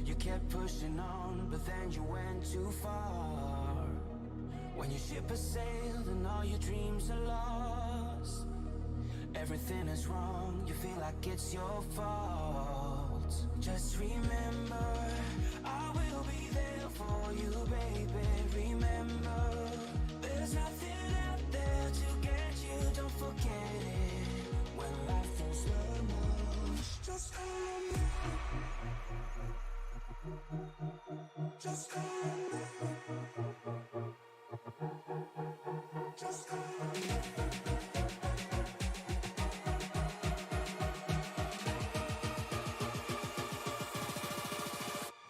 You kept pushing on, but then you went too far. When your ship has sailed and all your dreams are lost, everything is wrong, you feel like it's your fault. Just remember, I will be there for you, baby. Remember, there's nothing out there to get you, don't forget it. When life throws lemons, just call on me. Just call on me. Just call on me.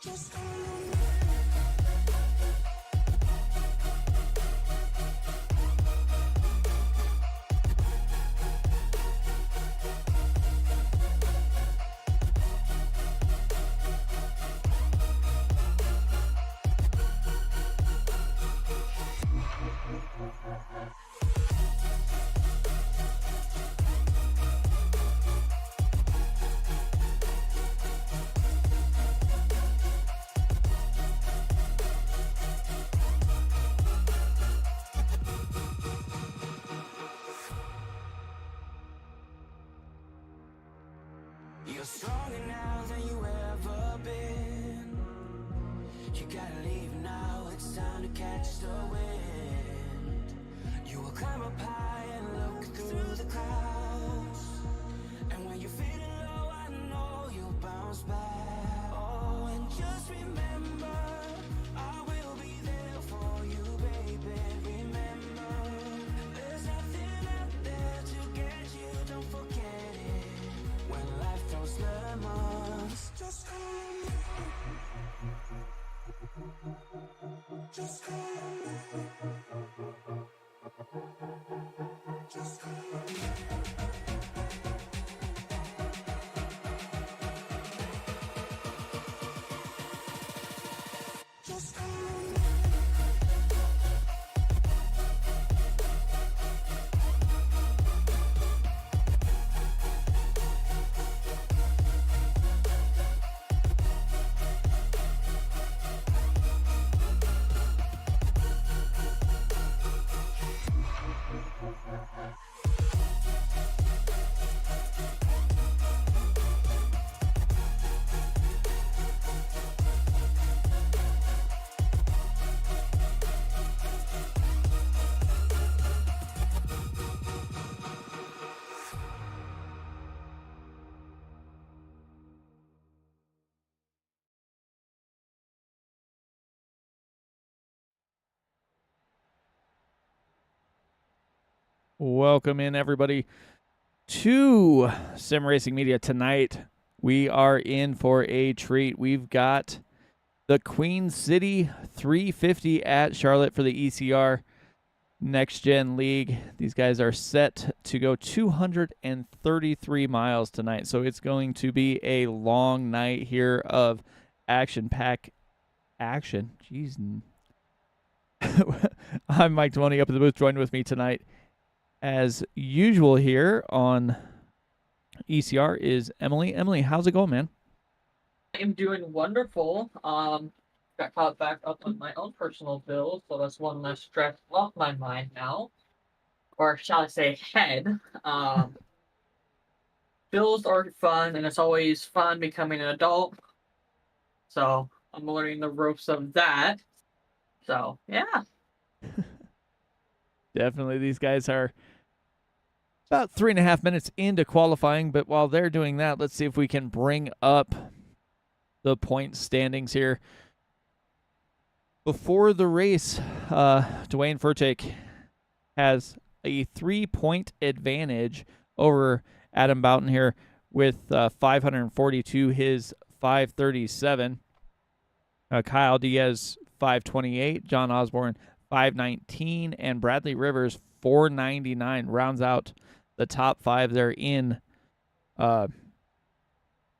Just call on me. You're stronger now than you ever been. You gotta leave now, it's time to catch the wind. You will climb up high and look through the clouds. And when you're feeling low, I know you'll bounce back. Oh, and just remember, I will be there for you, baby. Remember, there's nothing out there to get you, don't forget it. When life throws lemons, just call on me. Just call on me. Just call on me. Just call on me. Welcome in, everybody, to Sim Racing Media. Tonight, we are in for a treat. We've got the Queen City 350 at Charlotte for the ECR NextGen League. These guys are set to go 233 miles tonight, so it's going to be a long night here of action-packed action. Jeez. I'm Mike Demoney up at the booth. Joined with me tonight, as usual here on ECR, is Emily. Emily, how's it going, man? I'm doing wonderful. Got caught back up on my own personal bills, so that's one less stress off my mind now. Or shall I say head. Bills are fun, and it's always fun becoming an adult. So I'm learning the ropes of that. So, yeah. Definitely, these guys are about 3.5 minutes into qualifying, but while they're doing that, let's see if we can bring up the point standings here. Before the race, Dwayne Furtick has a 3-point advantage over Adam Boughton here with 542, his 537. Kyle Diaz, 528. John Osborne, 519. And Bradley Rivers, 499. Rounds out the top five there in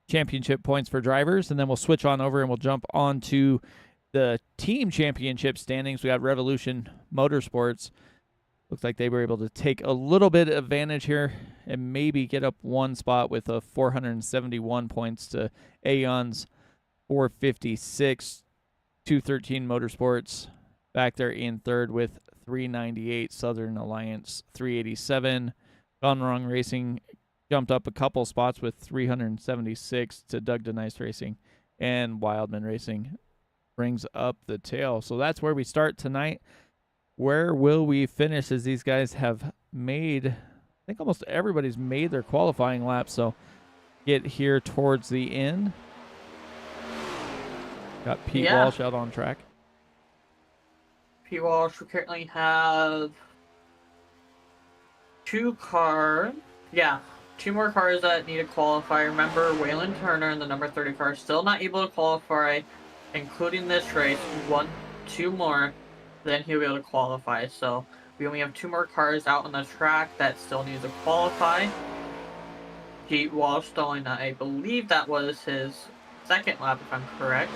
championship points for drivers. And then we'll switch on over and we'll jump on to the team championship standings. We got Revolution Motorsports. Looks like they were able to take a little bit of advantage here and maybe get up one spot with a 471 points to Aeon's 456. 213 Motorsports back there in third with 398. Southern Alliance 387. Gone Wrong Racing jumped up a couple spots with 376 to Doug DeNice Racing, and Wildman Racing brings up the tail. So that's where we start tonight. Where will we finish, as these guys have made, I think almost everybody's made their qualifying lap, so get here towards the end. Got Pete Walsh out on track. Pete Walsh, we currently have 2 cars. Yeah, 2 more cars that need to qualify. Remember, Waylon Turner in the number 30 car still not able to qualify, including this race. 2 more, then he'll be able to qualify. So we only have 2 more cars out on the track that still need to qualify. Pete Walsh stalling, I believe that was his second lap, if I'm correct.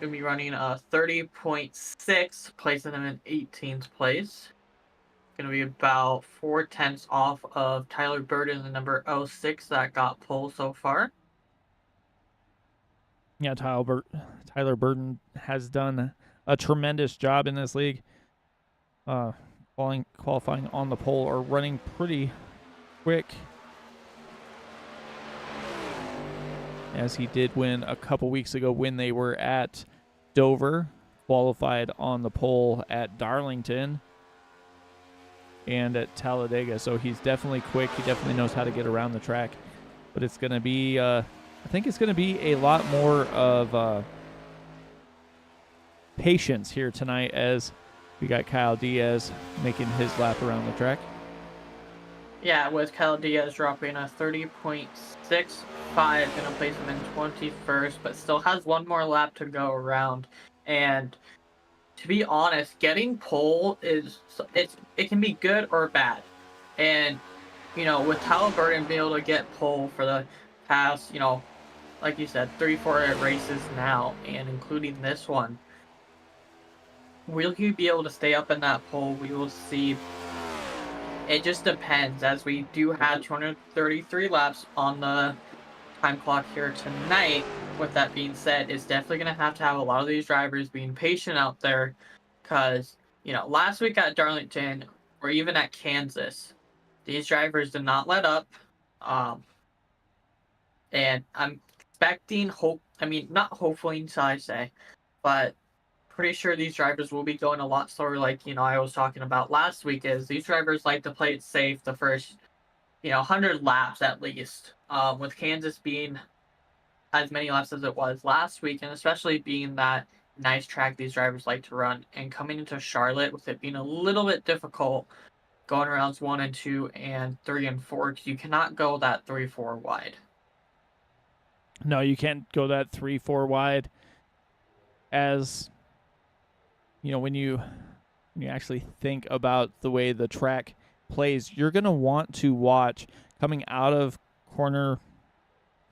Gonna be running a 30.6, placing him in 18th place. Gonna be about 4/10 off of Tyler Burden, the number 06 that got pole so far. Yeah, Tyler Burden has done a tremendous job in this league. Qualifying on the pole or running pretty quick, as he did win a couple weeks ago when they were at Dover, qualified on the pole at Darlington and at Talladega. So he's definitely quick. He definitely knows how to get around the track. But it's going to be, I think it's going to be a lot more of patience here tonight, as we got Kyle Diaz making his lap around the track. Yeah, with Kyle Diaz dropping a 30.65, going to place him in 21st, but still has 1 more lap to go around. And to be honest, getting pole it can be good or bad. And, you know, with Tyler Burden being able to get pole for the past, you know, like you said, 3-4 races now, and including this one, will he be able to stay up in that pole? We will see. It just depends, as we do have 233 laps on the time clock here tonight. With that being said, it's definitely going to have a lot of these drivers being patient out there, because, you know, last week at Darlington, or even at Kansas, these drivers did not let up. And I'm expecting, not hopefully, shall I say, but pretty sure these drivers will be going a lot slower, like, you know, I was talking about last week, is these drivers like to play it safe the first, you know, 100 laps at least. With Kansas being as many laps as it was last week, and especially being that nice track these drivers like to run, and coming into Charlotte with it being a little bit difficult going rounds 1 and 2 and 3 and 4, because you cannot go that 3-4 wide. No, you can't go that 3-4 wide. As you know, when you actually think about the way the track plays, you're going to want to watch coming out of corner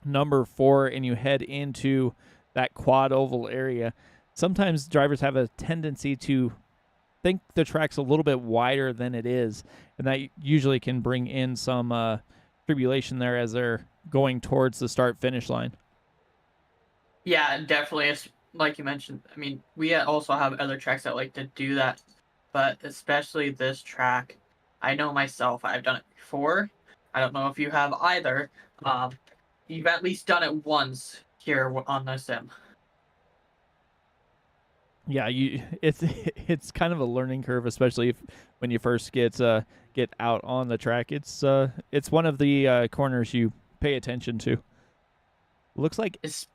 number 4 and you head into that quad oval area. Sometimes drivers have a tendency to think the track's a little bit wider than it is, and that usually can bring in some tribulation there as they're going towards the start-finish line. Yeah, definitely. Like you mentioned, I mean, we also have other tracks that like to do that, but especially this track, I know myself, I've done it before. I don't know if you have either. You've at least done it once here on the sim. Yeah, it's kind of a learning curve, especially when you first get out on the track. It's one of the corners you pay attention to. Looks like it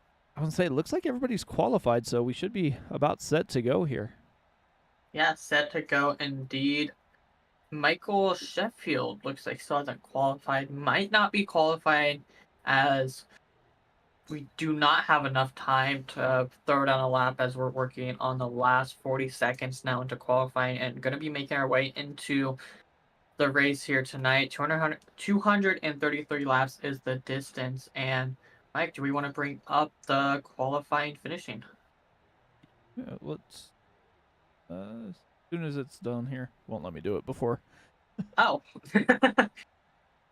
looks like everybody's qualified, so we should be about set to go here. Yeah, set to go indeed. Michael Sheffield looks like still hasn't qualified. Might not be qualified, as we do not have enough time to throw down a lap, as we're working on the last 40 seconds now into qualifying, and going to be making our way into the race here tonight. 233 laps is the distance. And Mike, do we want to bring up the qualifying finishing? Yeah, let's. As soon as it's done here, won't let me do it before. Oh,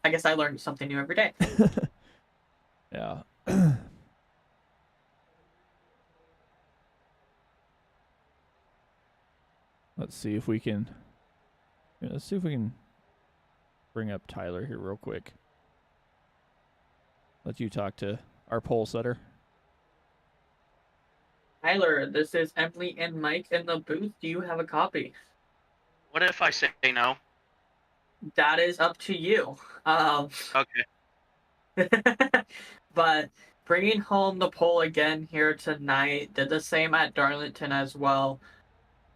I guess I learned something new every day. Yeah. Let's see if we can bring up Tyler here real quick. Let you talk to our pole setter. Tyler, this is Emily and Mike in the booth. Do you have a copy? What if I say no? That is up to you. Okay. But bringing home the pole again here tonight, did the same at Darlington as well.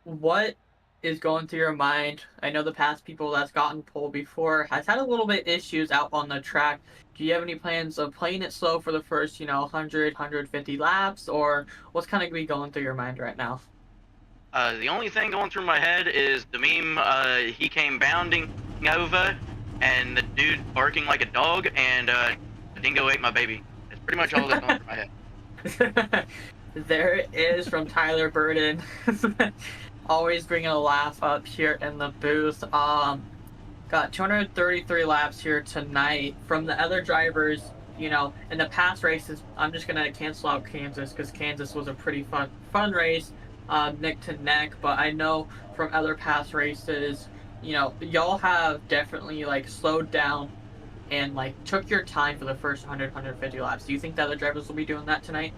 What is going through your mind? I know the past people that's gotten pole before has had a little bit issues out on the track. Do you have any plans of playing it slow for the first, 100, 150 laps, or what's kind of be going through your mind right now? The only thing going through my head is the meme, he came bounding over, and the dude barking like a dog, and Dingo ate my baby. It's pretty much all that's going through my head. There it is from Tyler Burden. Always bringing a laugh up here in the booth. Got 233 laps here tonight. From the other drivers, in the past races, I'm just gonna cancel out Kansas because Kansas was a pretty fun race, neck to neck. But I know from other past races, y'all have definitely slowed down and took your time for the first 100, 150 laps. Do you think the other drivers will be doing that tonight?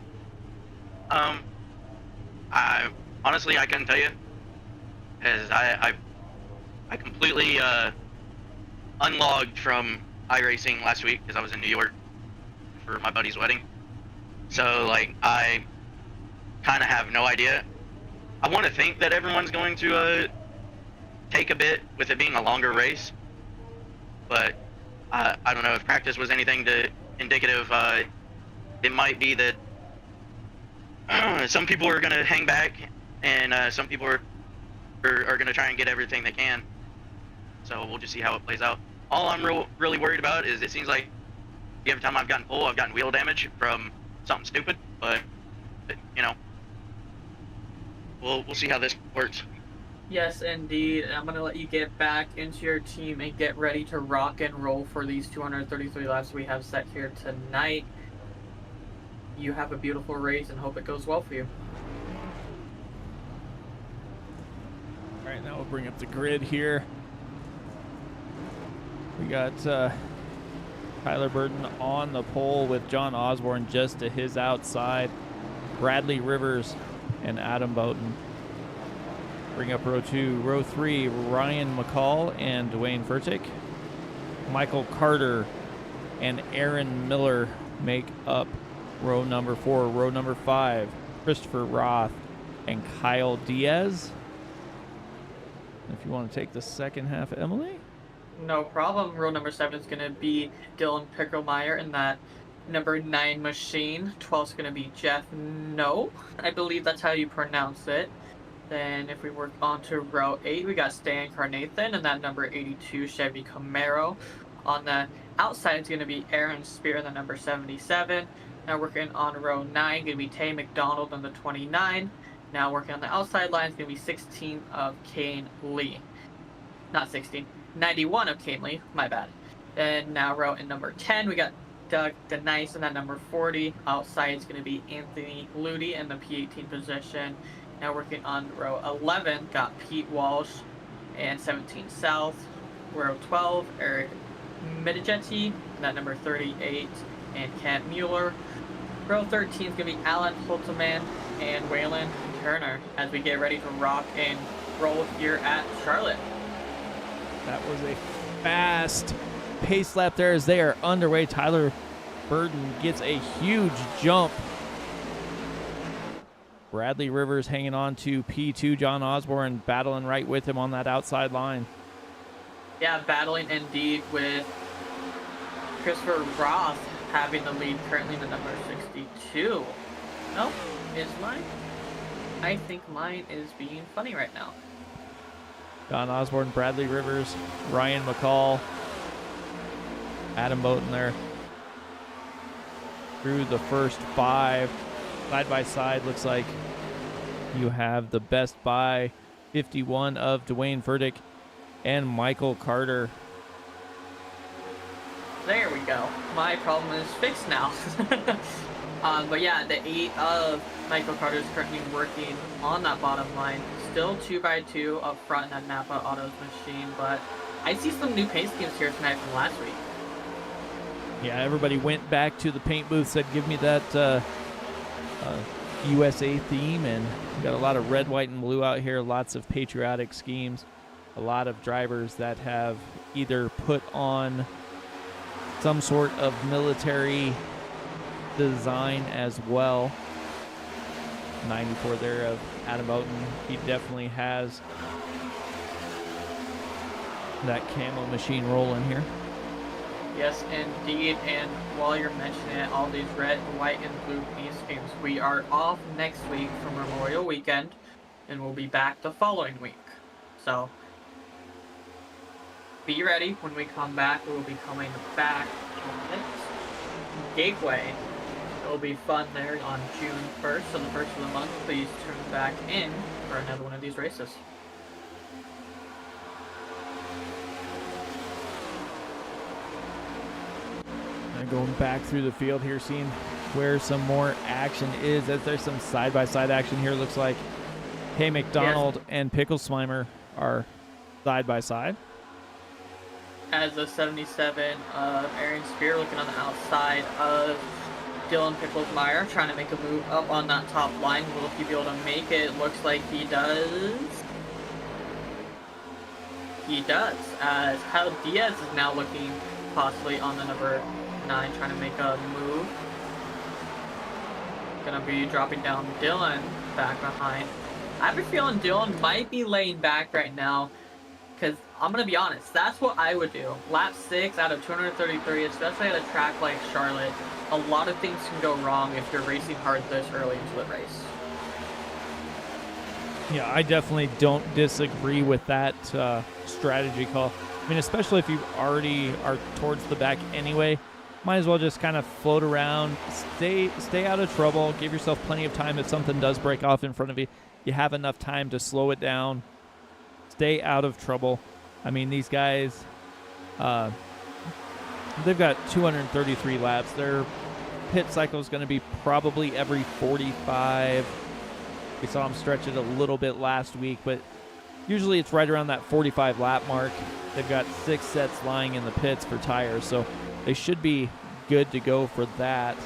I honestly I couldn't tell you, as I completely unlogged from iRacing last week because I was in New York for my buddy's wedding. So I kind of have no idea. I want to think that everyone's going to take a bit with it being a longer race, but I don't know if practice was anything indicative. It might be that some people are going to hang back, and some people are going to try and get everything they can. So we'll just see how it plays out. All I'm really worried about is it seems like every time I've gotten pole, I've gotten wheel damage from something stupid. But we'll see how this works. Yes, indeed. I'm going to let you get back into your team and get ready to rock and roll for these 233 laps we have set here tonight. You have a beautiful race and hope it goes well for you. All right, now we'll bring up the grid here. We got Tyler Burton on the pole with John Osborne just to his outside. Bradley Rivers and Adam Bowden. Bring up row 2. Row 3, Ryan McCall and Dwayne Furtick. Michael Carter and Aaron Miller make up row number 4. Row number 5, Christopher Roth and Kyle Diaz. If you want to take the second half, Emily. No problem. Row number 7 is going to be Dylan Pickelmeyer in that number 9 machine. 12 is going to be Jeff No. I believe that's how you pronounce it. Then if we work on to row 8, we got Stan Carnathan and that number 82 Chevy Camaro. On the outside is going to be Aaron Spear in the number 77. Now working on row 9, going to be Tay McDonald in the 29. Now working on the outside line is going to be 16 of Kane Lee. Not 16, 91 of Kane Lee, my bad. Then now row in number 10, we got Doug DeNice in that number 40. Outside is going to be Anthony Ludi in the P18 position. Now working on row 11, got Pete Walsh and 17 South. Row 12, Eric Midigetti, that number 38, and Kent Mueller. Row 13 is going to be Alan Holteman and Waylon Turner as we get ready to rock and roll here at Charlotte. That was a fast pace lap there as they are underway. Tyler Burton gets a huge jump. Bradley Rivers hanging on to P2. John Osborne battling right with him on that outside line. Yeah, battling indeed with Christopher Roth having the lead currently in the number 62. Nope, is mine? I think mine is being funny right now. John Osborne, Bradley Rivers, Ryan McCall, Adam Bowden there. Through the first 5. Side by side, looks like you have the best by 51 of Dwayne Furtick and Michael Carter. There we go. My problem is fixed now. But yeah, the 8 of Michael Carter is currently working on that bottom line. Still 2x2 up front in that Napa Autos machine, but I see some new paint schemes here tonight from last week. Yeah, everybody went back to the paint booth, said, give me that USA theme, and we got a lot of red, white, and blue out here, lots of patriotic schemes, a lot of drivers that have either put on some sort of military design as well. 94 there of Adam Oaten. He definitely has that camo machine rolling here. Yes, indeed. And while you're mentioning it, all these red, white, and blue paint schemes, we are off next week for Memorial Weekend, and we'll be back the following week. So be ready when we come back. We'll be coming back on Gateway. It will be fun there on June 1st, so the first of the month. Please tune back in for another one of these races. Going back through the field here, seeing where some more action is. As there's some side-by-side action here. Looks like Hey McDonald and Pickle Slimer are side-by-side. As the 77 of Aaron Spear looking on the outside of Dylan Picklesmeyer, trying to make a move up on that top line. Will he be able to make it? Looks like he does. He does. As Kyle Diaz is now looking possibly on the number 9, trying to make a move. Gonna be dropping down Dylan back behind. I have a feeling Dylan might be laying back right now, because I'm gonna be honest, that's what I would do. Lap 6 out of 233, especially at a track like Charlotte, a lot of things can go wrong if you're racing hard this early into the race. Yeah, I definitely don't disagree with that strategy call. I mean, especially if you already are towards the back anyway, might as well just kind of float around, stay out of trouble, give yourself plenty of time. If something does break off in front of you, you have enough time to slow it down, stay out of trouble. I mean, these guys, they've got 233 laps. Their pit cycle is going to be probably every 45. We saw them stretch it a little bit last week, but usually it's right around that 45 lap mark. They've got 6 sets lying in the pits for tires, so they should be good to go for that.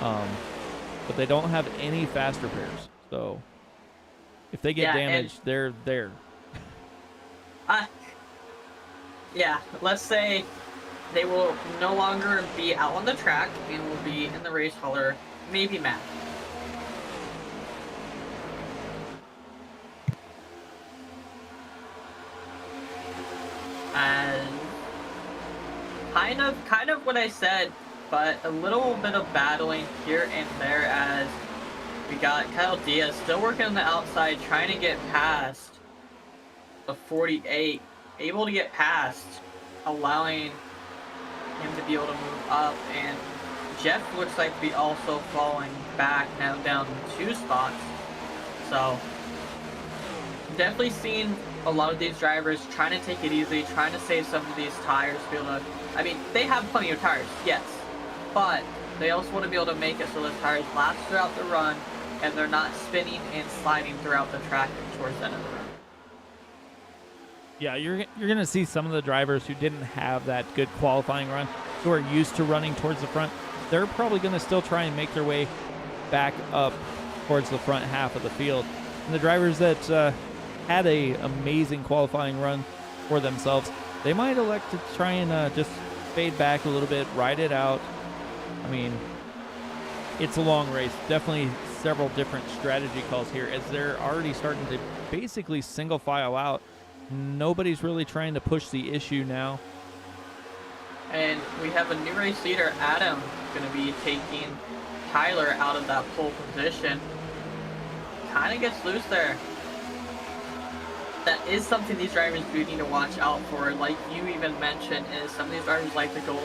But they don't have any fast repairs, so if they get damaged, they're there. Yeah, let's say they will no longer be out on the track and will be in the race hauler, maybe Matt. And kind of what I said, but a little bit of battling here and there, as we got Kyle Diaz still working on the outside, trying to get past the 48, able to get past, allowing him to be able to move up. And Jeff looks like to be also falling back now, down 2 spots. So definitely seen a lot of these drivers trying to take it easy, trying to save some of these tires to be able to, I mean, they have plenty of tires, yes, but they also want to be able to make it so the tires last throughout the run and they're not spinning and sliding throughout the track towards the end of the run. Yeah, you're going to see some of the drivers who didn't have that good qualifying run, who are used to running towards the front. They're probably going to still try and make their way back up towards the front half of the field. And the drivers that had a amazing qualifying run for themselves, they might elect to try and just fade back a little bit, ride it out. I mean, it's a long race. Definitely several different strategy calls here, as they're already starting to basically single file out. Nobody's really trying to push the issue now. And we have a new race leader, Adam, going to be taking Tyler out of that pole position. Kind of gets loose there. That is something these drivers do need to watch out for. Like you even mentioned, is some of these drivers like to go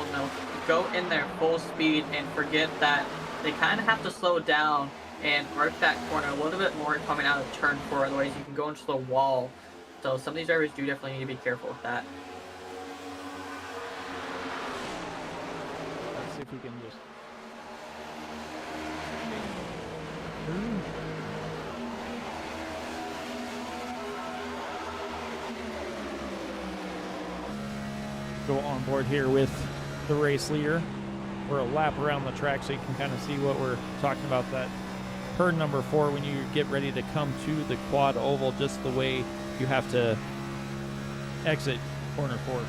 in there full speed and forget that they kind of have to slow down and arc that corner a little bit more coming out of turn 4. Otherwise, you can go into the wall. So some of these drivers do definitely need to be careful with that. Let's see if we can just Go on board here with the race leader for a lap around the track so you can kind of see what we're talking about. That turn number 4 when you get ready to come to the quad oval, just the way you have to exit corner 4.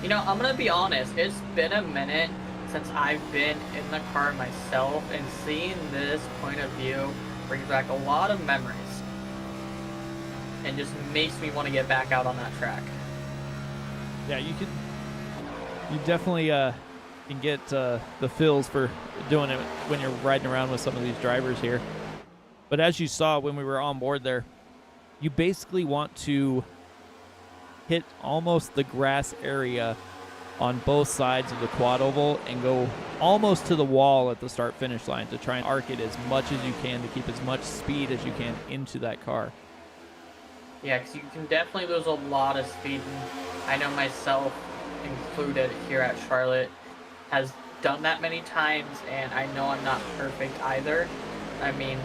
You know, I'm gonna be honest, it's been a minute since I've been in the car myself, and seeing this point of view brings back a lot of memories and just makes me want to get back out on that track. Yeah, you definitely can get the feels for doing it when you're riding around with some of these drivers here. But as you saw when we were on board there, you basically want to hit almost the grass area on both sides of the quad oval and go almost to the wall at the start-finish line to try and arc it as much as you can to keep as much speed as you can into that car. Yeah, because you can definitely lose a lot of speed, and I know myself included here at Charlotte has done that many times, and I know I'm not perfect either. I mean,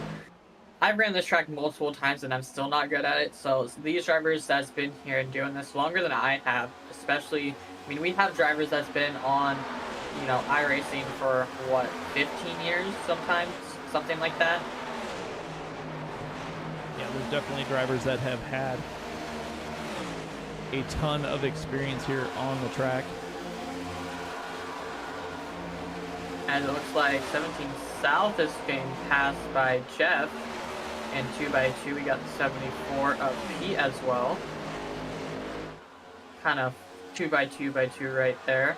I've ran this track multiple times and I'm still not good at it, so these drivers that's been here and doing this longer than I have, especially, I mean, we have drivers that's been on, you know, iRacing for, what, 15 years sometimes? Something like that. Yeah, there's definitely drivers that have had a ton of experience here on the track. And it looks like 17 South is getting passed by Jeff. And 2x2, we got the 74 of Pete as well. Kind of 2x2 right there.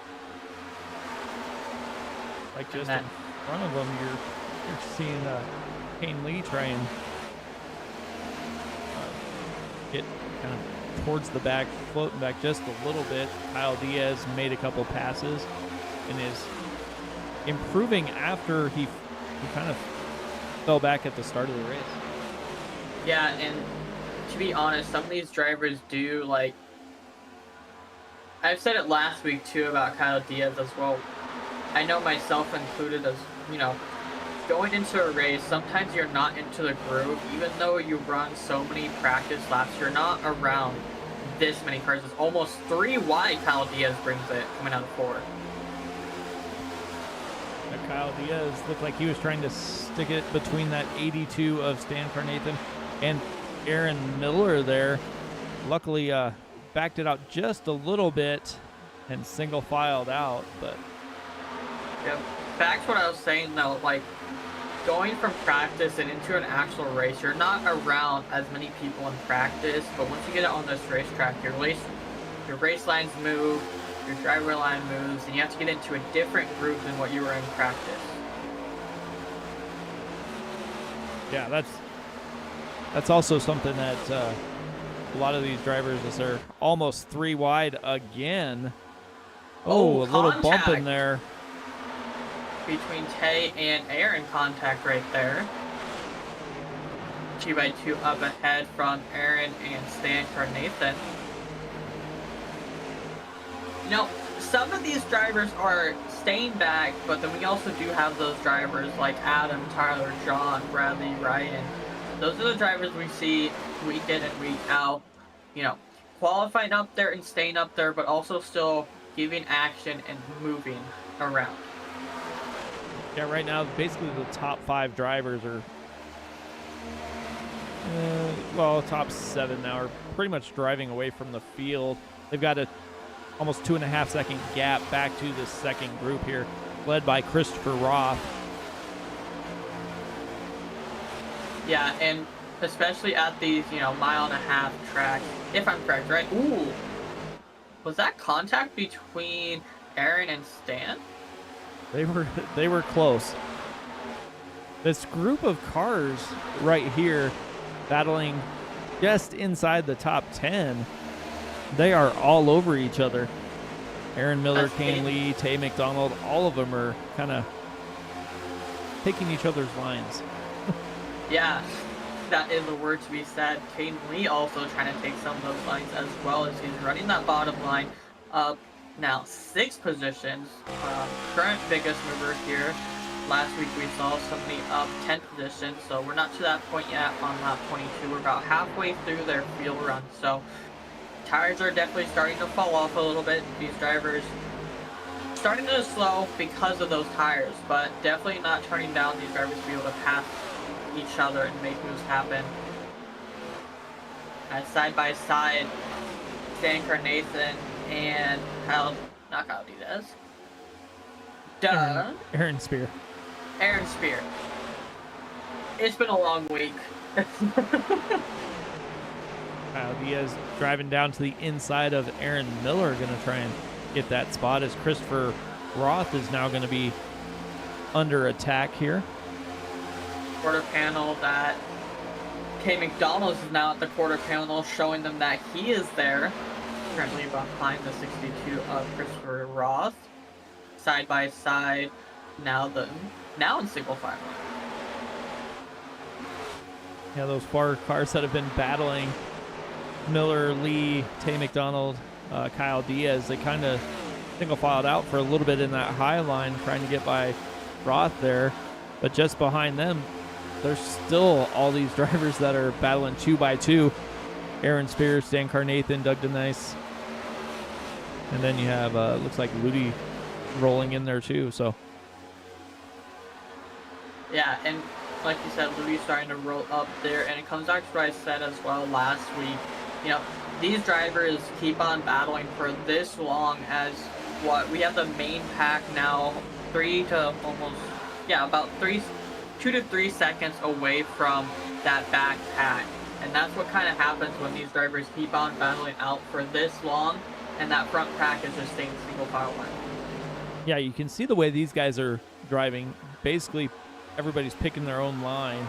Like just in front of them, you're seeing Kane Lee try and get kind of towards the back, floating back just a little bit. Kyle Diaz made a couple passes and is improving after he kind of fell back at the start of the race. Yeah, and to be honest, some of these drivers do, like, I've said it last week too about Kyle Diaz as well. I know myself included as, you know, going into a race, sometimes you're not into the groove. Even though you run so many practice laps, you're not around this many cars. It's almost 3 wide Kyle Diaz brings it coming out of 4. Kyle Diaz looked like he was trying to stick it between that 82 of Stan Carnathan and Aaron Miller there. Luckily, backed it out just a little bit and single filed out. But yeah, back to what I was saying though, like going from practice and into an actual race, you're not around as many people in practice, but once you get out on this racetrack, your race lines move, your driver line moves, and you have to get into a different groove than what you were in practice. Yeah, that's also something that a lot of these drivers, as they're almost 3 wide again. Oh, a little bump in there. Between Tay and Aaron, contact right there. 2x2 up ahead from Aaron and Stan Carnathan. You know, some of these drivers are staying back, but then we also do have those drivers like Adam, Tyler, John, Bradley, Ryan. Those are the drivers we see week in and week out, you know, qualifying up there and staying up there, but also still giving action and moving around. Yeah, right now, basically the top 5 drivers are, well, top 7 now are pretty much driving away from the field. They've got a almost 2.5 second gap back to the second group here, led by Christopher Roth. Yeah, and especially at these, you know, 1.5 mile tracks, if I'm correct, right? Ooh, was that contact between Aaron and Stan? They were close. This group of cars right here battling just inside the top 10, they are all over each other. Aaron Miller, Kane Lee, Tay McDonald, all of them are kind of taking each other's lines. Yeah, that is a word to be said. Kane Lee also trying to take some of those lines as well as he's running that bottom line up now 6 positions. Current biggest mover here last week we saw somebody up 10 positions, so we're not to that point yet on lap 22. We're about halfway through their field run, so tires are definitely starting to fall off a little bit. These drivers starting to slow because of those tires, but definitely not turning down these drivers to be able to pass each other and make moves happen. Side by side, Dan Carnathan and not Kyle Diaz. Aaron Spear. Aaron Spear. It's been a long week. Kyle Diaz driving down to the inside of Aaron Miller, going to try and get that spot as Christopher Roth is now going to be under attack here. Quarter panel that Kay McDonald's is now at the quarter panel, showing them that he is there. Currently behind the 62 of Christopher Roth. Side by side, now in single file. Yeah, those four cars that have been battling Miller, Lee, Tay McDonald, Kyle Diaz, they kind of single filed out for a little bit in that high line, trying to get by Roth there. But just behind them, there's still all these drivers that are battling 2 by 2. Aaron Spears, Dan Carnathan, Doug DeNice. And then you have, looks like Ludi rolling in there too, so. Yeah, and like you said, Ludi's starting to roll up there, and it comes back to what I said as well last week. You know, these drivers keep on battling for this long as we have the main pack now 2 to 3 seconds away from that back pack. And that's what kind of happens when these drivers keep on battling out for this long, and that front pack is just staying single file line. Yeah, you can see the way these guys are driving. Basically, everybody's picking their own line.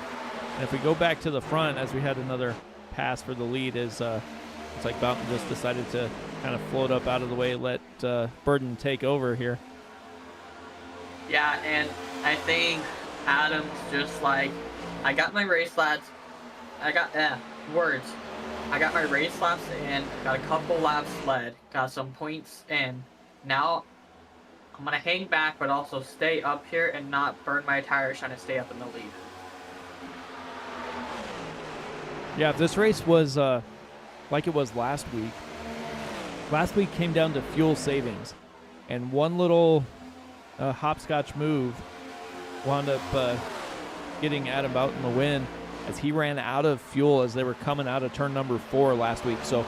And if we go back to the front, as we had another pass for the lead, it's like Boughton just decided to kind of float up out of the way, let Burden take over here. Yeah, and I think Adam's just like, I got my race laps. I got my race laps in, got a couple laps led, got some points in. Now I'm gonna hang back, but also stay up here and not burn my tires trying to stay up in the lead. Yeah, if this race was like it was last week came down to fuel savings, and one little hopscotch move wound up getting Adam Boughton the win, as he ran out of fuel as they were coming out of turn number 4 last week. So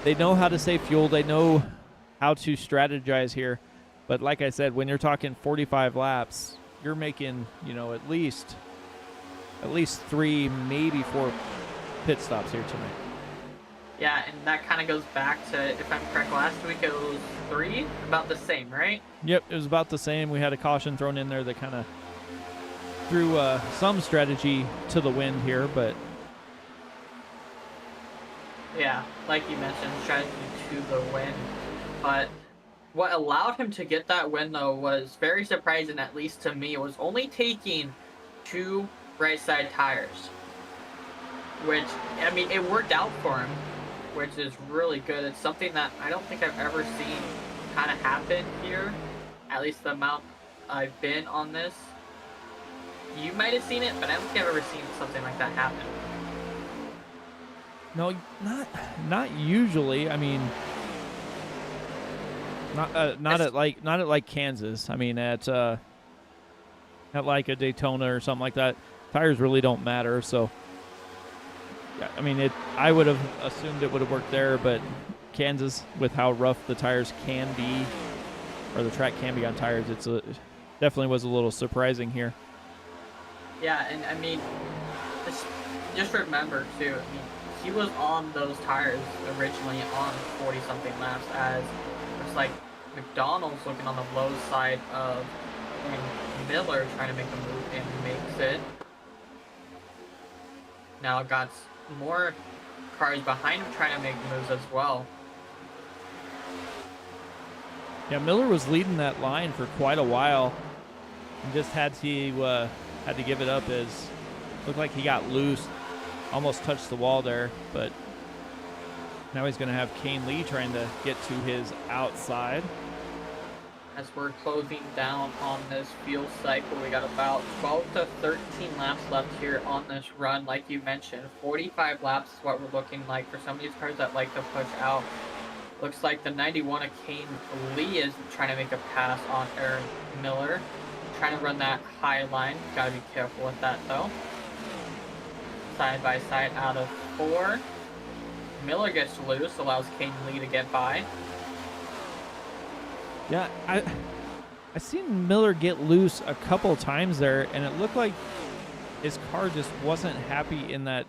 they know how to save fuel. They know how to strategize here. But like I said, when you're talking 45 laps, you're making, at least 3, maybe 4 pit stops here tonight. Yeah, and that kind of goes back to, if I'm correct, last week it was 3, about the same, right? Yep, it was about the same. We had a caution thrown in there that kind of threw some strategy to the wind here, but yeah, like you mentioned, strategy to the win. But what allowed him to get that win, though, was very surprising, at least to me. It was only taking 2 right side tires, which, I mean, it worked out for him, which is really good. It's something that I don't think I've ever seen kind of happen here, at least the amount I've been on this. You might have seen it, but I don't think I've ever seen something like that happen. no, not usually. I mean, not at like Kansas. I mean, at like a Daytona or something like that, tires really don't matter. So, yeah, I mean, I would have assumed it would have worked there, but Kansas, with how rough the tires can be, or the track can be on tires, definitely was a little surprising here. Yeah, and I mean, just remember too, I mean, he was on those tires originally on 40-something laps, as it's like McDonald's looking on the low side of, and Miller trying to make a move and makes it. Now got more cars behind him trying to make moves as well. Yeah, Miller was leading that line for quite a while, and just had to give it up, as looked like he got loose, almost touched the wall there, but now he's going to have Kane Lee trying to get to his outside. as we're closing down on this fuel cycle. We got about 12 to 13 laps left here on this run. Like you mentioned, 45 laps is what we're looking like for some of these cars that like to push out. Looks like the 91 of Kane Lee is trying to make a pass on Aaron Miller. Trying to run that high line. Gotta be careful with that though. Side by side out of 4. Miller gets loose, allows Kane Lee to get by. Yeah, I seen Miller get loose a couple times there, and it looked like his car just wasn't happy in that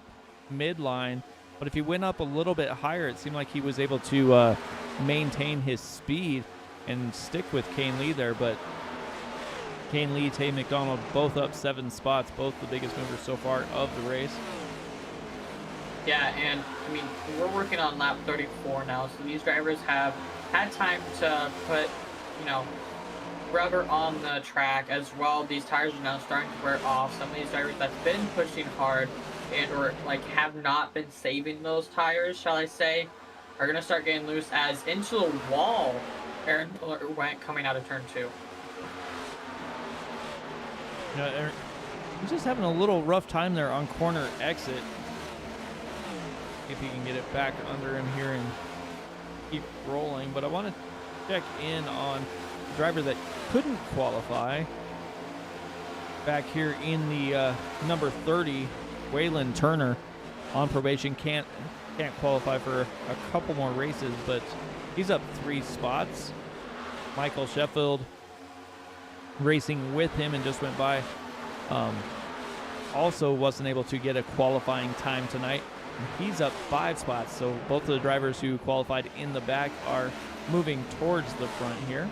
midline. But if he went up a little bit higher, it seemed like he was able to maintain his speed and stick with Kane Lee there. But Kane Lee, Tay McDonald, both up 7 spots, both the biggest movers so far of the race. Yeah, and I mean, we're working on lap 34 now, so these drivers have had time to put, you know, rubber on the track as well. These tires are now starting to wear off. Some of these drivers that's been pushing hard and or like have not been saving those tires, shall I say, are gonna start getting loose as into the wall Aaron Miller went coming out of turn 2. Yeah, he's just having a little rough time there on corner exit. If he can get it back under him here and keep rolling. But I want to check in on the driver that couldn't qualify. Back here in the number 30, Waylon Turner, on probation, can't qualify for a couple more races, but he's up 3 spots. Michael Sheffield racing with him and just went by. Also wasn't able to get a qualifying time tonight. He's up 5 spots, so both of the drivers who qualified in the back are moving towards the front here.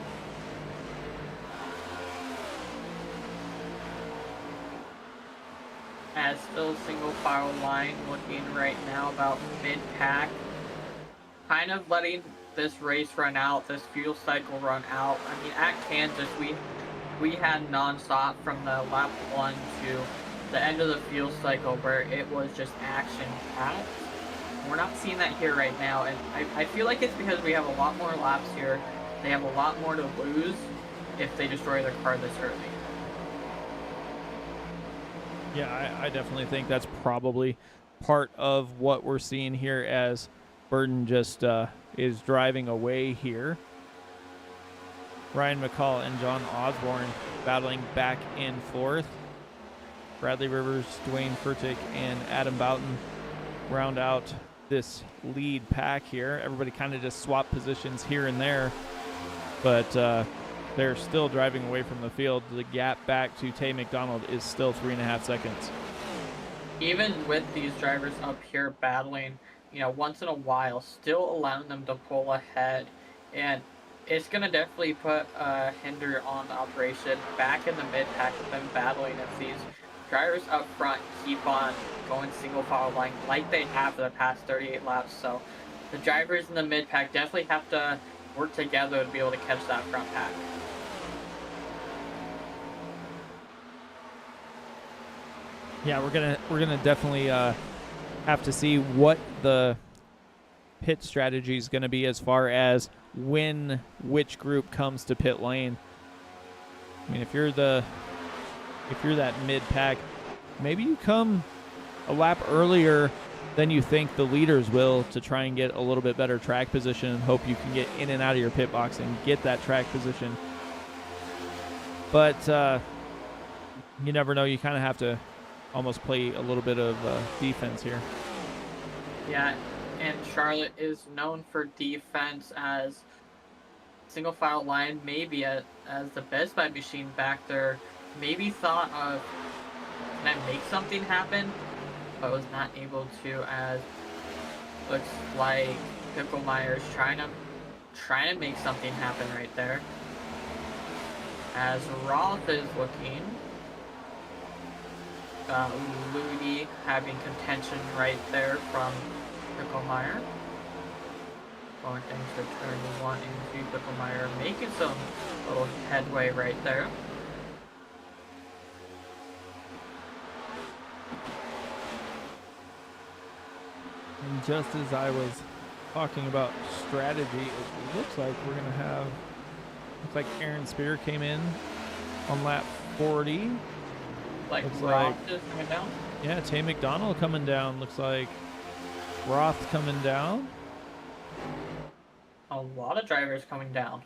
As still single file line looking right now about mid-pack. Kind of letting this race run out, this fuel cycle run out. I mean, at Kansas, we had non-stop from the lap 1 to the end of the fuel cycle where it was just action-packed. We're not seeing that here right now, and I feel like it's because we have a lot more laps here. They have a lot more to lose if they destroy their car this early. Yeah, I definitely think that's probably part of what we're seeing here as Burton just is driving away here. Ryan McCall and John Osborne battling back and forth. Bradley Rivers, Dwayne Furtick, and Adam Boughton round out this lead pack here. Everybody kind of just swap positions here and there, but they're still driving away from the field. The gap back to Tay McDonald is still 3.5 seconds. Even with these drivers up here battling, you know, once in a while, still allowing them to pull ahead, and it's going to definitely put a hinder on the operation back in the mid-pack with them battling if these drivers up front keep on going single file line like they have for the past 38 laps. So the drivers in the mid-pack definitely have to work together to be able to catch that front pack. Yeah, we're gonna definitely have to see what the pit strategy is going to be as far as when which group comes to pit lane. I mean, if you're that mid pack, maybe you come a lap earlier than you think the leaders will to try and get a little bit better track position and hope you can get in and out of your pit box and get that track position. But you never know. You kind of have to almost play a little bit of defense here. Yeah, and Charlotte is known for defense as single file line, maybe as the Best Buy machine back there. Maybe thought of, can I make something happen? But was not able to, as looks like Picklemeyer's trying to make something happen right there. As Roth is looking, Ludi having contention right there from Picklemeyer. Going into turn 1 into Picklemeyer, making some little headway right there. And just as I was talking about strategy, it looks like we're going to have Looks like Aaron Spear came in on lap 40. Like Looks Roth is coming down. Yeah, Tay McDonald coming down. Looks like Roth coming down. A lot of drivers coming down.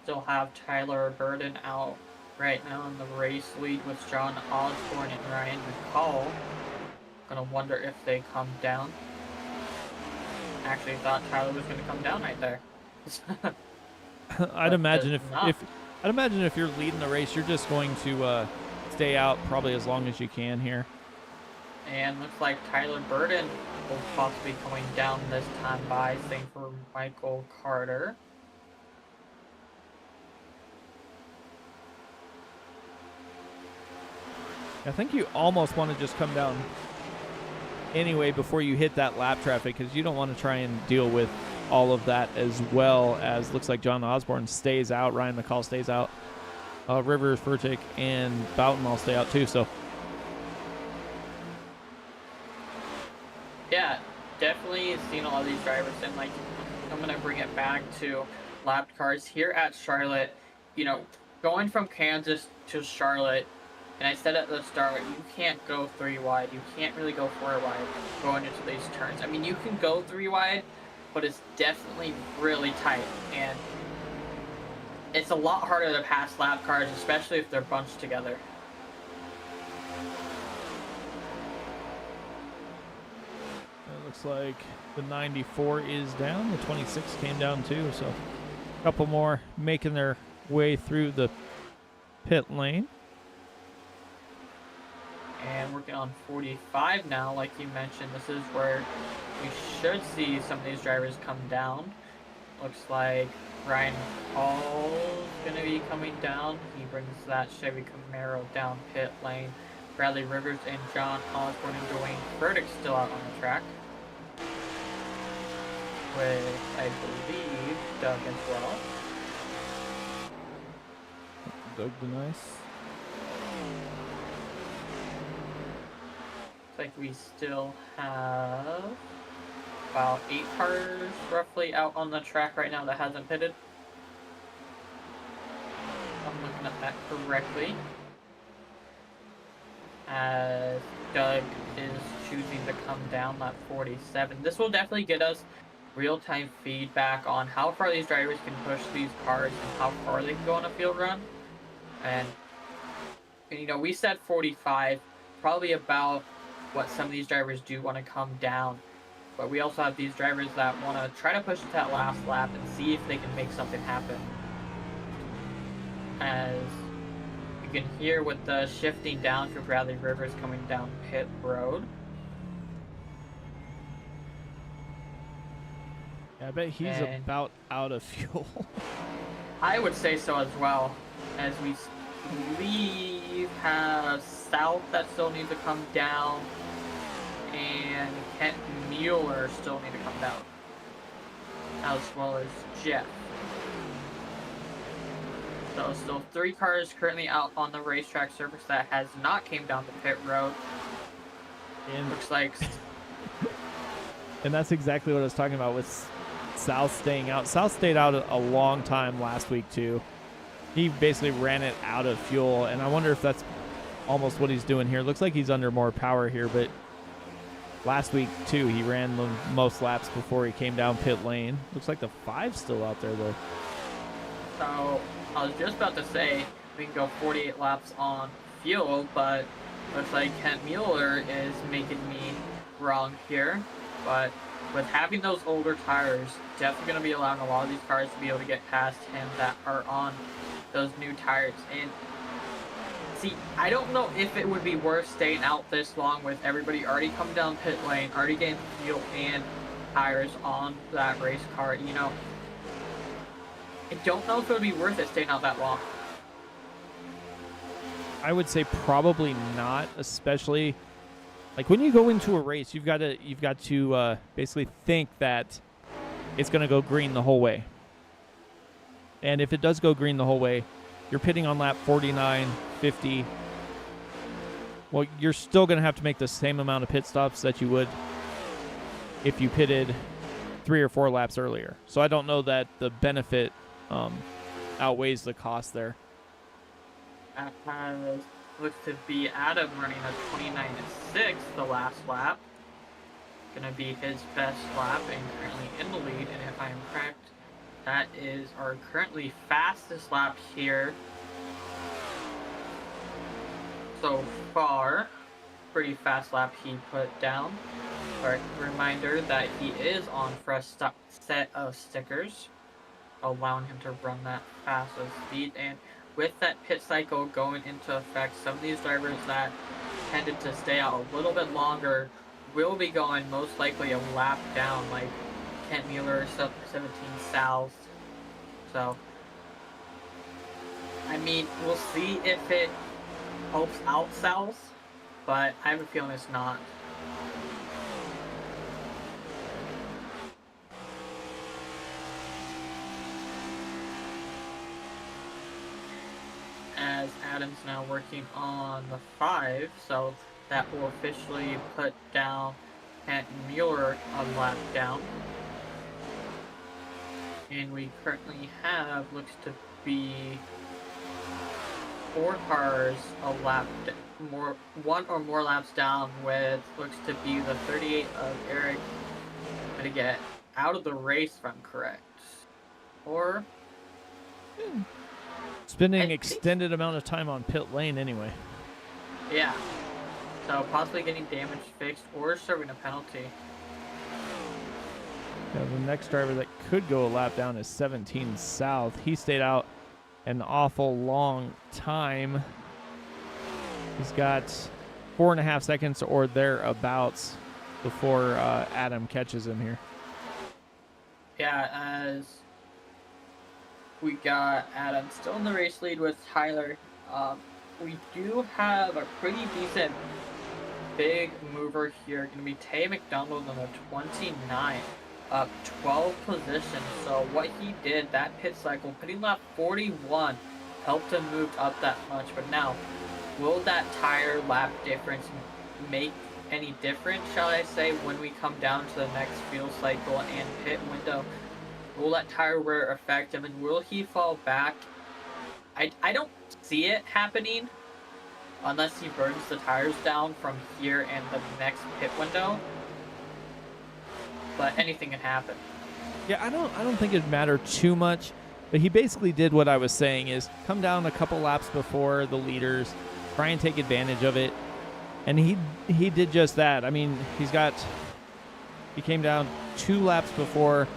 Still have Tyler Burden out right now in the race lead with John Osborne and Ryan McCall. Gonna wonder if they come down. Actually thought Tyler was gonna come down right there. I'd But imagine does not. if you're leading the race, you're just going to stay out probably as long as you can here. And looks like Tyler Burden will possibly coming down this time by, same for Michael Carter. I think you almost want to just come down anyway before you hit that lap traffic, because you don't want to try and deal with all of that, as well as looks like John Osborne stays out, Ryan McCall stays out, Rivers, Furtick, and Boughton all stay out too. So Yeah, definitely seen a lot of these drivers, and like I'm gonna bring it back to lapped cars here at Charlotte. You know, going from Kansas to Charlotte, and I said at the start, you can't go 3 wide. You can't really go 4 wide going into these turns. I mean, you can go 3 wide, but it's definitely really tight, and it's a lot harder to pass lap cars, especially if they're bunched together. it looks like the 94 is down. The 26 came down too. So a couple more making their way through the pit lane. And working on 45 now, like you mentioned, this is where we should see some of these drivers come down. Looks like Ryan Hall's going to be coming down. He brings that Chevy Camaro down pit lane. Bradley Rivers and John Osborne and Dwayne Furtick still out on the track. With, I believe, Doug as well. Doug Denice. Looks like we still have about 8 cars roughly out on the track right now that hasn't pitted. If I'm looking at that correctly. As Doug is choosing to come down lap 47. This will definitely get us real-time feedback on how far these drivers can push these cars and how far they can go on a field run. And you know, we said 45, probably about what some of these drivers do want to come down, but we also have these drivers that want to try to push it to that last lap and see if they can make something happen. As you can hear with the shifting down for Bradley Rivers coming down pit road. Yeah, I bet he's And about out of fuel. I would say so as well, as we believe have South that still needs to come down, and Kent Mueller still need to come down, as well as Jeff. So still 3 cars currently out on the racetrack surface that has not came down the pit road. And Looks like And that's exactly what I was talking about with South staying out. South stayed out a long time last week too. He basically ran it out of fuel, and I wonder if that's almost what he's doing here. Looks like he's under more power here, but last week too he ran the most laps before he came down pit lane. Looks like the 5's still out there though. So I was just about to say we can go 48 laps on fuel, but looks like Kent Mueller is making me wrong here. But with having those older tires, definitely going to be allowing a lot of these cars to be able to get past him that are on those new tires. And see, I don't know if it would be worth staying out this long with everybody already coming down pit lane, already getting fuel and tires on that race car. You know, I don't know if it would be worth it staying out that long. I would say probably not, especially like when you go into a race, you've got to basically think that it's going to go green the whole way. And if it does go green the whole way, you're pitting on lap 49, 50. Well, you're still going to have to make the same amount of pit stops that you would if you pitted 3 or 4 laps earlier. So I don't know that the benefit outweighs the cost there. That has looks to be Adam running a 29.6 the last lap. Gonna be his best lap and currently in the lead. And if I am correct, that is our currently fastest lap here so far. Pretty fast lap he put down. Alright, reminder that he is on fresh set of stickers, allowing him to run that fast of speed. And with that pit cycle going into effect, some of these drivers that tended to stay out a little bit longer will be going most likely a lap down, like Kent Mueller, 17 South. So, I mean, we'll see if it helps out South, but I have a feeling it's not. As Adam's now working on the 5, so that will officially put down Kent Mueller a lap down. And we currently have, looks to be 4 cars a lap more, 1 or more laps down, with looks to be the 38 of Eric going to get out of the race, if I'm correct. Or spending extended amount of time on pit lane anyway. Yeah. So possibly getting damage fixed or serving a penalty. Yeah, the next driver that could go a lap down is 17 South. He stayed out an awful long time. He's got 4.5 seconds or thereabouts before Adam catches him here. Yeah, as we got Adam still in the race lead with Tyler. We do have a pretty decent big mover here. Going to be Tay McDonald on the 29, up 12 positions. So what he did, that pit cycle, putting lap 41, helped him move up that much. But now, will that tire lap difference make any difference, shall I say, when we come down to the next fuel cycle and pit window? Will that tire wear affect him, and will he fall back? I don't see it happening unless he burns the tires down from here and the next pit window. But anything can happen. Yeah, I don't think it'd matter too much, but he basically did what I was saying, is come down a couple laps before the leaders, try and take advantage of it, and he did just that. I mean, he came down 2 laps before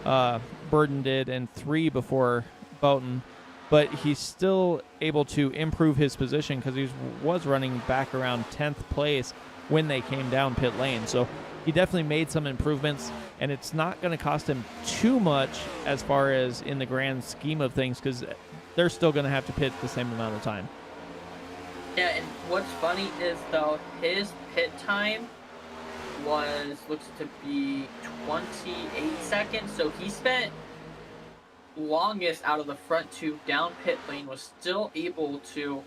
Burden did and 3 before Bowton, but he's still able to improve his position because he was running back around 10th place when they came down pit lane. So he definitely made some improvements, and it's not going to cost him too much as far as in the grand scheme of things, because they're still going to have to pit the same amount of time. Yeah, and what's funny is, though, his pit time looks to be 28 seconds, so he spent longest out of the front 2 down pit lane, was still able to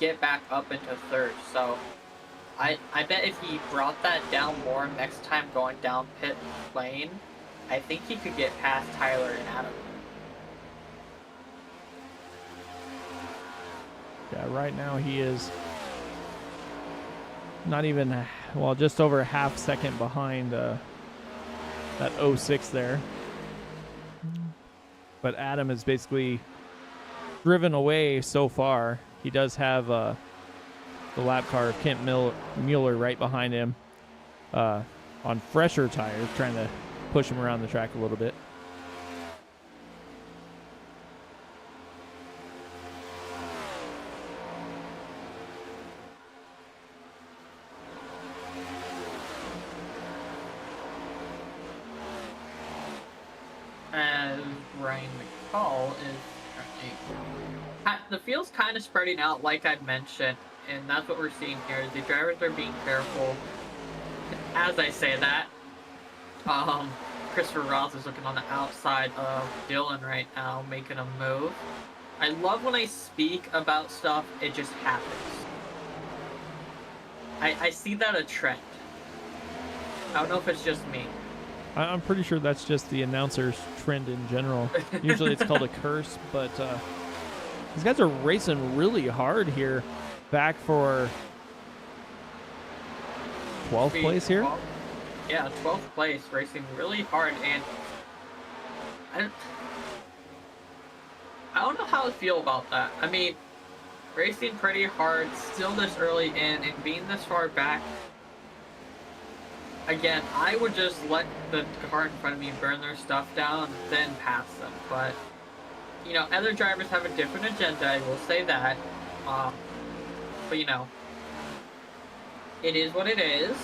get back up into 3rd. So I bet if he brought that down more next time going down pit lane, I think he could get past Tyler and Adam. Yeah, right now he is not even, well, just over a half second behind that 06 there. But Adam is basically driven away so far. He does have the lap car of Kent Mueller right behind him on fresher tires, trying to push him around the track a little bit. As Ryan McCall is the field's kind of spreading out, like I mentioned, and that's what we're seeing here. The drivers are being careful. As I say that, Christopher Ross is looking on the outside of Dylan right now, making a move. I love when I speak about stuff, it just happens. I see that a trend. I don't know if it's just me. I'm pretty sure that's just the announcer's trend in general. Usually it's called a curse, but these guys are racing really hard here. Back for 12th place here? Yeah, 12th place, racing really hard, and I don't know how to feel about that. I mean, racing pretty hard, still this early in, and being this far back. Again, I would just let the car in front of me burn their stuff down, then pass them. But, you know, other drivers have a different agenda, I will say that. But, you know, it is what it is.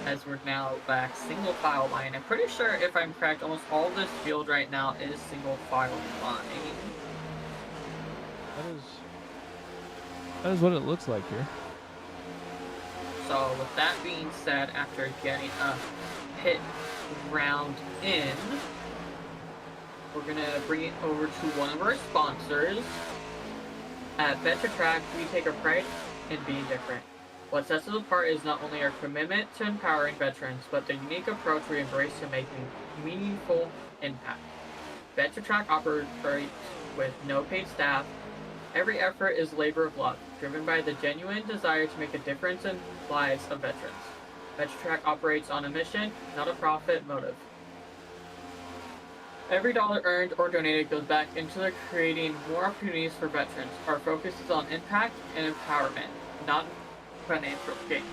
As we're now back single file line. I'm pretty sure, if I'm correct, almost all of this field right now is single file line. That is what it looks like here. So with that being said, after getting a pit round in, we're gonna bring it over to one of our sponsors. At VetraTrack, we take a pride in being different. What sets us apart is not only our commitment to empowering veterans, but the unique approach we embrace to making meaningful impact. VetraTrack operates with no paid staff. Every effort is labor of love, driven by the genuine desire to make a difference in lives of veterans. VetraTrack operates on a mission, not a profit motive. Every dollar earned or donated goes back into creating more opportunities for veterans. Our focus is on impact and empowerment, not financial gain.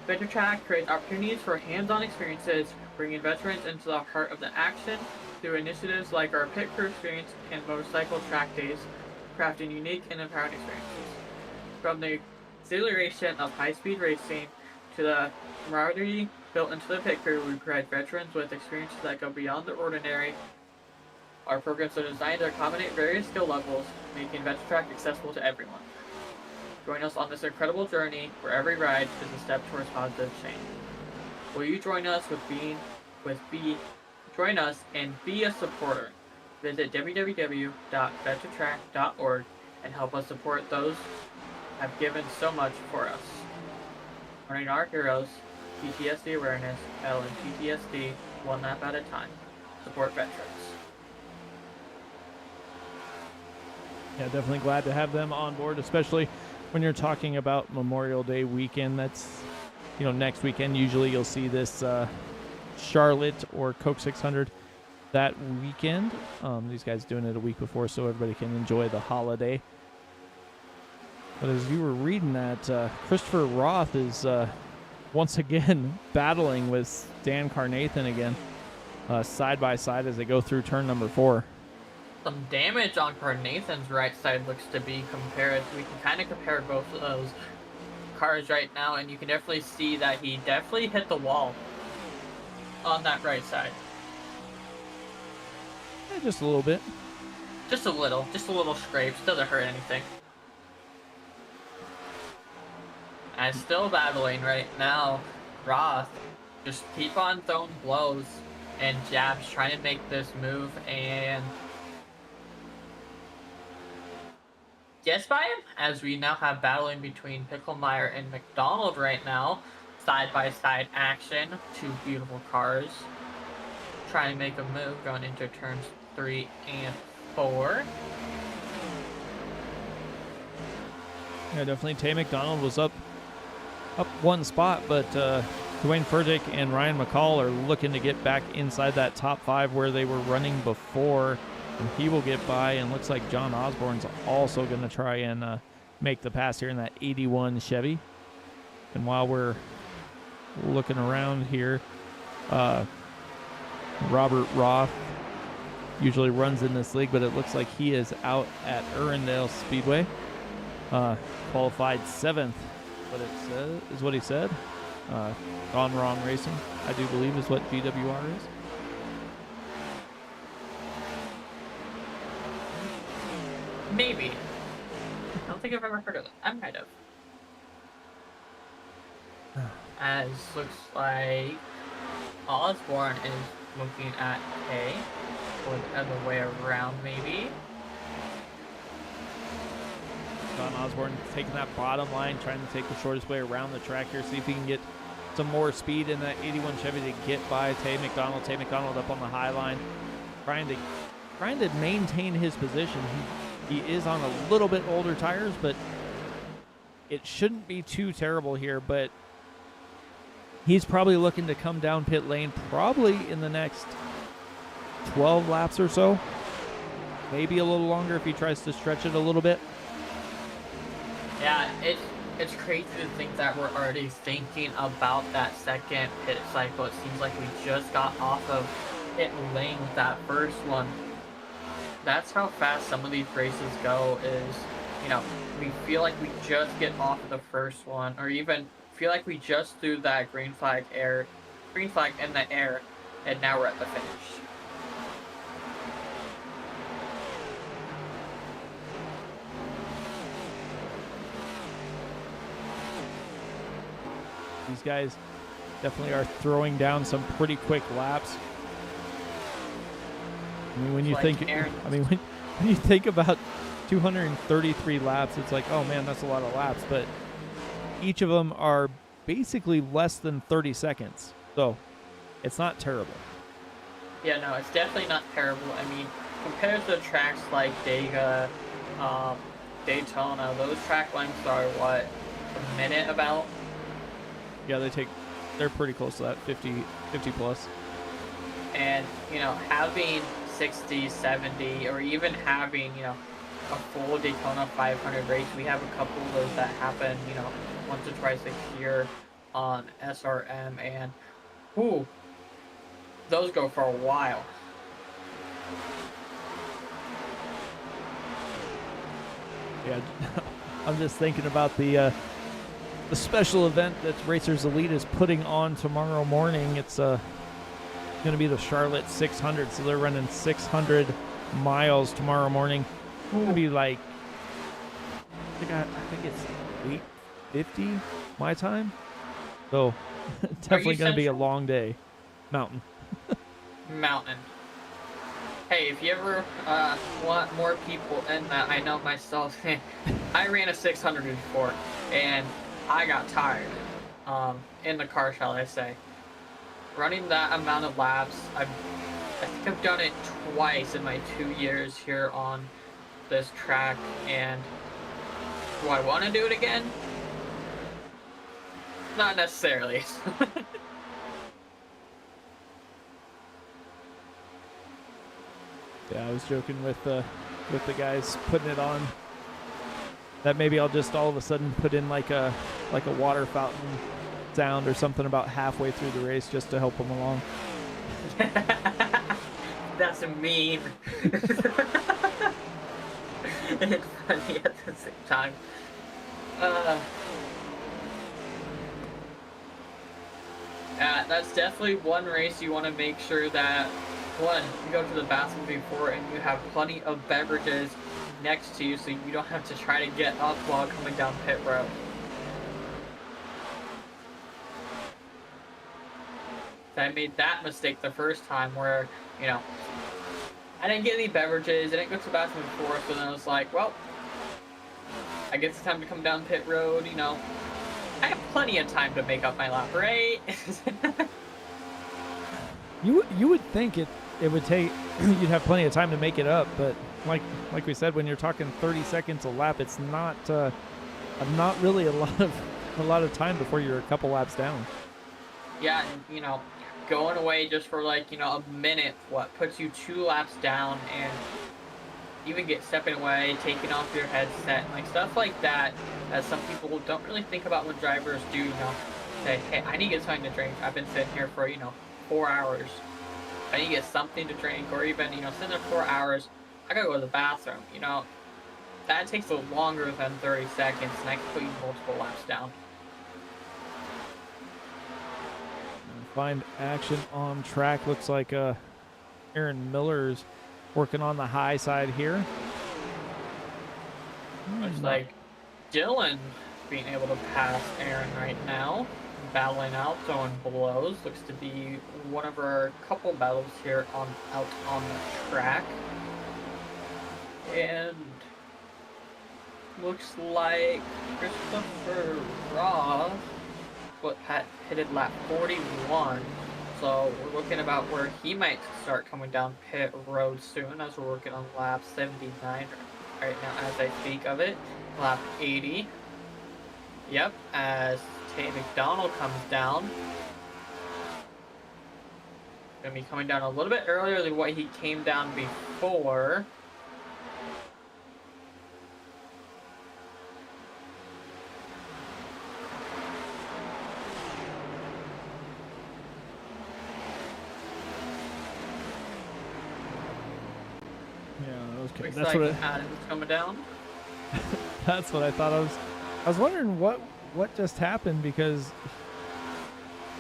VetraTrack creates opportunities for hands-on experiences, bringing veterans into the heart of the action through initiatives like our pit crew experience and motorcycle track days, crafting unique and empowering experiences. From the exhilaration of high-speed racing to the camaraderie built into the pit crew, we provide veterans with experiences that go beyond the ordinary. Our programs are designed to accommodate various skill levels, making VetraTrack accessible to everyone. Join us on this incredible journey where every ride is a step towards positive change. Will you join us join us and be a supporter? Visit www.vetratrack.org and help us support those who have given so much for us. Honoring our heroes, PTSD awareness, and PTSD, one lap at a time. Support veterans. Yeah, definitely glad to have them on board, especially when you're talking about Memorial Day weekend. That's, you know, next weekend. Usually you'll see this Charlotte or Coke 600 that weekend. These guys doing it a week before so everybody can enjoy the holiday. But as you were reading that, Christopher Roth is once again battling with Dan Carnathan again, side by side as they go through turn number 4. Some damage on Carnathan's right side looks to be compared. We can kind of compare both of those cars right now, and you can definitely see that he definitely hit the wall on that right side. Yeah, just a little bit. Just a little scrapes. Doesn't hurt anything. And still battling right now. Roth just keep on throwing blows and jabs, trying to make this move and gets by him, as we now have battling between Picklemeyer and McDonald right now. Side by side action. Two beautiful cars trying to make a move going into turns 3 and 4. Yeah, definitely. Tay McDonald was up one spot, but Dwayne Furtick and Ryan McCall are looking to get back inside that top 5 where they were running before, and he will get by, and looks like John Osborne's also going to try and make the pass here in that 81 Chevy. And while we're looking around here, Robert Roth usually runs in this league, but it looks like he is out at Irwindale Speedway. Qualified 7th, but it says, is what he said. Gone Wrong Racing, I do believe, is what GWR is. Maybe. I don't think I've ever heard of it. I might have. As looks like Osborne is looking at K, or the other way around, maybe. John Osborne taking that bottom line, trying to take the shortest way around the track here, see if he can get some more speed in that 81 Chevy to get by Tay McDonald. Tay McDonald up on the high line, trying to maintain his position. He is on a little bit older tires, but it shouldn't be too terrible here. But he's probably looking to come down pit lane probably in the next 12 laps or so. Maybe a little longer if he tries to stretch it a little bit. Yeah, it's crazy to think that we're already thinking about that second pit cycle. It seems like we just got off of pit lane with that first one. That's how fast some of these races go is, you know, we feel like we just get off of the first one, or even feel like we just threw that green flag in the air, and now we're at the finish. These guys definitely are throwing down some pretty quick laps. I mean, when you think, when you think about 233 laps, it's like, oh man, that's a lot of laps. But each of them are basically less than 30 seconds, so it's not terrible. Yeah, no, it's definitely not terrible. I mean, compared to tracks like Daytona, those track lengths are what, a minute about. Yeah, they're pretty close to that, 50 plus. And, you know, having 60, 70, or even having, you know, a full Daytona 500 race, we have a couple of those that happen, you know, once or twice a year on SRM, and, ooh, those go for a while. Yeah, I'm just thinking about the special event that Racers Elite is putting on tomorrow morning. It's going to be the Charlotte 600, so they're running 600 miles tomorrow morning. It's going to be like, I think it's 8:50 my time. So definitely going to be a long day. Mountain. Mountain. Hey, if you ever want more people in that, I know myself, I ran a 600 before, and I got tired, in the car, shall I say. Running that amount of laps, I think I've done it twice in my 2 years here on this track, and do I want to do it again? Not necessarily. Yeah, I was joking with the guys putting it on that maybe I'll just all of a sudden put in like a water fountain sound or something about halfway through the race just to help them along. That's mean. It's funny at the same time. That's definitely one race you want to make sure that, one, you go to the bathroom before and you have plenty of beverages next to you so you don't have to try to get up while coming down pit road. I made that mistake the first time where, you know, I didn't get any beverages, I didn't go to the bathroom before, so then I was like, well, I guess it's time to come down pit road, you know. I have plenty of time to make up my lap, right? You would think it would take you'd have plenty of time to make it up, but like we said, when you're talking 30 seconds a lap, it's not really a lot of time before you're a couple laps down. Yeah, and, you know, going away just for like, you know, a minute, what puts you 2 laps down, and even get stepping away, taking off your headset, and like stuff like that some people don't really think about when drivers do, you know, say, hey, I need to get something to drink. I've been sitting here for, you know, 4 hours. I need to get something to drink, or even, you know, sitting there 4 hours, I gotta go to the bathroom, you know. That takes a longer than 30 seconds, and I can put you multiple laps down. Find action on track. Looks like Aaron Miller's working on the high side here. Looks like Dylan being able to pass Aaron right now. Battling out, throwing blows. Looks to be one of our couple battles here out on the track. And looks like Christopher Ross pitted lap 41. So we're looking about where he might start coming down pit road soon, as we're working on lap 79 right now as I speak of it. Lap 80. Yep, as Tate McDonald comes down. Gonna be coming down a little bit earlier than what he came down before. Yeah, okay. Looks That's like what Adam's coming down. that's what I thought. I was wondering what just happened, because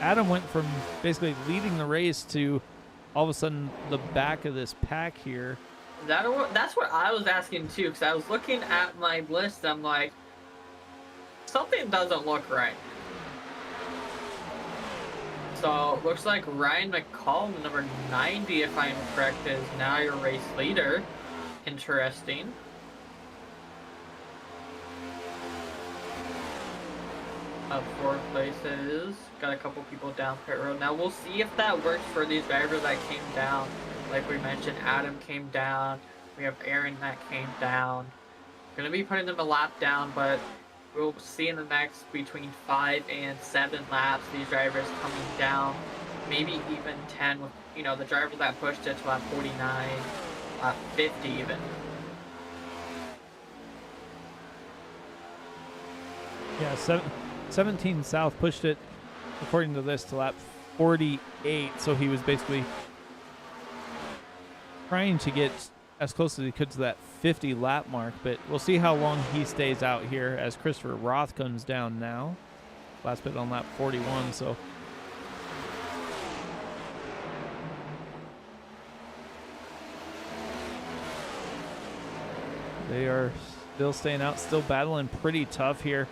Adam went from basically leading the race to all of a sudden the back of this pack here. That's what I was asking too, because I was looking at my list. I'm like, something doesn't look right. So looks like Ryan McCall, number 90, if I'm correct, is now your race leader. Interesting. Up 4 places. Got a couple people down pit road. Now we'll see if that works for these drivers that came down. Like we mentioned, Adam came down. We have Aaron that came down. Gonna be putting them a lap down, but we'll see in the next between 5 and 7 laps these drivers coming down. Maybe even 10 with, you know, the driver that pushed it to lap 49, lap 50 even. Yeah, 17 South pushed it, according to this, to lap 48. So he was basically trying to get as close as he could to that 50 lap mark, but we'll see how long he stays out here as Christopher Roth comes down now. Last pit on lap 41, so they are still staying out, still battling pretty tough here.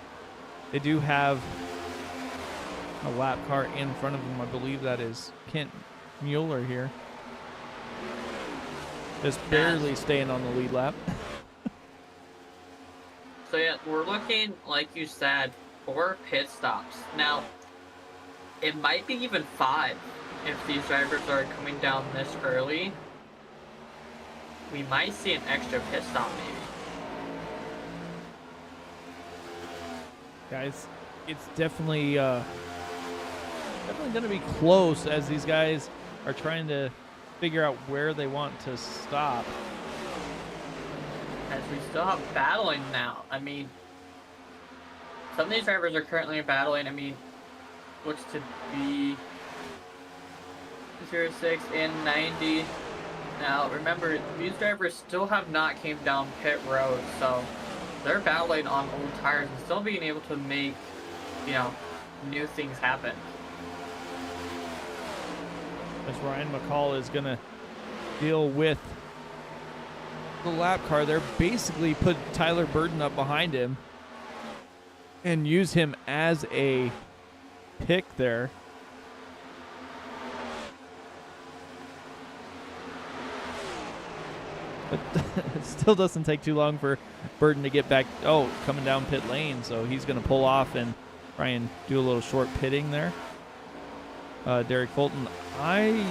They do have a lap car in front of them. I believe that is Kent Mueller here. Just barely staying on the lead lap. So yeah, we're looking, like you said, 4 pit stops. Now, it might be even 5 if these drivers are coming down this early. We might see an extra pit stop maybe. Guys, it's definitely going to be close as these guys are trying to figure out where they want to stop. As we still have battling now. I mean, some of these drivers are currently battling. I mean, looks to be 06 and 90. Now, remember, these drivers still have not came down pit road, so they're battling on old tires and still being able to make, you know, new things happen. As Ryan McCall is going to deal with the lap car, they're basically put Tyler Burton up behind him and use him as a pick there. But it still doesn't take too long for Burton to get back. Oh, coming down pit lane, so he's going to pull off and try and do a little short pitting there. Derek Fulton, I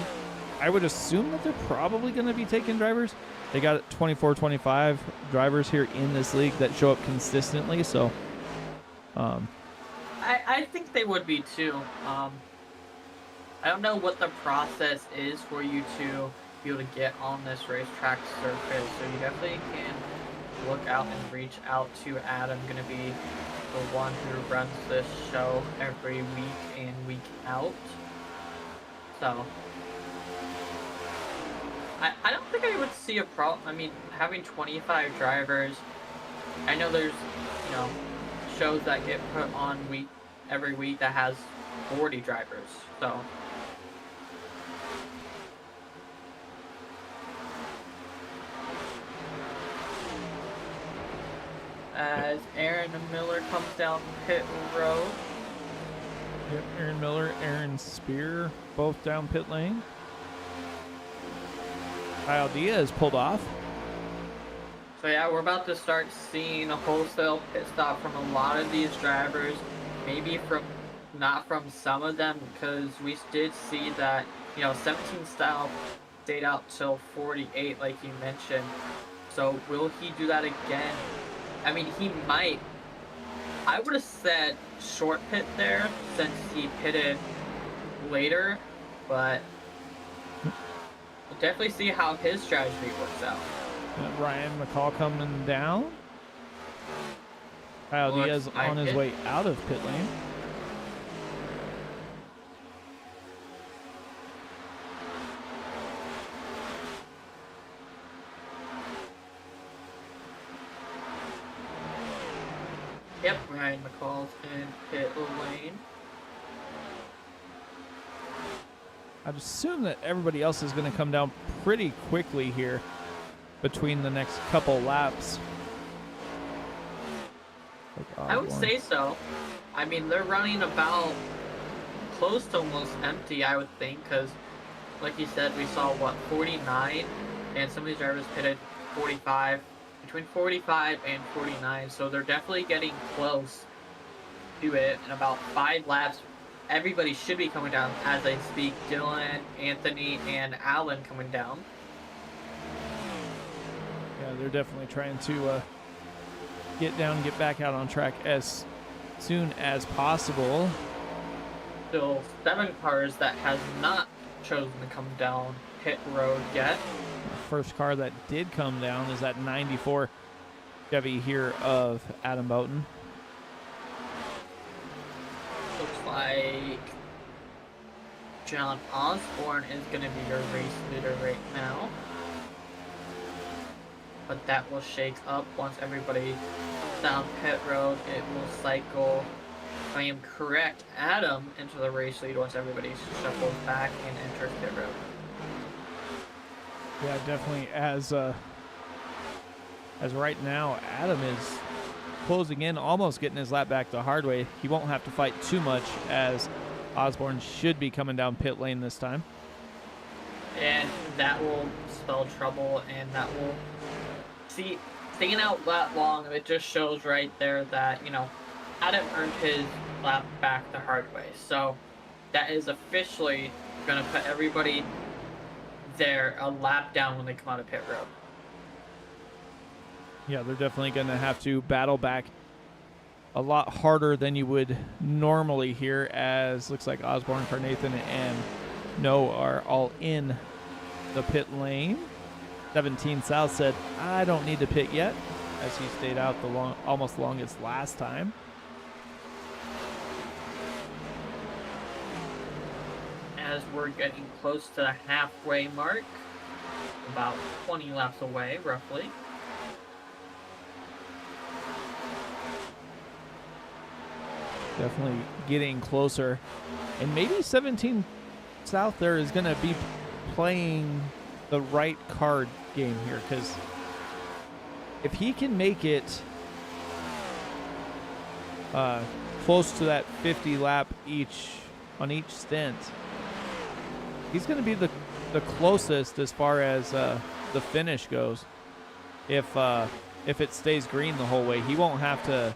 would assume that they're probably going to be taking drivers. They got 24, 25 drivers here in this league that show up consistently, so I think they would be too. I don't know what the process is for you to be able to get on this racetrack surface, so you definitely can look out and reach out to Adam. Going to be the one who runs this show every week and week out. So I don't think I would see a problem. I mean, having 25 drivers, I know there's, you know, shows that get put on every week that has 40 drivers. So as Aaron Miller comes down pit road. Yep, Aaron Miller, Aaron Spear, both down pit lane. Kyle Diaz pulled off. So yeah, we're about to start seeing a wholesale pit stop from a lot of these drivers. Maybe from not from some of them, because we did see that, 17 style stayed out till 48, like you mentioned. So will he do that again? I mean, he might. I would have said short pit there since he pitted later, but we'll definitely see how his strategy works out. Ryan McCall coming down. Kyle Looks Diaz like on his it. way out of pit lane. Yep, Ryan McCall's in pit lane. I'd assume that everybody else is going to come down pretty quickly here between the next couple laps. I would say so. I mean, they're running about close to almost empty, I would think, because, like you said, we saw, 49, and some of these drivers pitted 45, between 45 and 49, so they're definitely getting close to it. In about 5 laps, everybody should be coming down as I speak. Dylan, Anthony, and Alan coming down. Yeah, they're definitely trying to get down and get back out on track as soon as possible. Still 7 cars that has not chosen to come down pit road yet. The first car that did come down is that 94 Chevy here of Adam Boughton. Looks like John Osborne is going to be your race leader right now. But that will shake up once everybody down pit road. It will cycle, if I am correct, Adam into the race lead once everybody shuffles back and enters pit road. Yeah, definitely. As right now, Adam is closing in, almost getting his lap back the hard way. He won't have to fight too much, as Osborne should be coming down pit lane this time. And that will spell trouble, and that will staying out that long. It just shows right there that, Adam earned his lap back the hard way. So that is officially going to put everybody there a lap down when they come out of pit road. Yeah, they're definitely going to have to battle back a lot harder than you would normally here, as looks like Osborne, Carnathan, and No are all in the pit lane. 17 South said, I don't need to pit yet, as he stayed out the almost longest last time. As we're getting close to the halfway mark, about 20 laps away, roughly. Definitely getting closer. And maybe 17 South there is going to be playing the right card game here, because if he can make it close to that 50 lap on each stint, he's going to be the closest as far as the finish goes. If it stays green the whole way, he won't have to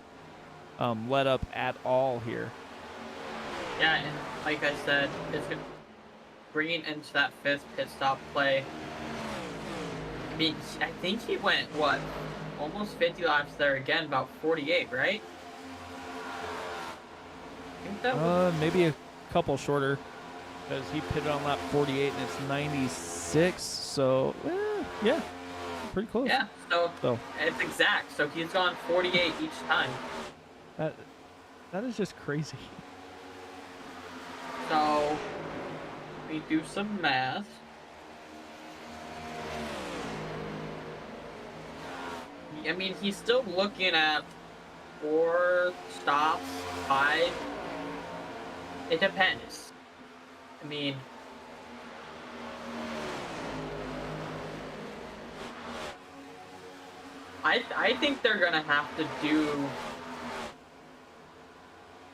let up at all here. Yeah, and like I said, it's bringing into that 5th pit stop play. I mean, I think he went, almost 50 laps there again, about 48, right? I think that was... Maybe a couple shorter, because he pitted on lap 48 and it's 96, so yeah, pretty close. Yeah, so it's exact. So he's gone 48 each time. That is just crazy. So we do some math. I mean, he's still looking at 4 stops, 5. It depends. I mean, I think they're gonna have to do.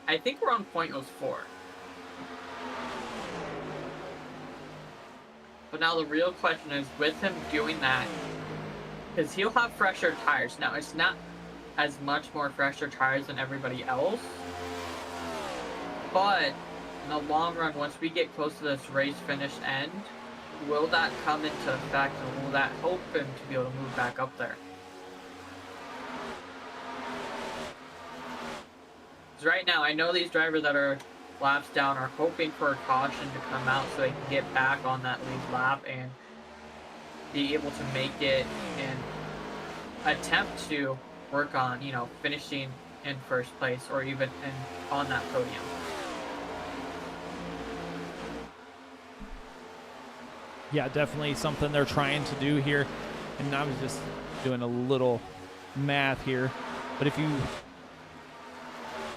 I think we're on .04. But now the real question is, with him doing that, because he'll have fresher tires. Now, it's not as much more fresher tires than everybody else. But in the long run, once we get close to this race finish end, will that come into effect, and will that help him to be able to move back up there? Because right now, I know these drivers that are laps down are hoping for a caution to come out so they can get back on that lead lap and be able to make it and attempt to work on, you know, finishing in first place or even on that podium. Yeah, definitely something they're trying to do here. And I was just doing a little math here. But if you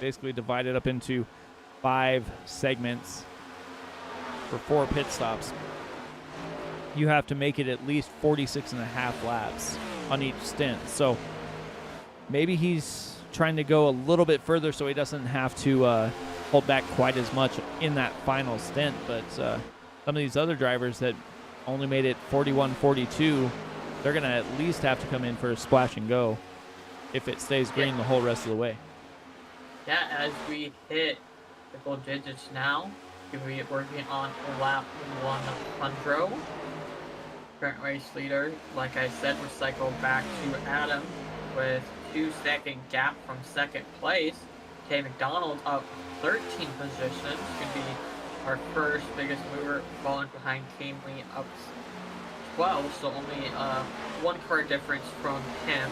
basically divide it up into 5 segments for 4 pit stops, you have to make it at least 46.5 laps on each stint. So maybe he's trying to go a little bit further so he doesn't have to hold back quite as much in that final stint. But some of these other drivers that only made it 41-42, they're going to at least have to come in for a splash and go if it stays green the whole rest of the way. Yeah, as we hit triple digits now, we're working on lap 100. Current race leader, like I said, we cycle back to Adam with 2-second gap from second place. K McDonald up 13 positions, could be our first biggest mover, falling behind Kane Lee up 12, so only 1 car difference from him.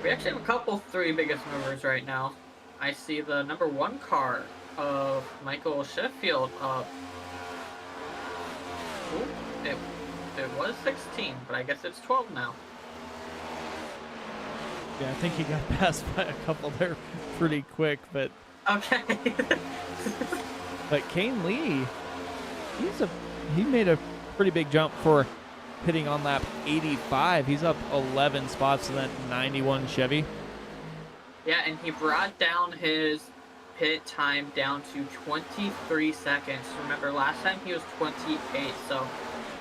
We actually have a couple 3 biggest movers right now. I see the number 1 car of Michael Sheffield up. Ooh, it was 16, but I guess it's 12 now. Yeah, I think he got passed by a couple there pretty quick, but okay. But Kane Lee, he made a pretty big jump for hitting on lap 85. He's up 11 spots to that 91 Chevy. Yeah, and he brought down his pit time down to 23 seconds. Remember, last time he was 28, so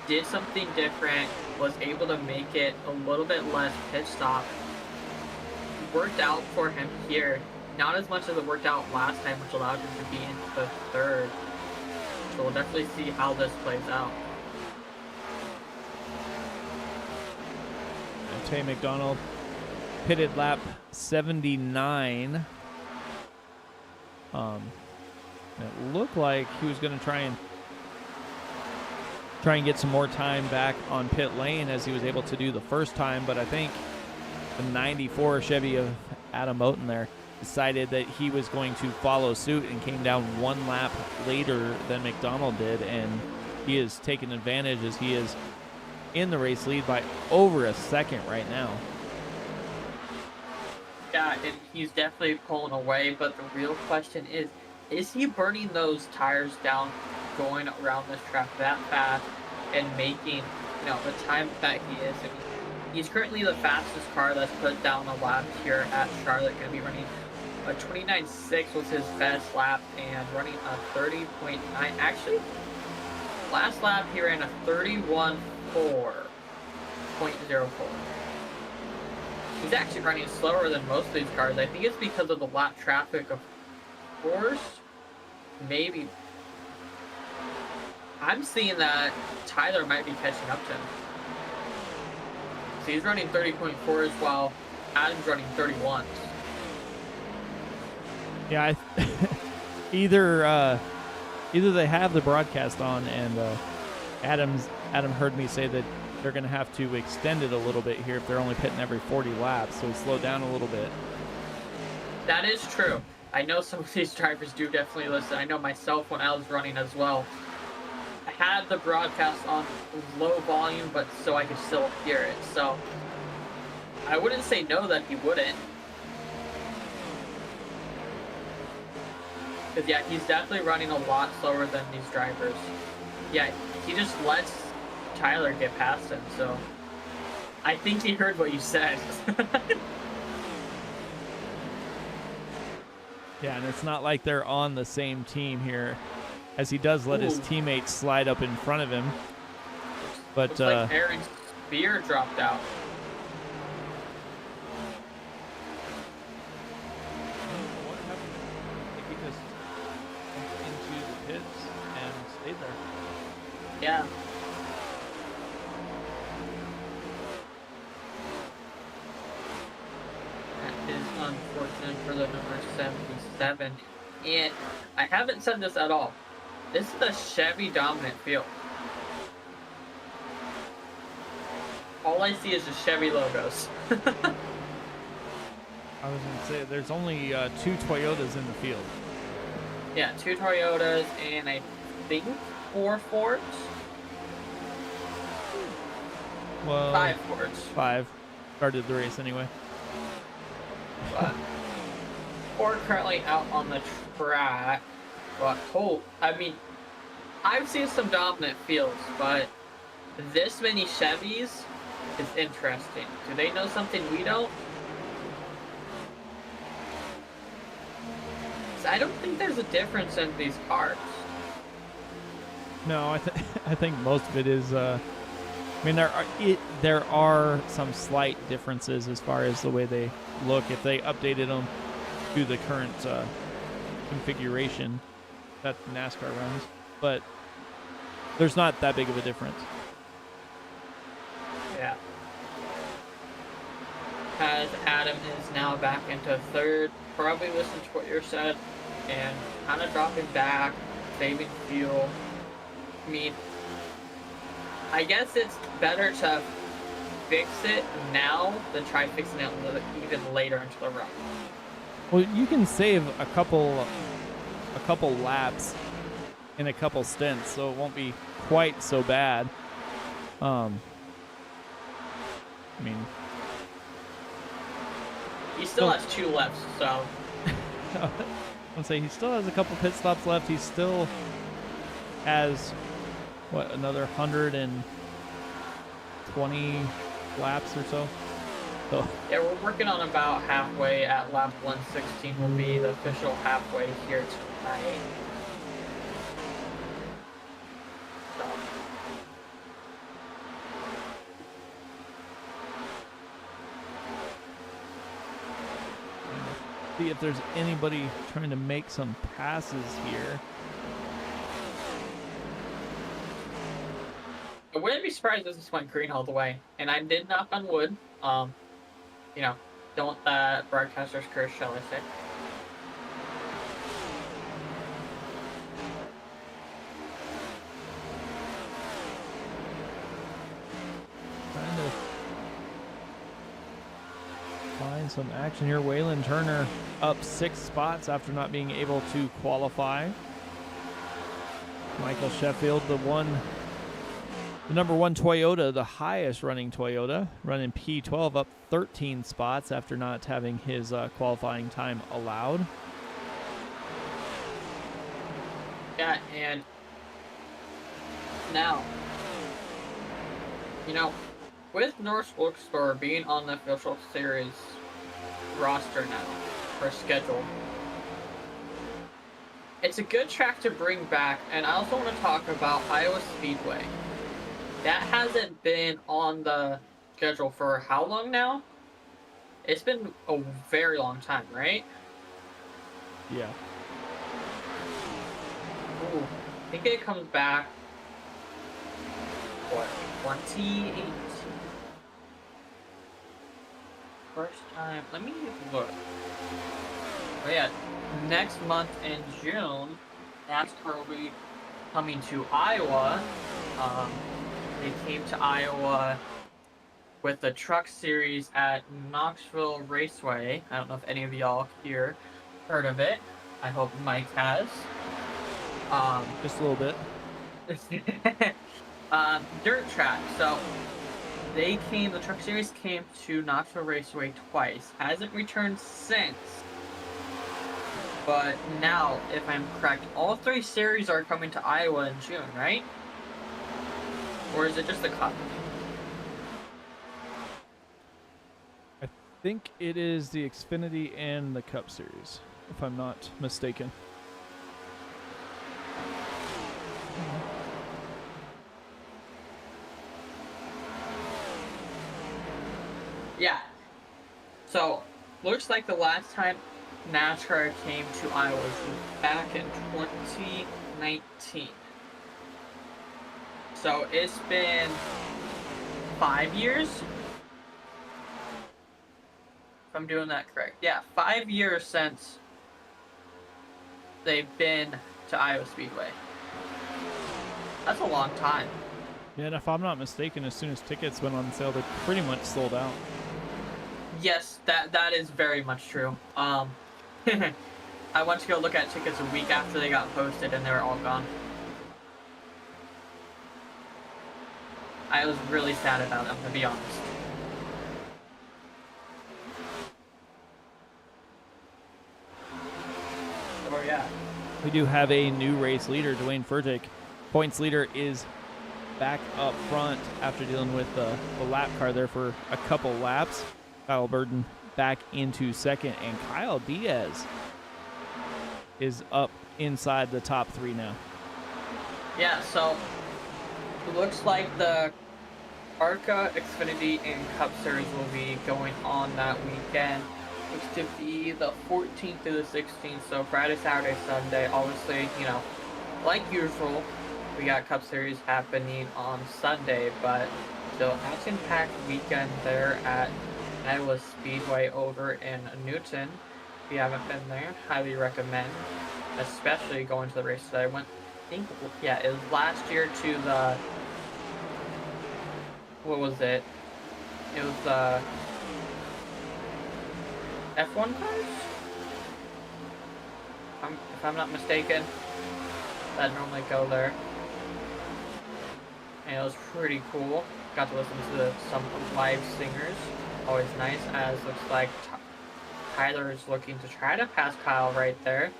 did something different, was able to make it a little bit less pit stop. Worked out for him here. Not as much as it worked out last time, which allowed him to be in the 3rd. So we'll definitely see how this plays out. Tay McDonald pitted lap 79. It looked like he was going to try and get some more time back on pit lane as he was able to do the first time, but I think the 94 Chevy of Adam Moten there decided that he was going to follow suit and came down 1 lap later than McDonald did, and he is taking advantage as he is in the race lead by over a second right now. Yeah, and he's definitely pulling away, but the real question is he burning those tires down going around this track that fast and making, you know, the time that he is? I mean, he's currently the fastest car that's put down a lap here at Charlotte, going to be running a 29.6 was his best lap and running a 30.9. Actually, last lap he ran a 31.4. He's actually running slower than most of these cars. I think it's because of the lap traffic, of course. Maybe. I'm seeing that Tyler might be catching up to him. So he's running 30.4 as well. Adam's running 31. Yeah, either they have the broadcast on, and Adam heard me say that they're going to have to extend it a little bit here if they're only pitting every 40 laps, so he slowed down a little bit. That is true. I know some of these drivers do definitely listen. I know myself when I was running as well. I had the broadcast on low volume, but so I could still hear it. So I wouldn't say no that he wouldn't. Because, yeah, he's definitely running a lot slower than these drivers. Yeah, he just lets Tyler get past him, so I think he heard what you said. Yeah, and it's not like they're on the same team here, as he does let his teammates slide up in front of him. But looks like Aaron Spear dropped out. stayed there. Yeah. That is unfortunate for the number 77. And I haven't said this at all. This is a Chevy dominant field. All I see is the Chevy logos. I was going to say, there's only 2 Toyotas in the field. Yeah, 2 Toyotas and I think 4 Fords. Well, 5 Fords. 5. Started the race anyway. But Ford currently out on the track. But I mean, I've seen some dominant fields, but this many Chevys is interesting. Do they know something we don't? 'Cause I don't think there's a difference in these cars. No, I think most of it is. I mean, there are some slight differences as far as the way they look. If they updated them to the current configuration that NASCAR runs, but there's not that big of a difference. Yeah. As Adam is now back into third, probably listen to what you said, and kind of dropping back, saving fuel. I mean, I guess it's better to fix it now than try fixing it even later into the run. Well, you can save a couple laps in a couple stints, so it won't be quite so bad. I mean, He still has 2 left, so I'll say he still has a couple pit stops left. He still has another 120 laps or so. So yeah, we're working on about halfway at lap 116 will be the official halfway here tonight. So, see if there's anybody trying to make some passes here. I wouldn't be surprised if this went green all the way. And I did knock on wood. You know, don't broadcaster's curse, shall I say. Trying to find some action here. Waylon Turner up 6 spots after not being able to qualify. Michael Sheffield, the number 1 Toyota, the highest running Toyota, running P12, up 13 spots after not having his qualifying time allowed. Yeah, and now, you know, with North Wilkesboro being on the official series roster now, or schedule, it's a good track to bring back. And I also want to talk about Iowa Speedway. That hasn't been on the schedule for how long now? It's been a very long time, right? Yeah. Ooh, I think it comes back, what, 2018? First time, let me look. Oh yeah, next month in June, NASCAR will be coming to Iowa. They came to Iowa with the truck series at Knoxville Raceway. I don't know if any of y'all here heard of it. I hope Mike has. Just a little bit. Dirt track. So the truck series came to Knoxville Raceway twice. Hasn't returned since. But now, if I'm correct, all 3 series are coming to Iowa in June, right? Or is it just the Cup? I think it is the Xfinity and the Cup Series, if I'm not mistaken. Yeah. So, looks like the last time NASCAR came to Iowa was back in 2019. So it's been 5 years. If I'm doing that correct. Yeah, 5 years since they've been to Iowa Speedway. That's a long time. Yeah, and if I'm not mistaken, as soon as tickets went on sale, they pretty much sold out. Yes, that is very much true. I went to go look at tickets a week after they got posted, and they were all gone. I was really sad about them, to be honest. Oh yeah. We do have a new race leader, Dwayne Furtick. Points leader is back up front after dealing with the lap car there for a couple laps. Kyle Burden back into second, and Kyle Diaz is up inside the top 3 now. Yeah, so it looks like the ARCA, Xfinity, and Cup Series will be going on that weekend. Looks to be the 14th to the 16th, so Friday, Saturday, Sunday. Obviously, you know, like usual, we got Cup Series happening on Sunday, but still action-packed weekend there at Iowa Speedway over in Newton. If you haven't been there, highly recommend, especially going to the race that I went. I think, yeah, it was last year to the. What was it? It was the F1 cars? If I'm not mistaken, that normally go there. And it was pretty cool. Got to listen to some live singers. Always nice, as looks like Tyler is looking to try to pass Kyle right there.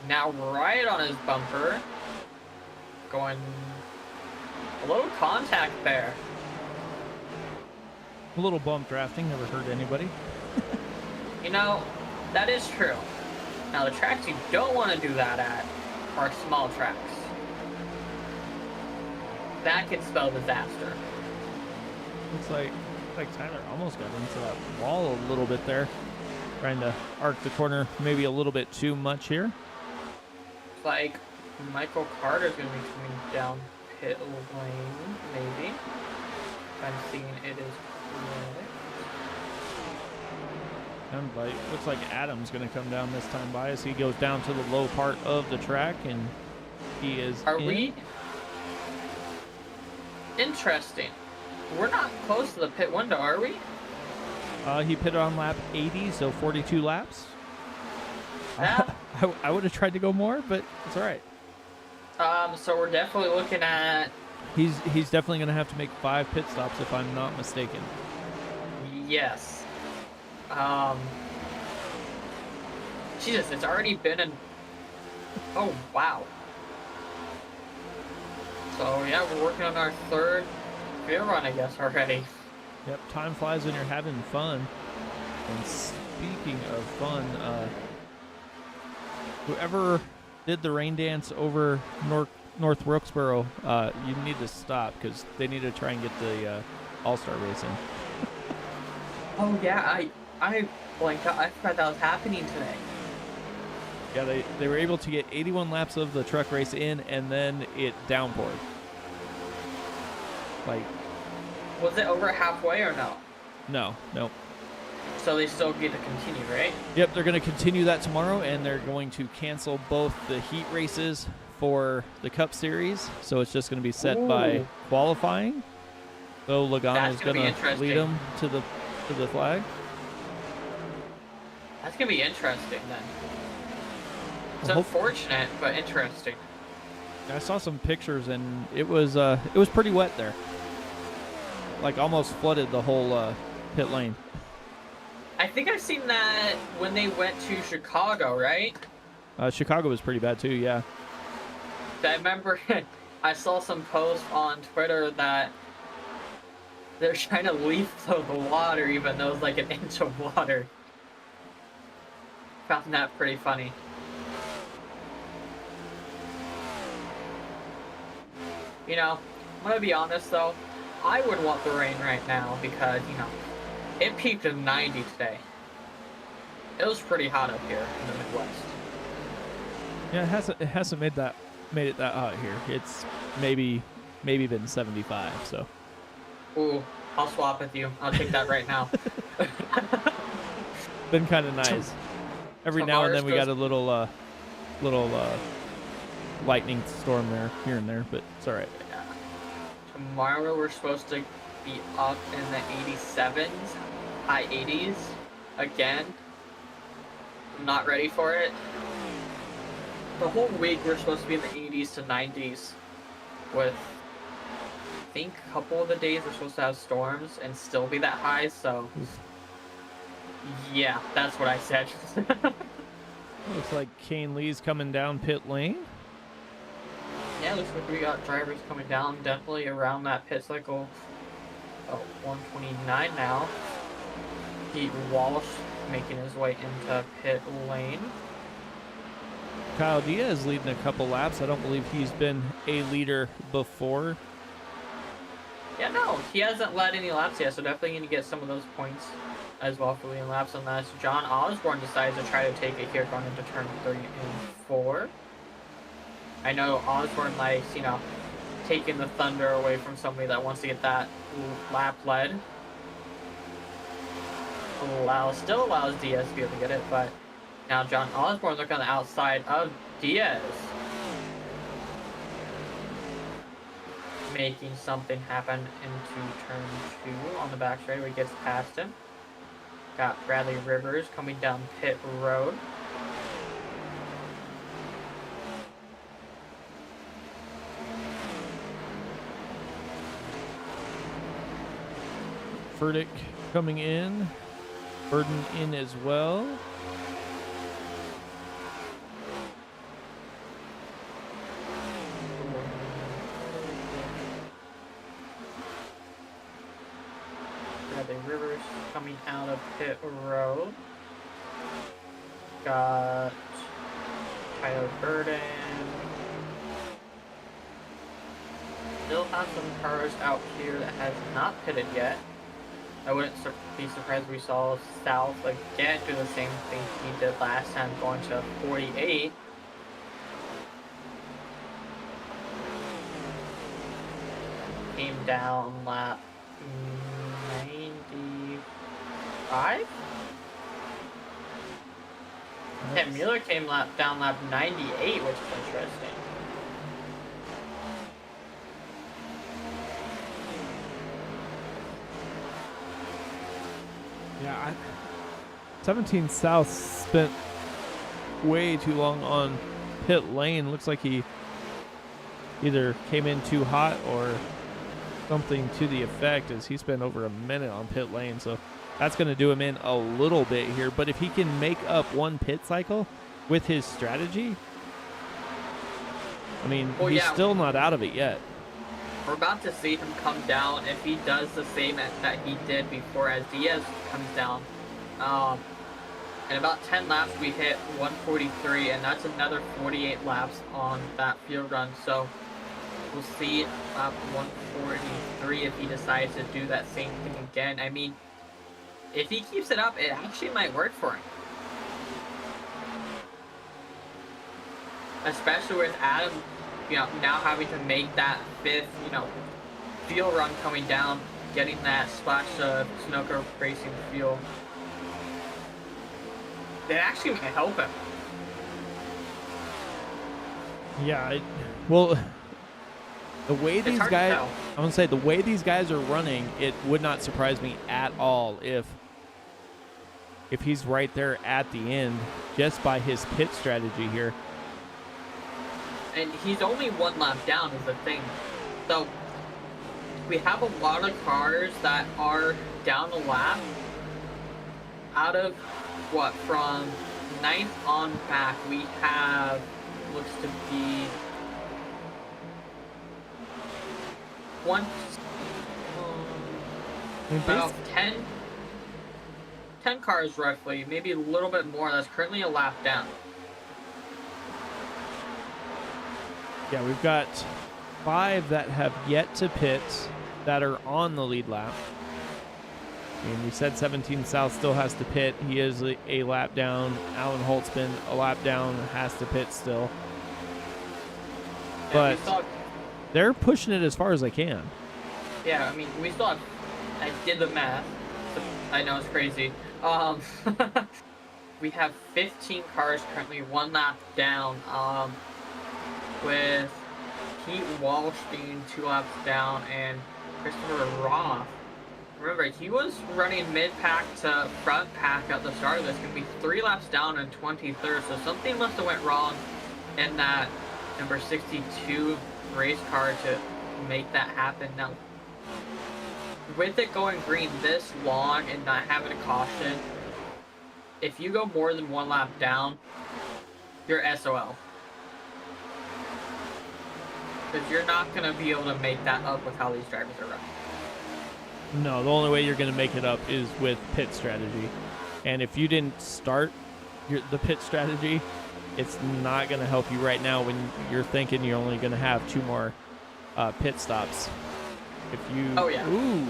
Now right on his bumper. Going a little contact there. A little bump drafting, never hurt anybody. You know, that is true. Now, the tracks you don't want to do that at are small tracks. That can spell disaster. Looks like Tyler almost got into that wall a little bit there. Trying to arc the corner maybe a little bit too much here. It's like Michael Carter's going to be coming down pit lane, maybe. I'm seeing it is red. And looks like Adam's going to come down this time by as he goes down to the low part of the track, and he is. Are we? Interesting. We're not close to the pit window, are we? He pitted on lap 80, so 42 laps. Yeah. I would have tried to go more, but it's all right. So we're definitely looking at. He's definitely going to have to make 5 pit stops if I'm not mistaken. Yes. Jesus, it's already been an. Oh wow. So yeah, we're working on our 3rd field run, I guess, already. Yep, time flies when you're having fun. And speaking of fun, whoever did the rain dance over North Wilkesboro, you need to stop because they need to try and get the All-Star race in. Oh yeah, I blanked out. I forgot that was happening today. Yeah, they were able to get 81 laps of the truck race in, and then it downpoured. Like, was it over halfway or no? No. So they still get to continue, right? Yep, they're going to continue that tomorrow, and they're going to cancel both the heat races for the Cup Series. So it's just going to be set by qualifying. So Logano's going to lead them to the flag. That's going to be interesting then. It's Well, unfortunate, but interesting. I saw some pictures, and it was pretty wet there. Like almost flooded the whole pit lane. I think I've seen that when they went to Chicago, right? Chicago was pretty bad too, yeah. I remember I saw some posts on Twitter that they're trying to leaf the water even though it's like an inch of water. Found that pretty funny. You know, I'm gonna be honest though, I would want the rain right now because, you know, it peaked in 90 today. It was pretty hot up here in the Midwest. Yeah, it hasn't made it that hot here. It's maybe maybe been 75. So Ooh, I'll swap with you. I'll take that right now. been kind of nice. Every now and then we got a little lightning storm there, here and there, but it's all right. Yeah. Tomorrow we're supposed to be up in the 87s, high 80s again. I'm not ready for it. The whole week we're supposed to be in the 80s to 90s with, I think, a couple of the days we're supposed to have storms and still be that high, so yeah, that's what I said. Looks like Kane Lee's coming down pit lane. Yeah, looks like we got drivers coming down, definitely around that pit cycle. Oh, 129 now. Pete Walsh making his way into pit lane. Kyle Diaz leading a couple laps. I don't believe he's been a leader before. Yeah, no, he hasn't led any laps yet, so definitely going to get some of those points as well for leading laps, unless John Osborne decides to try to take it here going into turn 3 and 4. I know Osborne likes, taking the thunder away from somebody that wants to get that lap led. Still allows Diaz to be able to get it, but now John Osborne looking on the outside of Diaz. Making something happen into turn 2 on the back straightaway, gets past him. Got Bradley Rivers coming down pit road. Furtick coming in. Burden in as well. Bradley Rivers coming out of pit road. Got Tyler Burden. Still have some cars out here that has not pitted yet. I wouldn't be surprised if we saw South again do the same thing he did last time, going to 48. Came down lap 95? Ted Mueller came down lap 98, which is interesting. Yeah, 17 South spent way too long on pit lane. Looks like he either came in too hot or something to the effect, as he spent over a minute on pit lane. So that's going to do him in a little bit here. But if he can make up one pit cycle with his strategy, I mean, he's still not out of it yet. We're about to see him come down if he does the same that he did before as Diaz comes down. In about 10 laps, we hit 143, and that's another 48 laps on that field run. So we'll see lap 143 if he decides to do that same thing again. I mean, if he keeps it up, it actually might work for him. Especially with Adam, now having to make that 5th, fuel run coming down, getting that splash of Sunoco Racing fuel. That actually might help him. Yeah, well, the way these guys, I want to say, the way these guys are running, it would not surprise me at all if he's right there at the end, just by his pit strategy here. And he's only 1 lap down is the thing. So we have a lot of cars that are down a lap. Out of from 9th on back, we have, looks to be about 10 cars roughly, maybe a little bit more, that's currently a lap down. Yeah, we've got 5 that have yet to pit that are on the lead lap. I mean, we said 17 South still has to pit. He is a lap down. Alan Holtzman, a lap down, has to pit still. But they're pushing it as far as they can. Yeah, I mean, we still have. I did the math. So I know it's crazy. We have 15 cars currently, 1 lap down. With Pete Walsh being 2 laps down and Christopher Roth. Remember, he was running mid-pack to front pack at the start of this. Going to be 3 laps down and 23rd. So something must have went wrong in that number 62 race car to make that happen. Now, with it going green this long and not having a caution, if you go more than 1 lap down, you're SOL. Because you're not going to be able to make that up with how these drivers are running. No, the only way you're going to make it up is with pit strategy. And if you didn't start the pit strategy, it's not going to help you right now when you're thinking you're only going to have 2 more pit stops. If you... Oh, yeah. Ooh.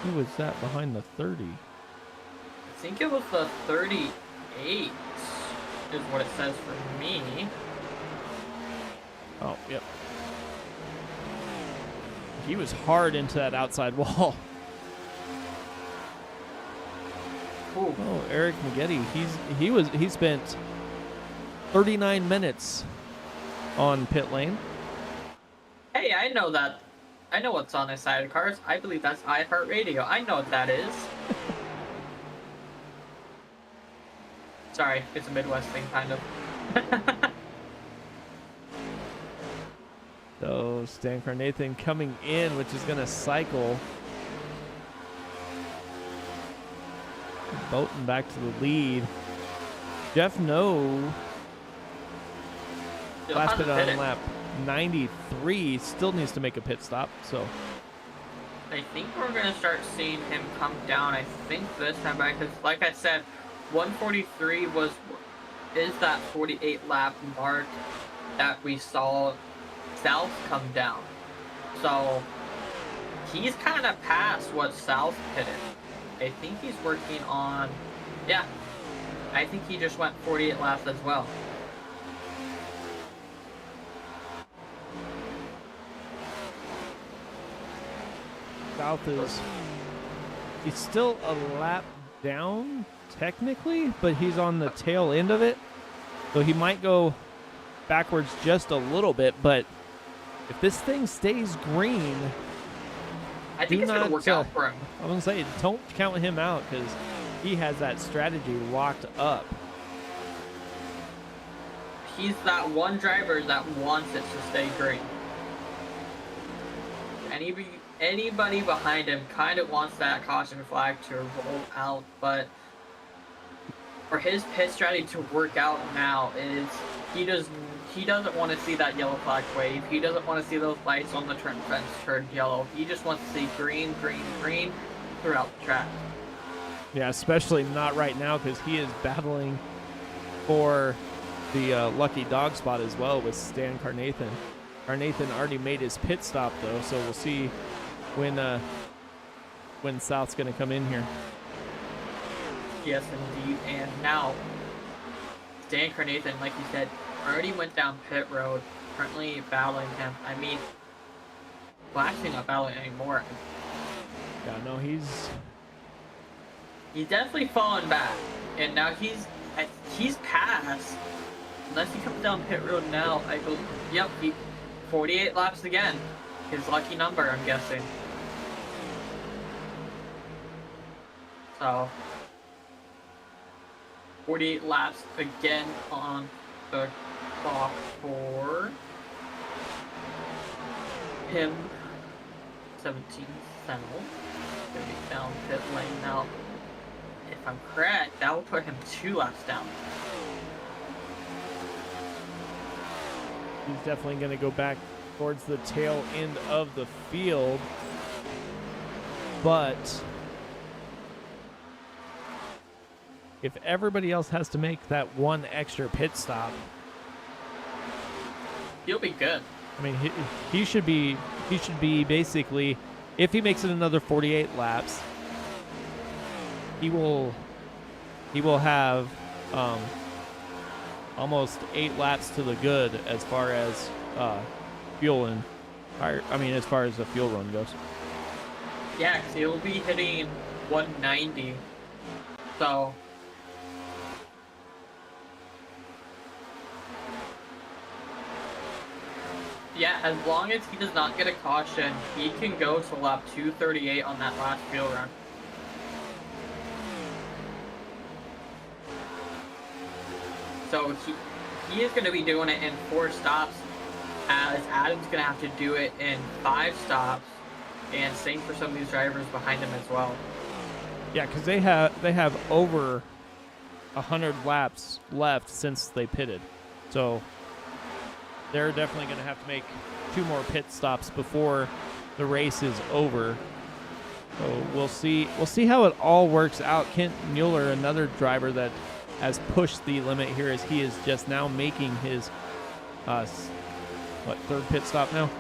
Who was that behind the 30? I think it was the 38 is what it says for me. Oh, yep. He was hard into that outside wall. Ooh. Oh, Eric Maggette, he spent 39 minutes on pit lane. Hey, I know that. I know what's on this side of the cars. I believe that's iHeartRadio. I know what that is. Sorry, it's a Midwest thing, kind of. So Stan Carnathan coming in, which is going to cycle. Bolton back to the lead. Jeff No, last pit on lap 93, still needs to make a pit stop. So I think we're going to start seeing him come down. I think this time back, because like I said, 143 is that 48 lap mark that we saw South come down. So he's kind of past what South pitted. I think he's working on, yeah, I think he just went 48 laps as well. South he's still a lap down technically, but he's on the tail end of it. So he might go backwards just a little bit, but if this thing stays green, I think it's going to work out for him. I was going to say, don't count him out because he has that strategy locked up. He's that one driver that wants it to stay green. Anybody behind him kind of wants that caution flag to roll out, but for his pit strategy to work out now is he doesn't want to see that yellow flag wave. He doesn't want to see those lights on the turn fence turn yellow. He just wants to see green, green, green throughout the track. Yeah, especially not right now because he is battling for the lucky dog spot as well with Stan Carnathan. Carnathan already made his pit stop though, so we'll see when South's going to come in here. Yes, indeed. And now, Stan Carnathan, like you said, already went down pit road, currently battling him. I mean, well, actually not battling anymore. Yeah, no, he's definitely fallen back, and now he's passed. Unless he comes down pit road now, I go, yep, 48 laps again. His lucky number, I'm guessing. So 48 laps again on the clock for him. 17 Fennel. Gonna be down pit lane now. If I'm correct, that will put him 2 laps down. He's definitely going to go back towards the tail end of the field. But if everybody else has to make that one extra pit stop, He'll be good. I mean, he should be basically, if he makes it another 48 laps, he will have almost 8 laps to the good as far as fuel and as far as the fuel run goes. Yeah, because he'll be hitting 190. So. Yeah, as long as he does not get a caution, he can go to lap 238 on that last fuel run. So he is going to be doing it in 4 stops, as Adam's going to have to do it in 5 stops, and same for some of these drivers behind him as well. Yeah, because they have over 100 laps left since they pitted, so they're definitely going to have to make 2 more pit stops before the race is over. So we'll see how it all works out. Kent Mueller, another driver that has pushed the limit here, as he is just now making his 3rd pit stop now.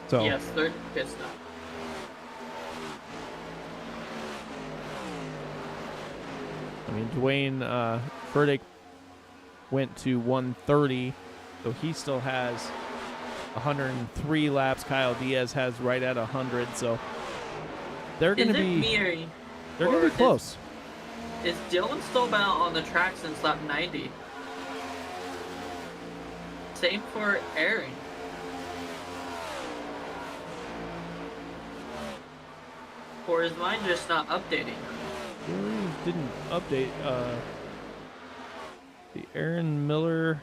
So yes, 3rd pit stop. I mean, Dwayne Furtick went to 130, so he still has 103 laps. Kyle Diaz has right at 100, so they're going to be close. Is Dylan still been out on the track since lap 90? Same for Aaron. Or is mine just not updating? Really didn't update. The Aaron Miller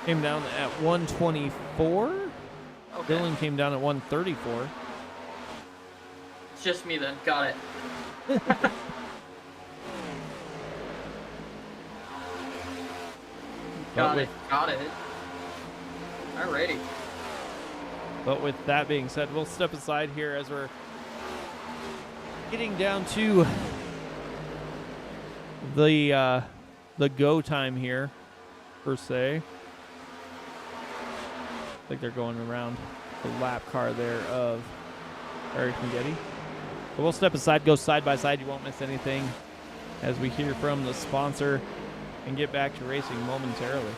came down at 124. Okay. Dylan came down at 134. It's just me then. Got it. Got it. Alrighty. But with that being said, we'll step aside here as we're getting down to the go time here, per se. I think they're going around the lap car there of Eric McGetty. But we'll step aside, go side by side. You won't miss anything as we hear from the sponsor and get back to racing momentarily.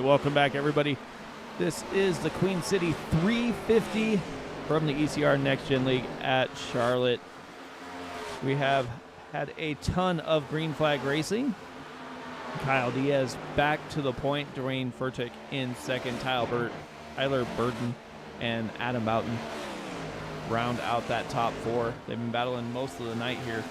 welcome back, everybody. This is the Queen City 350 from the ECR NextGen League at Charlotte. We have had a ton of green flag racing. Kyle Diaz back to the point. Dwayne Furtick in second. Tyler Burton and Adam Boughton round out that top four. They've been battling most of the night here.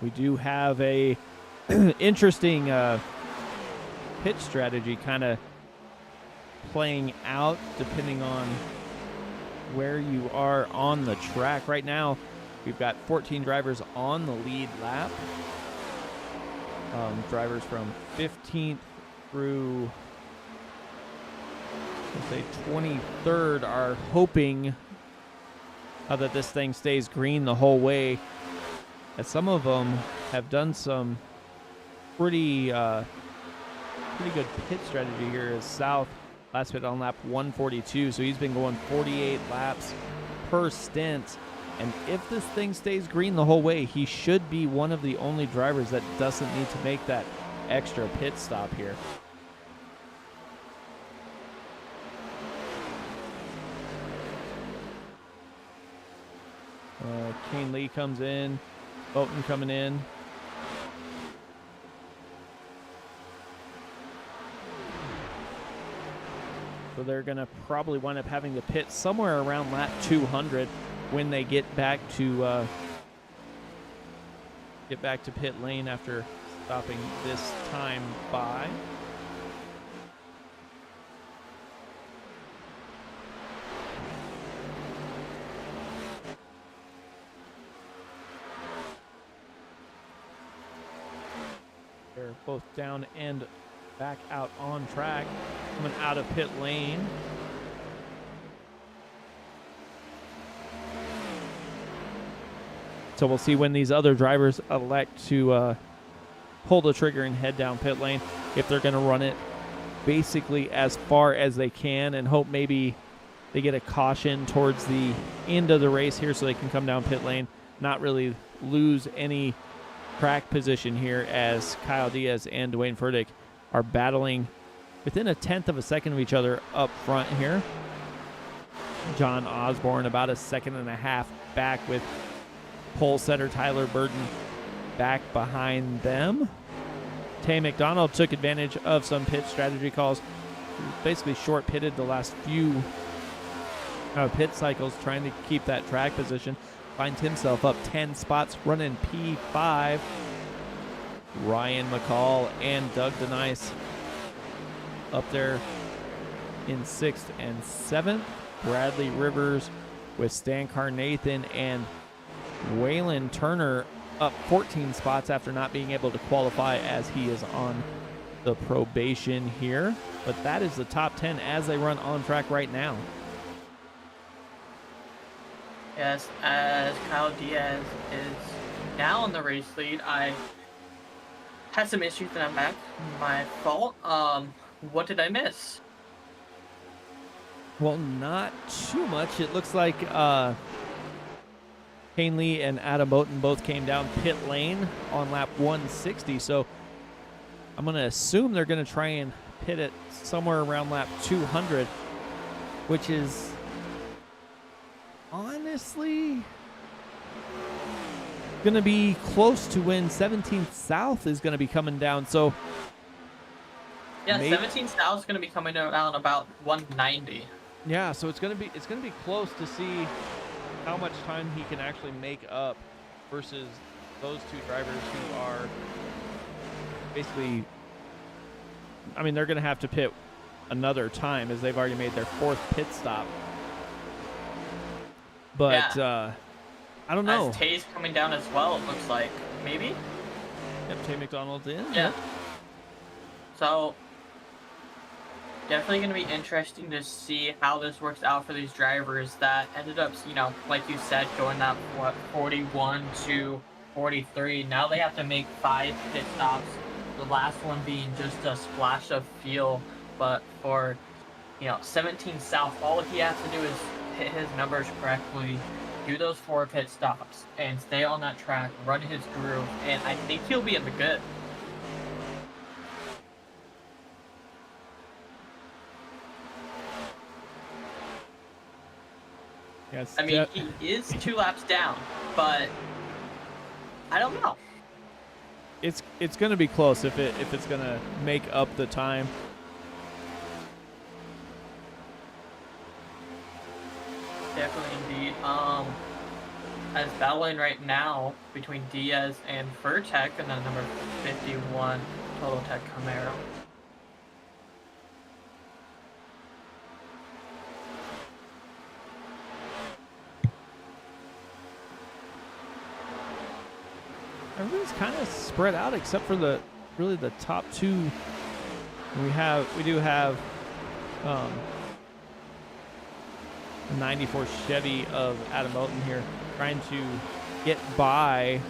We do have a interesting pit strategy kind of playing out depending on where you are on the track. Right now, we've got 14 drivers on the lead lap. Drivers from 15th through, let's say, 23rd are hoping that this thing stays green the whole way. As some of them have done some pretty good pit strategy here. As South last pit on lap 142, so he's been going 48 laps per stint. And if this thing stays green the whole way, he should be one of the only drivers that doesn't need to make that extra pit stop here. Kane Lee comes in. Bolton coming in. So they're going to probably wind up having to pit somewhere around lap 200 when they get back to pit lane after stopping this time by. They're both down and back out on track, coming out of pit lane. So we'll see when these other drivers elect to pull the trigger and head down pit lane, if they're going to run it basically as far as they can and hope maybe they get a caution towards the end of the race here so they can come down pit lane, not really lose any track position here, as Kyle Diaz and Dwayne Furtick are battling within a tenth of a second of each other up front here. John Osborne about a second and a half back, with pole setter Tyler Burton back behind them. Tay McDonald took advantage of some pit strategy calls. Basically short pitted the last few pit cycles trying to keep that track position. Finds himself up 10 spots running P5. Ryan McCall and Doug DeNice up there in 6th and 7th. Bradley Rivers with Stan Carnathan and Waylon Turner up 14 spots after not being able to qualify, as he is on the probation here. But that is the top 10 as they run on track right now. Yes, as Kyle Diaz is now in the race lead, I had some issues and I'm back. My fault. What did I miss? Well, not too much. It looks like Kane Lee and Adam Boughton both came down pit lane on lap 160. So I'm going to assume they're going to try and pit it somewhere around lap 200, which is honestly going to be close to when 17th South is going to be coming down. So yeah, 17th South is going to be coming down about 190. Yeah, so it's going to be close to see how much time he can actually make up versus those two drivers who are basically, I mean, they're going to have to pit another time as they've already made their 4th pit stop. But yeah. I don't know. As Tay's coming down as well, it looks like. Maybe? Yep, Tay McDonald's in. Yeah. So definitely going to be interesting to see how this works out for these drivers that ended up, you know, like you said, going up, 41 to 43. Now they have to make 5 pit stops, the last one being just a splash of fuel but for 17 South, all he has to do is hit his numbers correctly, do those 4 pit stops, and stay on that track, run his groove, and I think he'll be in the good. Yes, I mean, he is 2 laps down, but I don't know. it's going to be close if it's going to make up the time. Definitely indeed. As battling right now between Diaz and Furtech and then number 51 Total Tech Camaro. Everything's kind of spread out except for the top 2. We do have a 94 Chevy of Adam Moten here trying to get by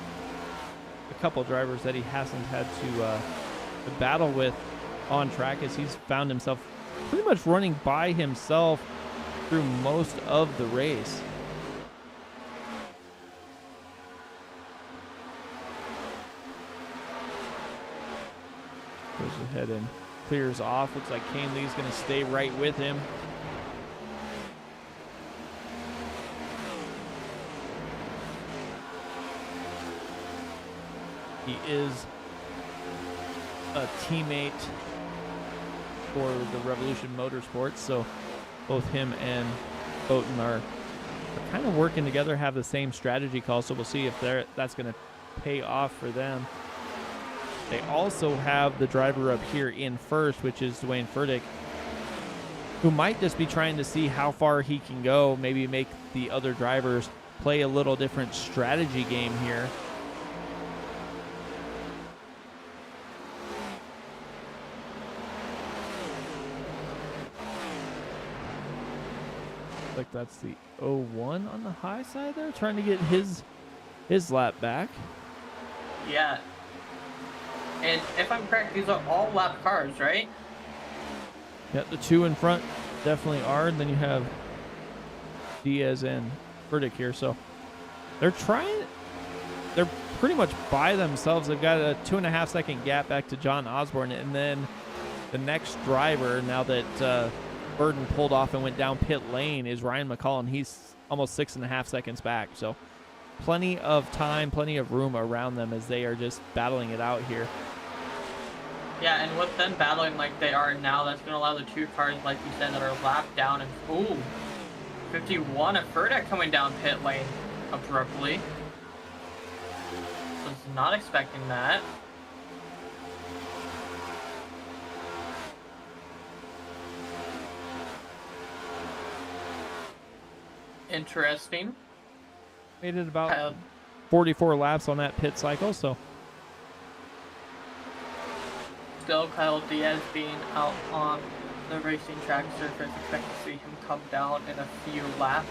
a couple drivers that he hasn't had to battle with on track, as he's found himself pretty much running by himself through most of the race. Goes ahead and clears off. Looks like Kane Lee's going to stay right with him. He is a teammate for the Revolution Motorsports, so both him and Bowden are kind of working together, have the same strategy call, so we'll see if that's going to pay off for them. They also have the driver up here in first, which is Dwayne Furtick, who might just be trying to see how far he can go, maybe make the other drivers play a little different strategy game here. Like that's the 01 on the high side there, trying to get his lap back. Yeah. And if I'm correct, these are all lap cars, right? Yeah, the 2 in front definitely are. And then you have Diaz and Furtick here. So they're pretty much by themselves. They've got a 2.5 second gap back to John Osborne. And then the next driver, now that Burden pulled off and went down pit lane, is Ryan McCollum. He's almost 6.5 seconds back. So plenty of time, plenty of room around them as they are just battling it out here. Yeah, and with them battling like they are now, that's going to allow the 2 cars, like you said, that are lapped down. And ooh, 51 at Furtick coming down pit lane abruptly. Was not expecting that. Interesting. Made it about 44 laps on that pit cycle, so. Still, Kyle Diaz being out on the racing track surface. Expect to see him come down in a few laps.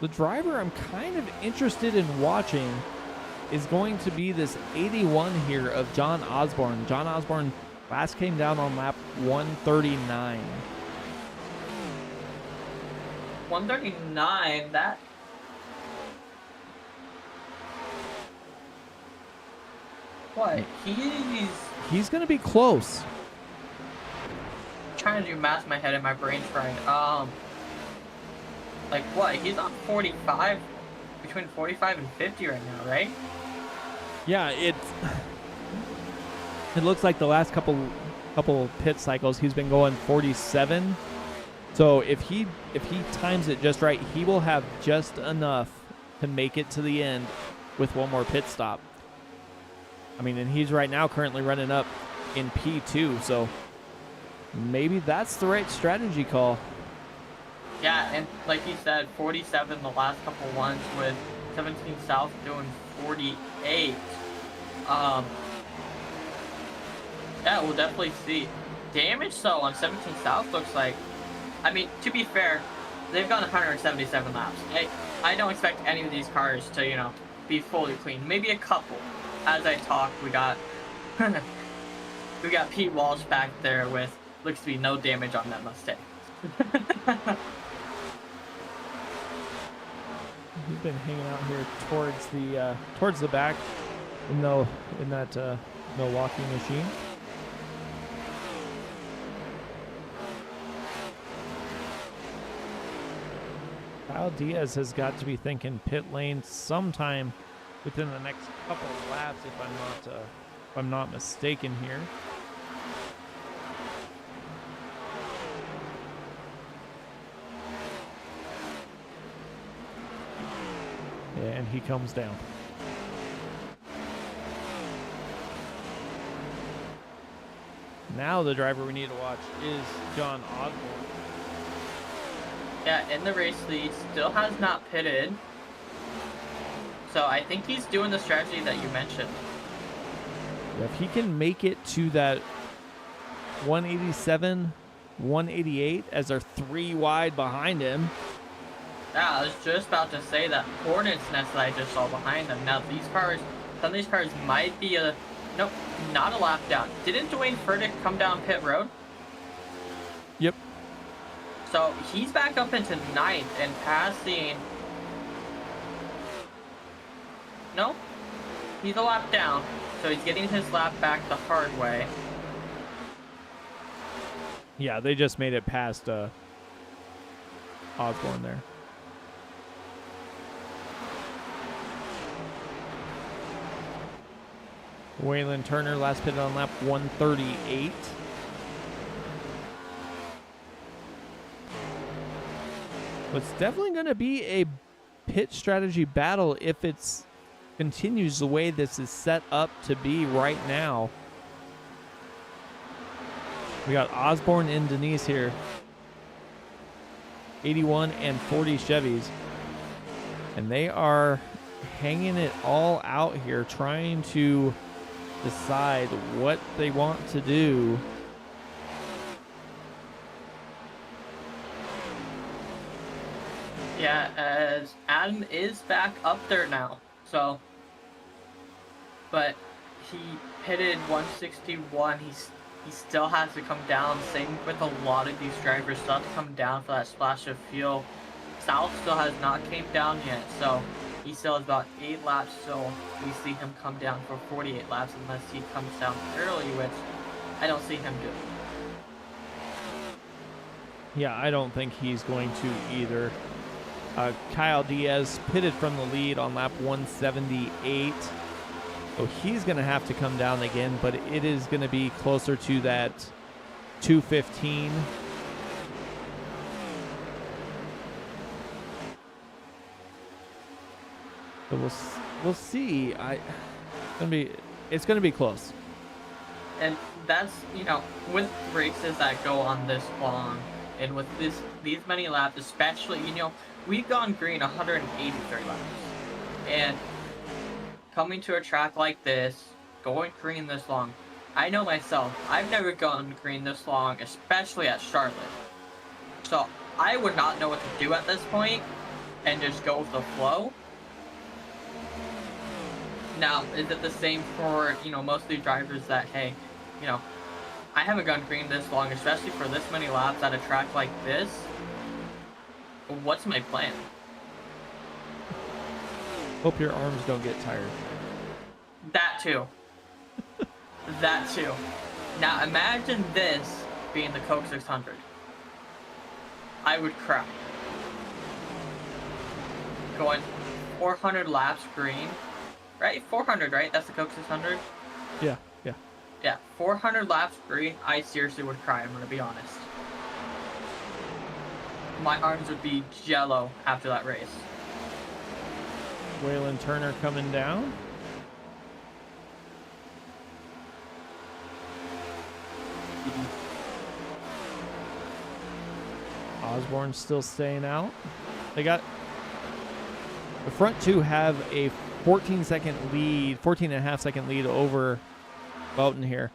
The driver I'm kind of interested in watching is going to be this 81 here of John Osborne. John Osborne last came down on lap 139. 139, that... What? He's going to be close. Trying to do math in my head and my brain's fried. Like what? He's on 45, between 45 and 50 right now, right? Yeah, it looks like the last couple pit cycles he's been going 47. So if he times it just right, he will have just enough to make it to the end with one more pit stop. I mean, and he's right now currently running up in P2, so maybe that's the right strategy call. Yeah, and like you said, 47 the last couple ones, with 17 South doing 48. Yeah, we'll definitely see. Damage though on 17 South looks like, I mean, to be fair, they've gone 177 laps. I don't expect any of these cars to, be fully clean. Maybe a couple. As I talk, we got We got Pete Walsh back there with looks to be no damage on that Mustang. He's been hanging out here towards the back in that Milwaukee machine. Kyle Diaz has got to be thinking pit lane sometime within the next couple of laps, if I'm not mistaken here. And he comes down. Now the driver we need to watch is John Osborne. Yeah, in the race lead, still has not pitted. So I think he's doing the strategy that you mentioned. If he can make it to that 187, 188 as they're 3 wide behind him. Yeah, I was just about to say that Hornet's nest that I just saw behind them. Now these cars, some of these cars might be nope, not a lap down. Didn't Dwayne Furtick come down pit road? Yep. So he's back up into 9th and passing. No, he's a lap down. So he's getting his lap back the hard way. Yeah, they just made it past Osborne there. Waylon Turner last pitted on lap 138. But it's definitely going to be a pit strategy battle if it's continues the way this is set up to be right now. We got Osborne and Denise here. 81 and 40 Chevys. And they are hanging it all out here, trying to decide what they want to do. Yeah, as Adam is back up there now. So, but he pitted 161. He still has to come down. Same with a lot of these drivers. Still have to come down for that splash of fuel. South still has not came down yet. So he still has about 8 laps. So we see him come down for 48 laps unless he comes down early, which I don't see him doing. Yeah, I don't think he's going to either. Kyle Diaz pitted from the lead on lap 178. So he's going to have to come down again, but it is going to be closer to that 215. So we'll see. It's going to be close. And that's, with races that go on this long, and with these many laps, especially, we've gone green 183 laps. And coming to a track like this, going green this long, I know myself, I've never gone green this long, especially at Charlotte. So I would not know what to do at this point and just go with the flow. Now, is it the same for, most of the drivers that, hey, I haven't gone green this long, especially for this many laps at a track like this. What's my plan? Hope your arms don't get tired. That too. That too. Now imagine this being the Coke 600. I would cry. Going 400 laps green. Right? 400, right? That's the Coke 600? Yeah. Yeah, 400 laps green, I seriously would cry, I'm going to be honest. My arms would be jello after that race. Waylon Turner coming down. Osborne's still staying out. They got the front two have a 14-second lead, 14 and a half second lead over Belton here.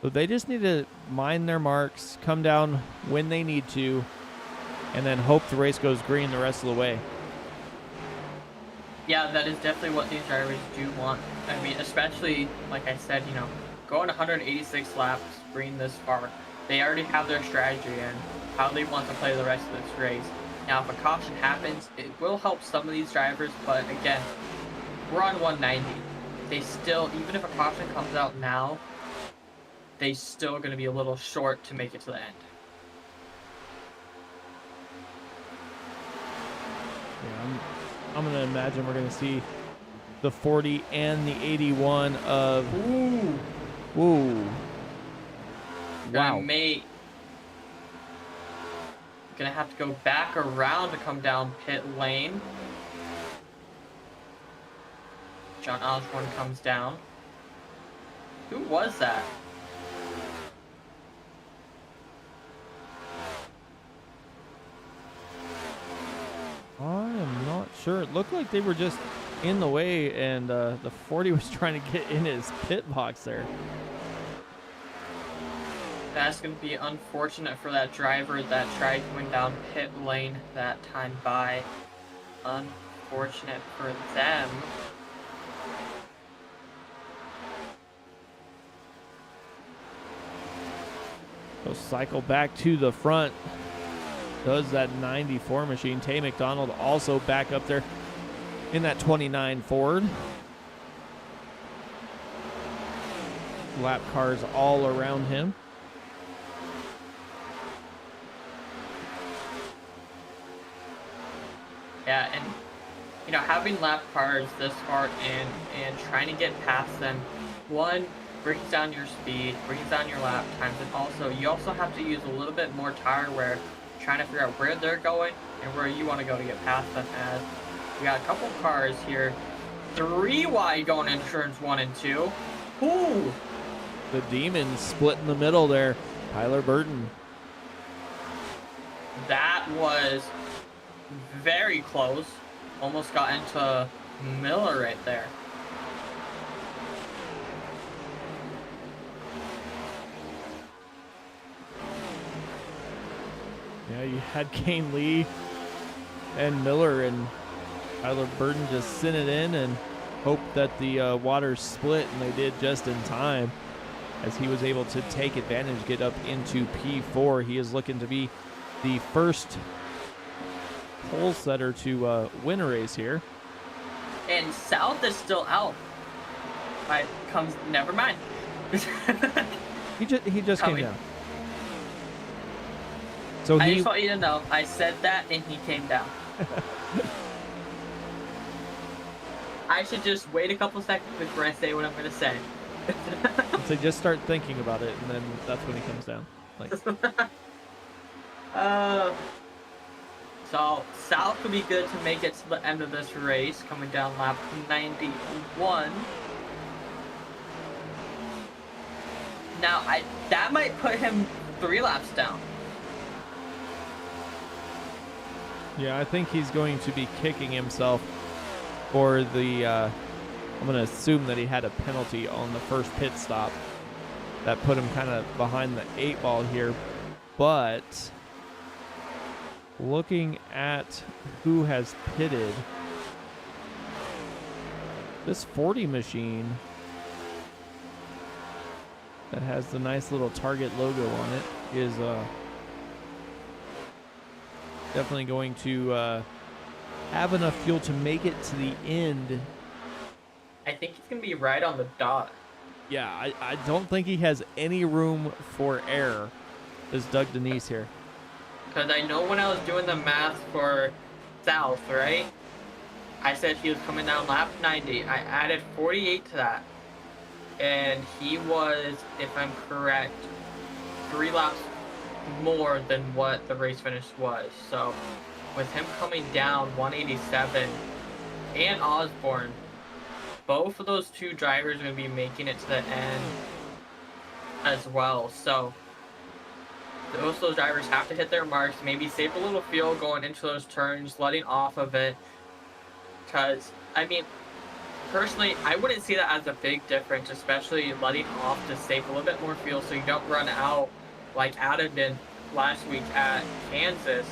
So they just need to mind their marks, come down when they need to, and then hope the race goes green the rest of the way. Yeah, that is definitely what these drivers do want. I mean, especially, like I said, going 186 laps, bringing this far, they already have their strategy and how they want to play the rest of this race. Now, if a caution happens, it will help some of these drivers, but again, we're on 190. They still, even if a caution comes out now, they still going to be a little short to make it to the end. Yeah, I'm going to imagine we're going to see the 40 and the 81 of... Ooh. Ooh. Wow. Gonna have to go back around to come down pit lane. John Osborne comes down. Who was that? I am not sure. It looked like they were just in the way, and the 40 was trying to get in his pit box there. That's going to be unfortunate for that driver that tried going down pit lane that time by. Unfortunate for them. So cycle back to the front. Does that 94 machine. Tay McDonald also back up there in that 29 Ford. Lap cars all around him. Yeah, and you know, having lap cars this far in and trying to get past them, one, brings down your speed, brings down your lap times, and also you also have to use a little bit more tire wear, trying to figure out where they're going and where you want to go to get past them. As we got a couple cars here, 3 wide going into turns 1 and 2. Ooh! The Demons split in the middle there. Tyler Burton. That was very close. Almost got into Miller right there. Yeah, you had Kane Lee and Miller, and Tyler Burton just sent it in and hoped that the waters split, and they did just in time as he was able to take advantage, get up into P4. He is looking to be the first pole setter to win a race here. And South is still out. Never mind. He just came Coming. down. So I he just want you to know, I said that and he came down. I should just wait a couple seconds before I say what I'm going to say. so just start thinking about it, and then that's when he comes down. Like, so South could be good to make it to the end of this race, coming down lap 91. Now, that might put him 3 laps down. yeah, I think he's going to be kicking himself for the. I'm going to assume that he had a penalty on the first pit stop that put him kind of behind the 8 ball here, but looking at who has pitted, this 40 machine that has the nice little Target logo on it is definitely going to have enough fuel to make it to the end. I think he's going to be right on the dot. Yeah, I don't think he has any room for error. Is Doug Denise here? Because I know when I was doing the math for South, right? I said he was coming down lap 90. I added 48 to that. And he was, if I'm correct, 3 laps more than what the race finish was. So with him coming down 187 and Osborne, both of those 2 drivers are going to be making it to the end as well. So those drivers have to hit their marks, maybe save a little fuel going into those turns, letting off of it. Because, I mean, personally, I wouldn't see that as a big difference, especially letting off to save a little bit more fuel so you don't run out like Adam did last week at Kansas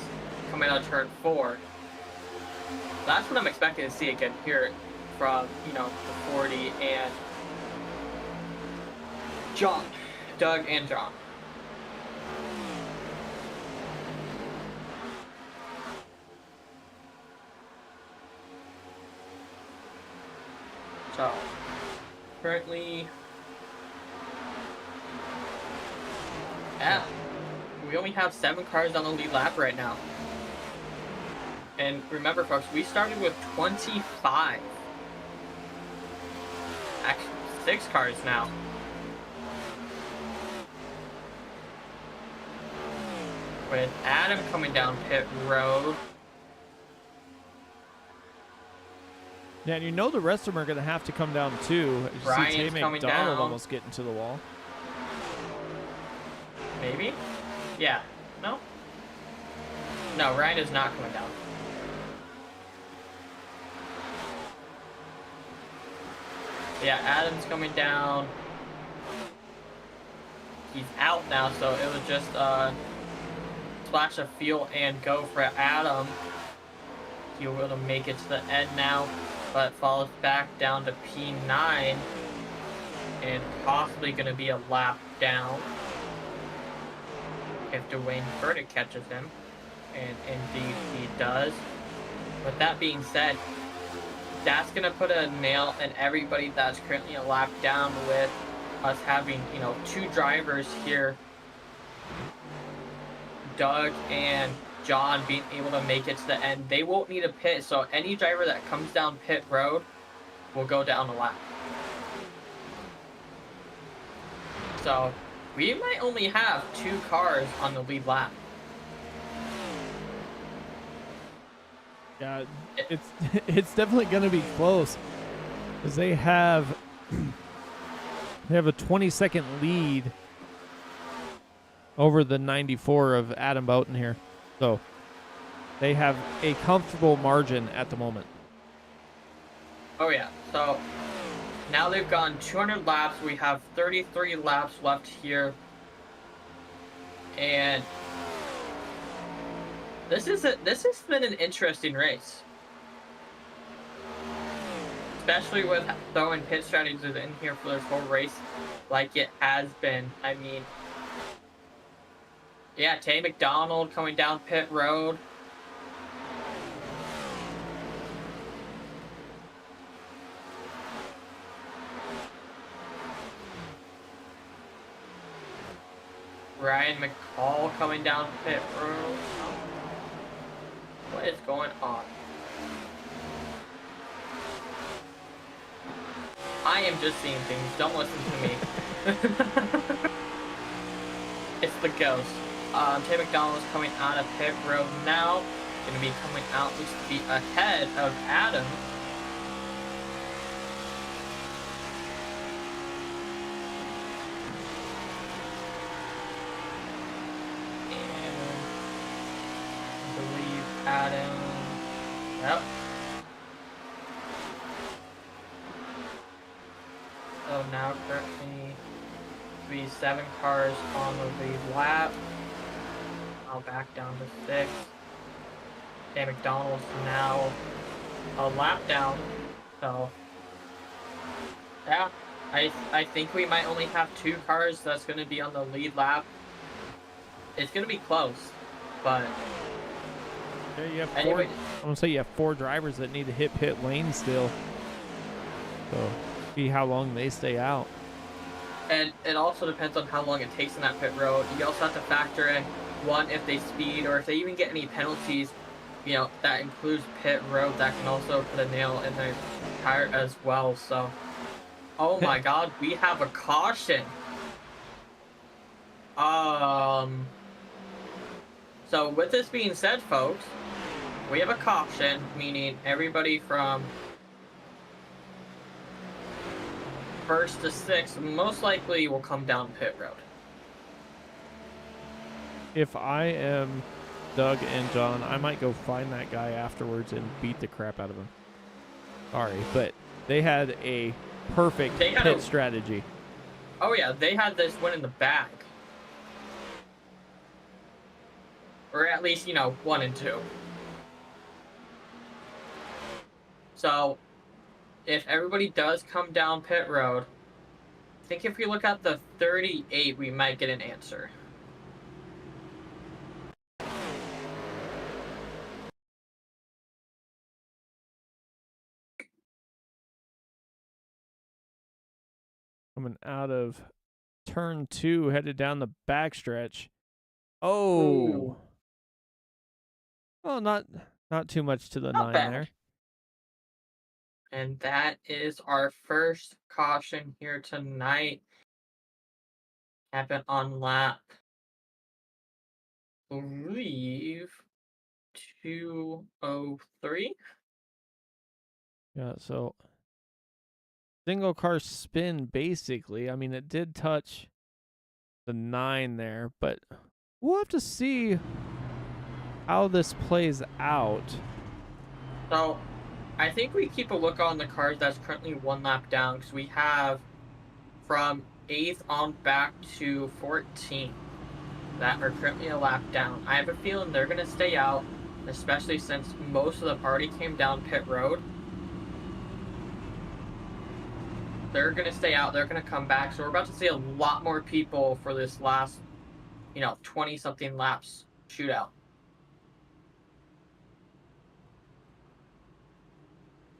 coming out of turn 4. That's what I'm expecting to see again here from, you know, the 40 and John. Doug and John. So, currently, yeah, we only have 7 cars on the lead lap right now. And remember, folks, we started with 25. Actually, 6 cars now. With Adam coming down pit road. Yeah, and you know the rest of them are going to have to come down too. You Ryan's see Tay coming McDonald down. almost getting to the wall. Maybe? Yeah. No? No, Ryan is not coming down. Yeah, Adam's coming down. He's out now, so it was just splash of fuel and go for Adam. He'll be able to make it to the end now, but falls back down to P9 and possibly going to be a lap down if Dwayne Furtick catches him, and indeed he does. With that being said, that's going to put a nail in everybody that's currently a lap down, with us having, 2 drivers here, Doug and John, being able to make it to the end. They won't need a pit, so any driver that comes down pit road will go down a lap. So we might only have 2 cars on the lead lap. Yeah, it's definitely going to be close, because they have a 20-second lead over the 94 of Adam Boughton here. So they have a comfortable margin at the moment. Oh yeah, so now they've gone 200 laps. We have 33 laps left here. And this has been an interesting race. Especially with throwing pit strategies in here for this whole race like it has been. I mean, yeah, Tay McDonald coming down pit road. Ryan McCall coming down pit road. What is going on? I am just seeing things. Don't listen to me. It's the ghost. Tay McDonald is coming out of pit road now. Going to be coming out just to be ahead of Adam. And I believe Adam. Yep. So now currently be 7 cars on the lead lap. I'll back down to 6. Okay, McDonald's now a lap down. So yeah, I think we might only have 2 cars that's going to be on the lead lap. It's going to be close, but Yeah, you have 4. anyway. I'm gonna say you have 4 drivers that need to hit pit lane still. So see how long they stay out. And it also depends on how long it takes in that pit road. You also have to factor in, one, if they speed or if they even get any penalties, that includes pit road. That can also put a nail in their tire as well. So, oh my God, we have a caution. So with this being said, folks, we have a caution, meaning everybody from 1st to 6th most likely will come down pit road. If I am Doug and John, I might go find that guy afterwards and beat the crap out of him. Sorry, but they had a perfect pit strategy. Oh yeah, they had this one in the bag. Or at least, 1 and 2. So, if everybody does come down pit road, think if we look at the 38, we might get an answer. Coming out of turn 2, headed down the backstretch. Oh. Ooh. Well, not too much to the Not 9 bad. there. And that is our first caution here tonight. Happened on lap, I believe, 203. Yeah, so single car spin basically. I mean, it did touch the 9 there, but we'll have to see how this plays out. So I think we keep a look on the cars that's currently 1 lap down, because we have from 8th on back to 14th that are currently a lap down. I have a feeling they're going to stay out, especially since most of the party came down pit road. They're going to stay out. They're going to come back. So we're about to see a lot more people for this last, 20-something laps shootout.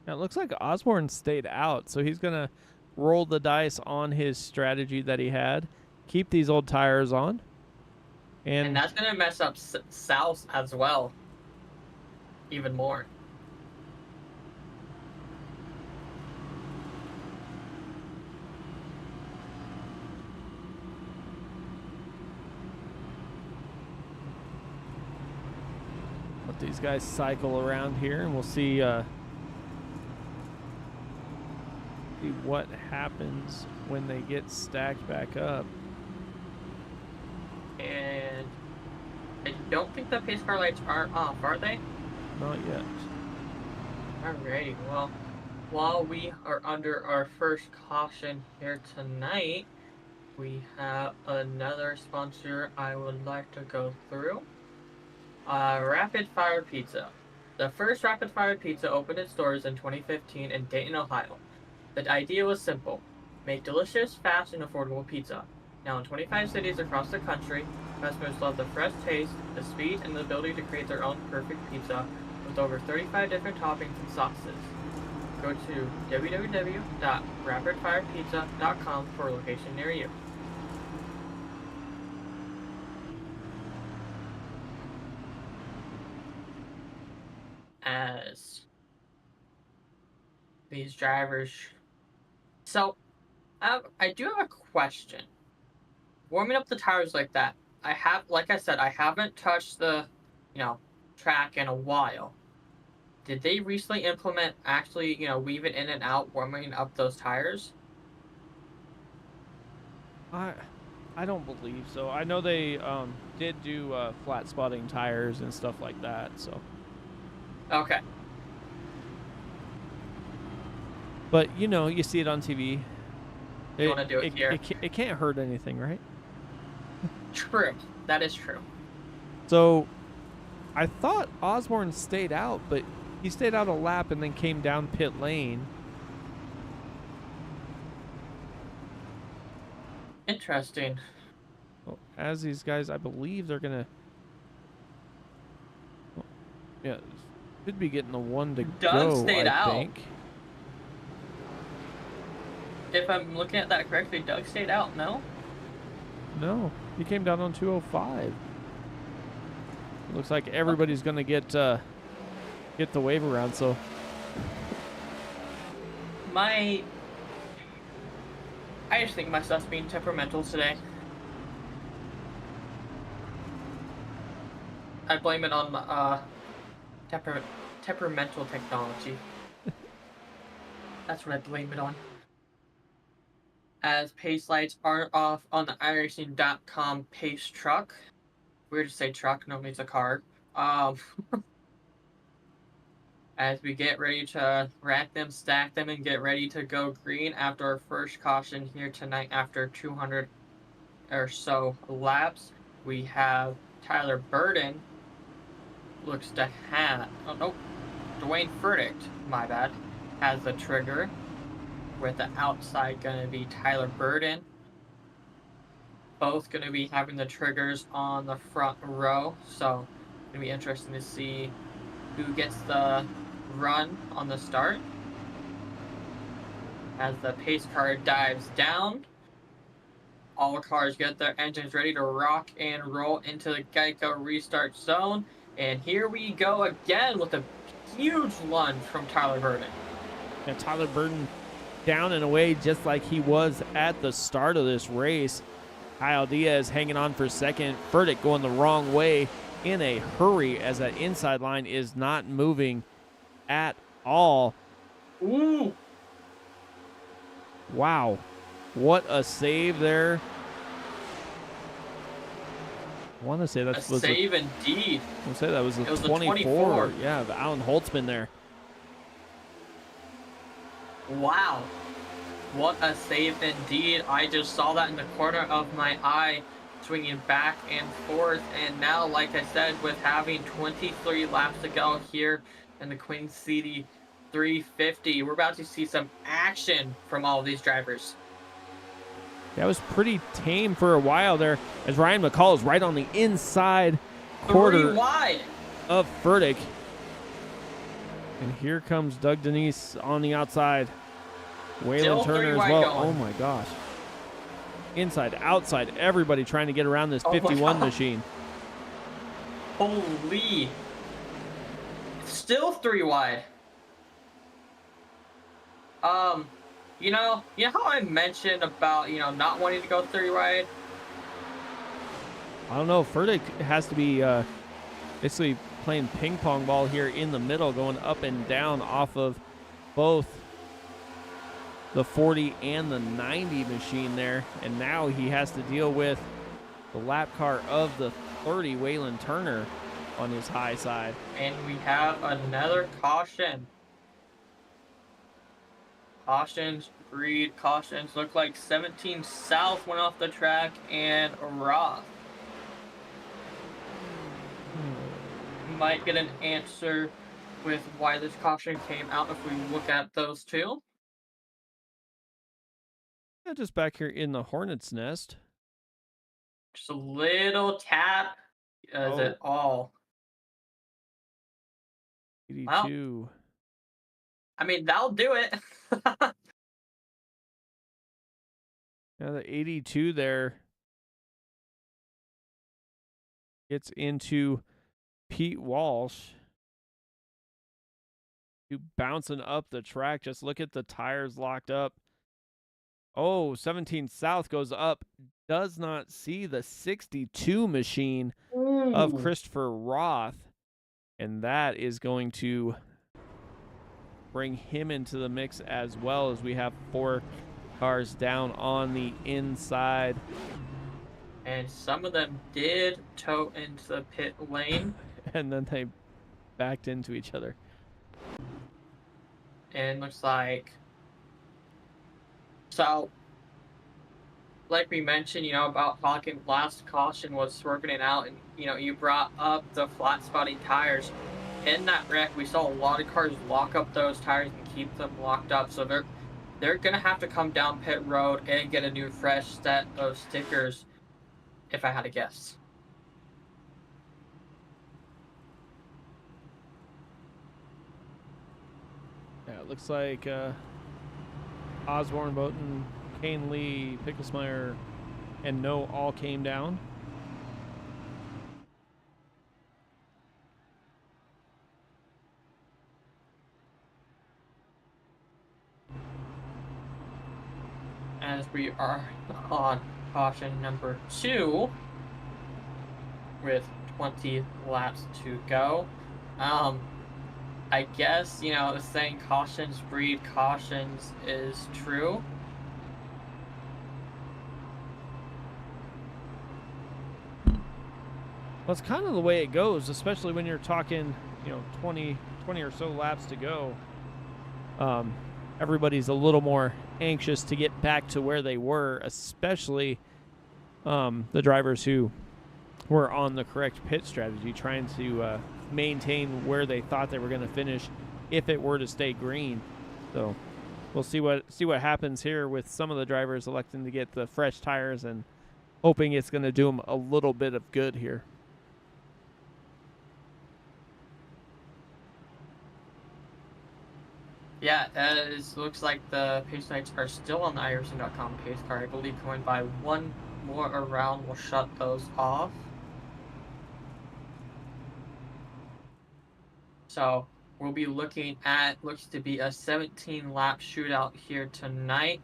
Now, it looks like Osborne stayed out, so he's going to roll the dice on his strategy that he had. Keep these old tires on. And that's going to mess up South as well. Even more. Let these guys cycle around here, and we'll see what happens when they get stacked back up. And I don't think the pace car lights are off, are they? Not yet. Alrighty, well, while we are under our first caution here tonight, we have another sponsor I would like to go through. Rapid Fire Pizza. The first Rapid Fire Pizza opened its doors in 2015 in Dayton, Ohio. The idea was simple: make delicious, fast, and affordable pizza. Now in 25 cities across the country, customers love the fresh taste, the speed, and the ability to create their own perfect pizza with over 35 different toppings and sauces. Go to www.rapidfirepizza.com for a location near you. As these drivers. So, I do have a question. Warming up the tires like that, like I said, I haven't touched the, track in a while. Did they recently implement actually, weaving in and out, warming up those tires? I don't believe so. I know they did do flat spotting tires and stuff like that. So. Okay. But you see it on TV. You want to do it here? It can't hurt anything, right? True. That is true. So, I thought Osborne stayed out, but he stayed out a lap and then came down pit lane. Interesting. Well, as these guys, I believe they're gonna. Yeah, should be getting the one to Doug go. stayed I out. think. If I'm looking at that correctly, Doug stayed out. No. No, he came down on 205. Looks like everybody's gonna get the wave around. So I just think my stuff's being temperamental today. I blame it on temperamental technology. That's what I blame it on. As pace lights are off on the iRacing.com pace truck. Weird to say truck, normally it's a car. As we get ready to rack them, stack them, and get ready to go green after our first caution here tonight after 200 or so laps. We have Tyler Burden looks to have, Dwayne Furtick, my bad, has the trigger. with the outside going to be Tyler Burden. Both going to be having the triggers on the front row, so it's going to be interesting to see who gets the run on the start. As the pace car dives down, all cars get their engines ready to rock and roll into the Geico restart zone. And here we go again with a huge lunge from Tyler Burden. And Tyler Burden down and away just like he was at the start of this race. Kyle Diaz hanging on for second. Furtick going the wrong way in a hurry as that inside line is not moving at all. Ooh! Wow. What a save there. I want to say that was a save indeed. I want to say that was It was a 24. Yeah, the Alan Holtzman there. Wow. What a save indeed. I just saw that in the corner of my eye, swinging back and forth. And now, like I said, with having 23 laps to go here in the Queen City 350, we're about to see some action from all of these drivers. That was pretty tame for a while there as Ryan McCall is right on the inside quarter 3 wide of Furtick. And here comes Doug Denise on the outside. Waylon Turner as well. Going. Oh my gosh. Inside, outside, everybody trying to get around this 51 machine. Holy. Still 3 wide. You know how I mentioned about, not wanting to go 3 wide? I don't know. Furtick has to be basically playing ping pong ball here in the middle, going up and down off of both the 40 and the 90 machine there. And now he has to deal with the lap car of the 30, Waylon Turner, on his high side. And we have another caution. Cautions, breed cautions. Look like 17 South went off the track and Roth might get an answer with why this caution came out if we look at those two. Yeah, just back here in the Hornet's Nest. Just a little tap as it all. 82. Well, I mean, that'll do it. Now the 82 there gets into Pete Walsh. You bouncing up the track. Just look at the tires locked up. Oh, 17 South goes up. Does not see the 62 machine of Christopher Roth. And that is going to bring him into the mix as well, as we have 4 cars down on the inside. And some of them did tow into the pit lane. And then they backed into each other. And looks like... So, like we mentioned, about talking last caution was working it out. And, you brought up the flat spotting tires. In that wreck, we saw a lot of cars lock up those tires and keep them locked up. So they're going to have to come down pit road and get a new fresh set of stickers, if I had to guess. Yeah, it looks like Osborne, Bowden, Kane Lee, Picklesmeyer, and No all came down. As we are on caution number 2 with 20 laps to go. I guess, the saying cautions breed cautions is true. Well, it's kind of the way it goes, especially when you're talking, 20 or so laps to go. Everybody's a little more anxious to get back to where they were, especially the drivers who were on the correct pit strategy, trying to maintain where they thought they were going to finish if it were to stay green. So we'll see what happens here with some of the drivers electing to get the fresh tires and hoping it's going to do them a little bit of good here. Yeah, looks like the pace lights are still on the iRacing.com pace car. I believe going by one more around will shut those off. So we'll be looking at, looks to be a 17 lap shootout here tonight.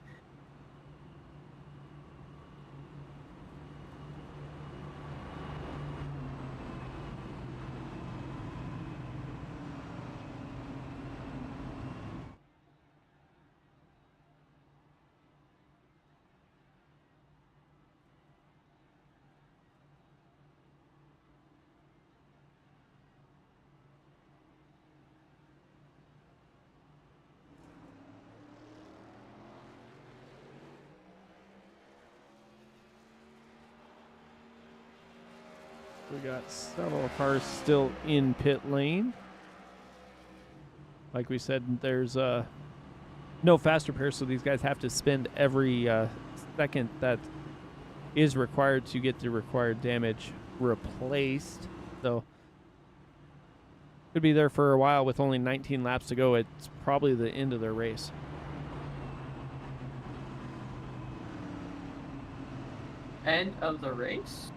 We got several cars still in pit lane. Like we said, there's no fast repair, so these guys have to spend every second that is required to get the required damage replaced. So could be there for a while with only 19 laps to go. It's probably the end of their race. End of the race?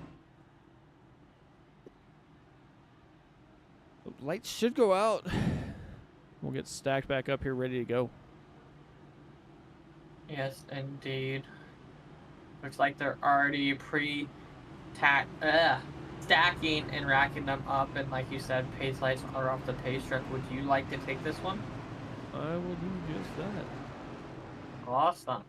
Lights should go out. We'll get stacked back up here, ready to go. Yes, indeed. Looks like they're already stacking and racking them up, and like you said, pace lights are off the pace track. Would you like to take this one? I will do just that. Awesome.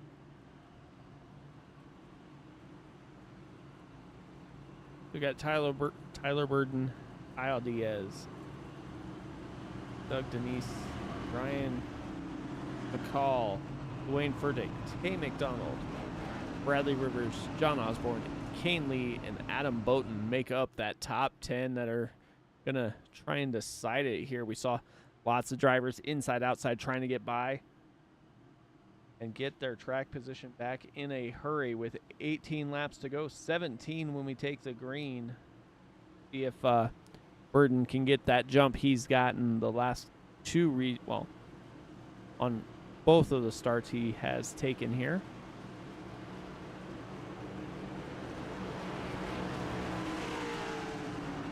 We got Tyler Burden, Kyle Diaz, Doug Denise, Ryan McCall, Dwayne Furtick, Kay McDonald, Bradley Rivers, John Osborne, Kane Lee, and Adam Bowden make up that top 10 that are going to try and decide it here. We saw lots of drivers inside, outside trying to get by and get their track position back in a hurry with 18 laps to go, 17 when we take the green. See if Burden can get that jump he's gotten the last two, on both of the starts he has taken here.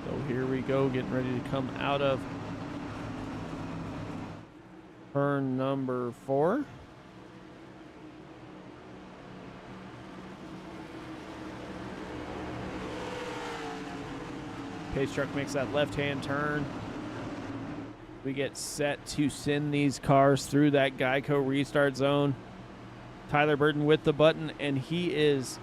So here we go, getting ready to come out of turn number 4. Pace truck makes that left-hand turn. We get set to send these cars through that Geico restart zone. Tyler Burden with the button, and he is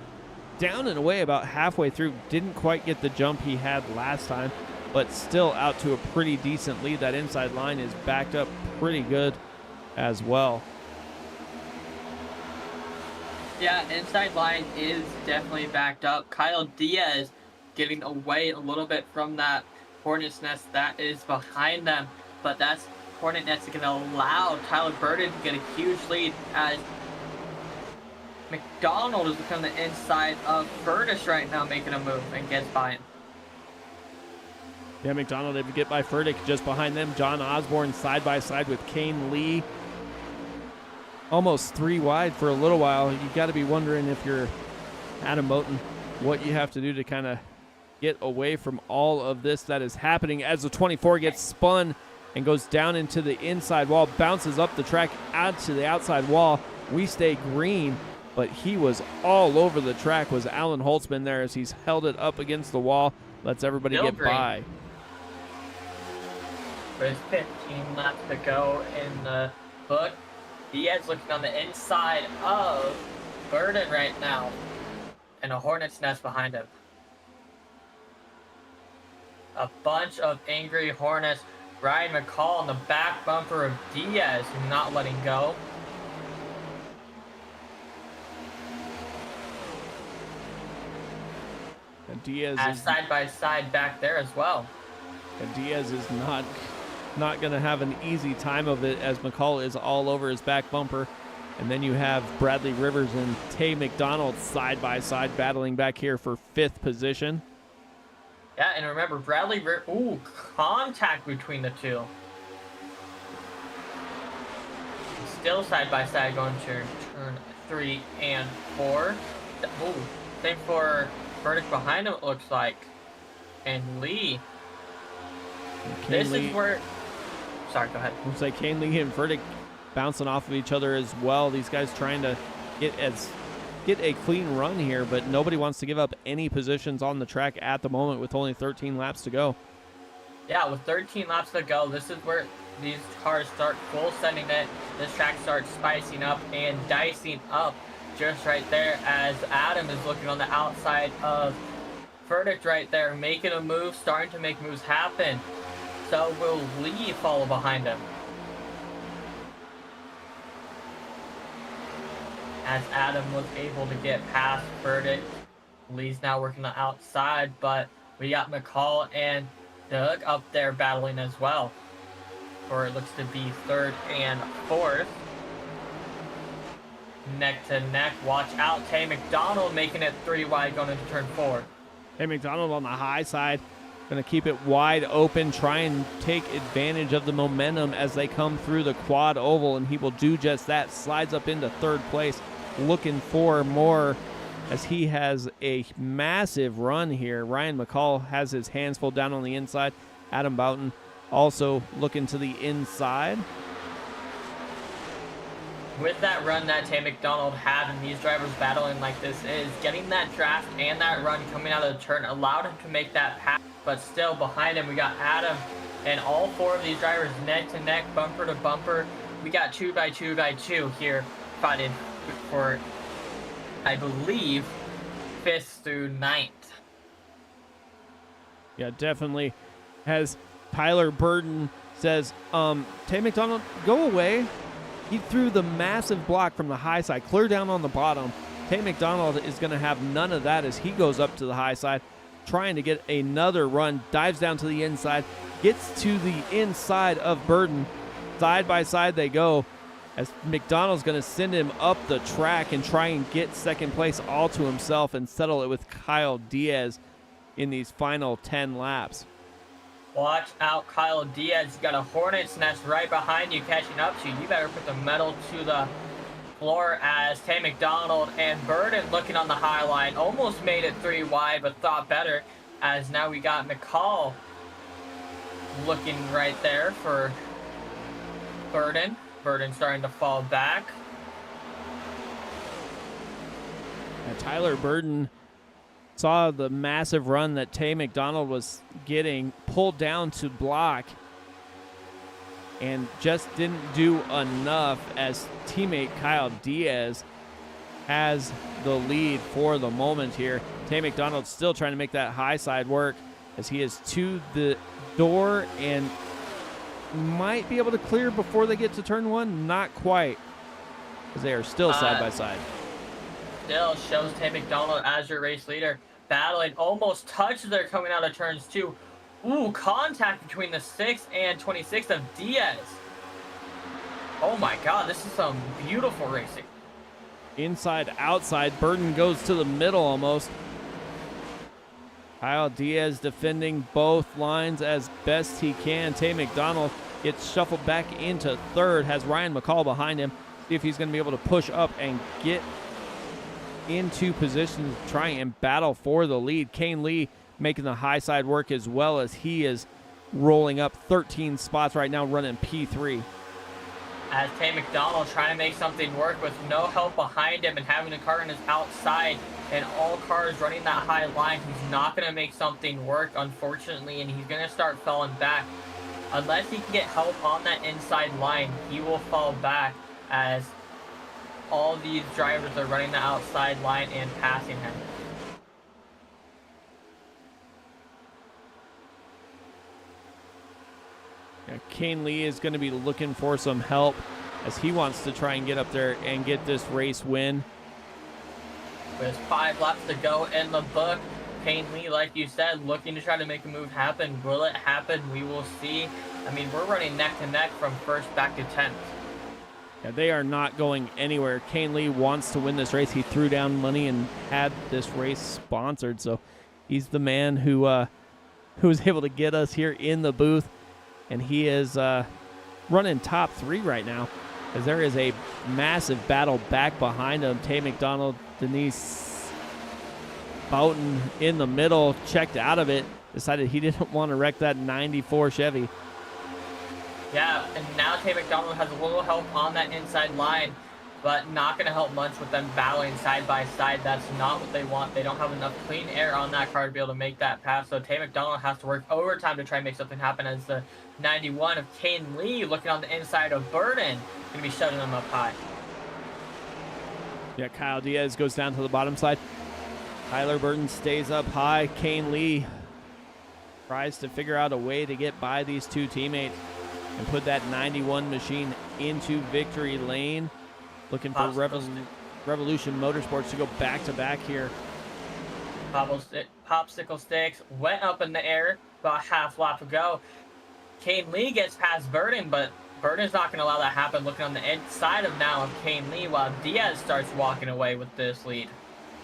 down and away about halfway through. Didn't quite get the jump he had last time, but still out to a pretty decent lead. That inside line is backed up pretty good as well. Yeah, inside line is definitely backed up. Kyle Diaz getting away a little bit from that Hornet's Nest that is behind them, but that's Hornet Nest is going to allow Tyler Burden to get a huge lead as McDonald is on the inside of Furtick right now, making a move and gets by him. Yeah, McDonald able to get by Furtick just behind them. John Osborne side by side with Kane Lee. Almost 3 wide for a little while. You got to be wondering, if you're Adam Bowden, what you have to do to kind of get away from all of this that is happening as the 24 gets spun and goes down into the inside wall, bounces up the track out to the outside wall. We stay green, but he was all over the track, was Alan Holtzman there as he's held it up against the wall, lets everybody Still get green. by. There's 15 laps to go in the book. Diaz looking on the inside of Burden right now, and a Hornet's Nest behind him. A bunch of angry Hornets. Ryan McCall on the back bumper of Diaz, not letting go. And Diaz As is side by side back there as well. And Diaz is not going to have an easy time of it as McCall is all over his back bumper. And then you have Bradley Rivers and Tay McDonald side by side battling back here for 5th position. Yeah, and remember, ooh, contact between the two. Still side by side going to turn 3 and 4. Ooh, same for Verdict behind him, it looks like. And Lee. This is where... Sorry, go ahead. Looks like Kane Lee and Verdict bouncing off of each other as well. These guys trying to get a clean run here, but nobody wants to give up any positions on the track at the moment with only 13 laps to go. Yeah, with 13 laps to go, this is where these cars start full sending it. This track starts spicing up and dicing up just right there as Adam is looking on the outside of Verdict right there, making a move, starting to make moves happen. So will Lee follow behind him? As Adam was able to get past Verdict, Lee's now working the outside, but we got McCall and Doug up there battling as well. Or it looks to be 3rd and 4th. Neck to neck. Watch out. Tay McDonald making it 3 wide going into turn 4. Tay McDonald on the high side. Going to keep it wide open. Try and take advantage of the momentum as they come through the quad oval. And he will do just that. Slides up into 3rd place. Looking for more as he has a massive run here. Ryan McCall has his hands full down on the inside. Adam Boughton also looking to the inside. With that run that Tay McDonald had and these drivers battling like this is, getting that draft and that run coming out of the turn allowed him to make that pass, but still behind him we got Adam and all 4 of these drivers neck to neck, bumper to bumper. We got 2 by 2 by 2 here fighting for, I believe, 5th through 9th. Yeah, definitely. As Tyler Burton says, Tay McDonald, go away. He threw the massive block from the high side, clear down on the bottom. Tay McDonald is going to have none of that as he goes up to the high side, trying to get another run, dives down to the inside, gets to the inside of Burton. Side by side they go as McDonald's going to send him up the track and try and get 2nd place all to himself and settle it with Kyle Diaz in these final 10 laps. Watch out, Kyle Diaz. You got a Hornet's Nest right behind you catching up to you. You better put the metal to the floor as Tay McDonald and Burden looking on the high line. Almost made it 3 wide, but thought better as now we got McCall looking right there for Burden. Burden starting to fall back. Now, Tyler Burden saw the massive run that Tay McDonald was getting, pulled down to block, and just didn't do enough as teammate Kyle Diaz has the lead for the moment here. Tay McDonald still trying to make that high side work as he is to the door and might be able to clear before they get to turn 1. Not quite, because they are still side by side. Still shows Tay McDonald as your race leader. Battling, almost touched there coming out of turns 2. Ooh, contact between the 6th and 26th of Diaz. Oh my god, this is some beautiful racing. Inside, outside, Burden goes to the middle almost. Kyle Diaz defending both lines as best he can. Tay McDonald gets shuffled back into 3rd, has Ryan McCall behind him. See if he's going to be able to push up and get into position to try and battle for the lead. Kane Lee making the high side work as well as he is rolling up 13 spots right now, running P3. As Tay McDonald trying to make something work with no help behind him and having a car on his outside and all cars running that high line, he's not going to make something work, unfortunately, and he's going to start falling back. Unless he can get help on that inside line, he will fall back as all these drivers are running the outside line and passing him. Yeah, Kane Lee is going to be looking for some help as he wants to try and get up there and get this race win. With 5 laps to go in the book, Kane Lee, like you said, looking to try to make a move happen. Will it happen? We will see. I mean, we're running neck to neck from 1st back to 10th. Yeah, they are not going anywhere. Kane Lee wants to win this race. He threw down money and had this race sponsored, so he's the man who was able to get us here in the booth, and he is running top 3 right now, as there is a massive battle back behind him. Tay McDonald, Denise Boughton in the middle, checked out of it, decided he didn't want to wreck that 94 Chevy. Yeah, and now Tay McDonald has a little help on that inside line, but not going to help much with them battling side by side. That's not what they want. They don't have enough clean air on that car to be able to make that pass, so Tay McDonald has to work overtime to try and make something happen, as the 91 of Kane Lee, looking on the inside of Burden, going to be shutting them up high. Yeah, Kyle Diaz goes down to the bottom side. Tyler Burton stays up high. Kane Lee tries to figure out a way to get by these two teammates and put that 91 machine into victory lane. Looking for Revolution Motorsports to go back-to-back here. Popsicle sticks went up in the air, about half lap to go. Kane Lee gets past Burden, but Burden's not going to allow that to happen. Looking on the inside of now of Kane Lee, while Diaz starts walking away with this lead.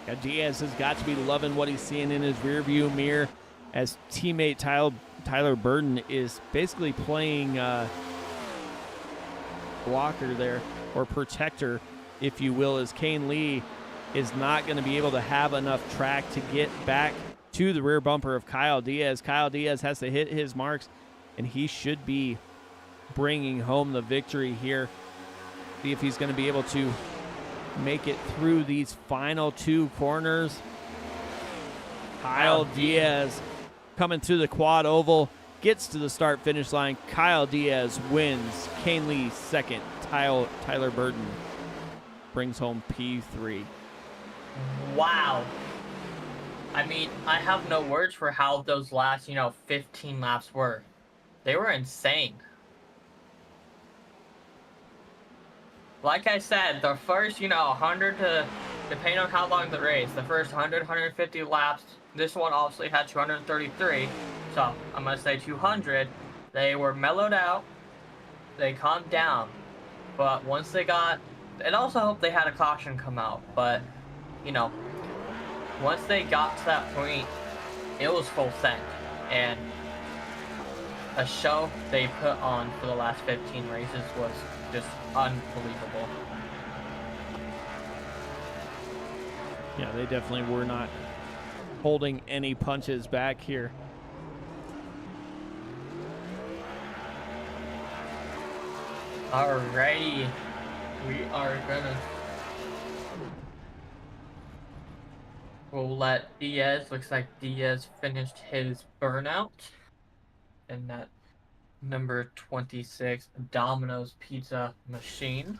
Yeah, Diaz has got to be loving what he's seeing in his rearview mirror, as teammate Tyler Burden is basically playing blocker there, or protector, if you will, as Kane Lee is not going to be able to have enough track to get back to the rear bumper of Kyle Diaz. Kyle Diaz has to hit his marks, and he should be bringing home the victory here. See if he's going to be able to make it through these final 2 corners. Kyle Diaz coming through the quad oval, gets to the start-finish line. Kyle Diaz wins. Kane Lee second. Tyler Burton brings home P3. Wow. I mean, I have no words for how those last, 15 laps were. They were insane. Like I said, the first, 100 to, depending on how long the race, the first 100, 150 laps, this one obviously had 233, so I'm going to say 200. They were mellowed out, they calmed down, but once they got, it also helped they had a caution come out, but, once they got to that point, it was full send, and a show they put on for the last 15 races was just unbelievable. Yeah, they definitely were not holding any punches back here. Alrighty, we are gonna. We'll let Diaz. Looks like Diaz finished his burnout, and that number 26 Domino's Pizza machine.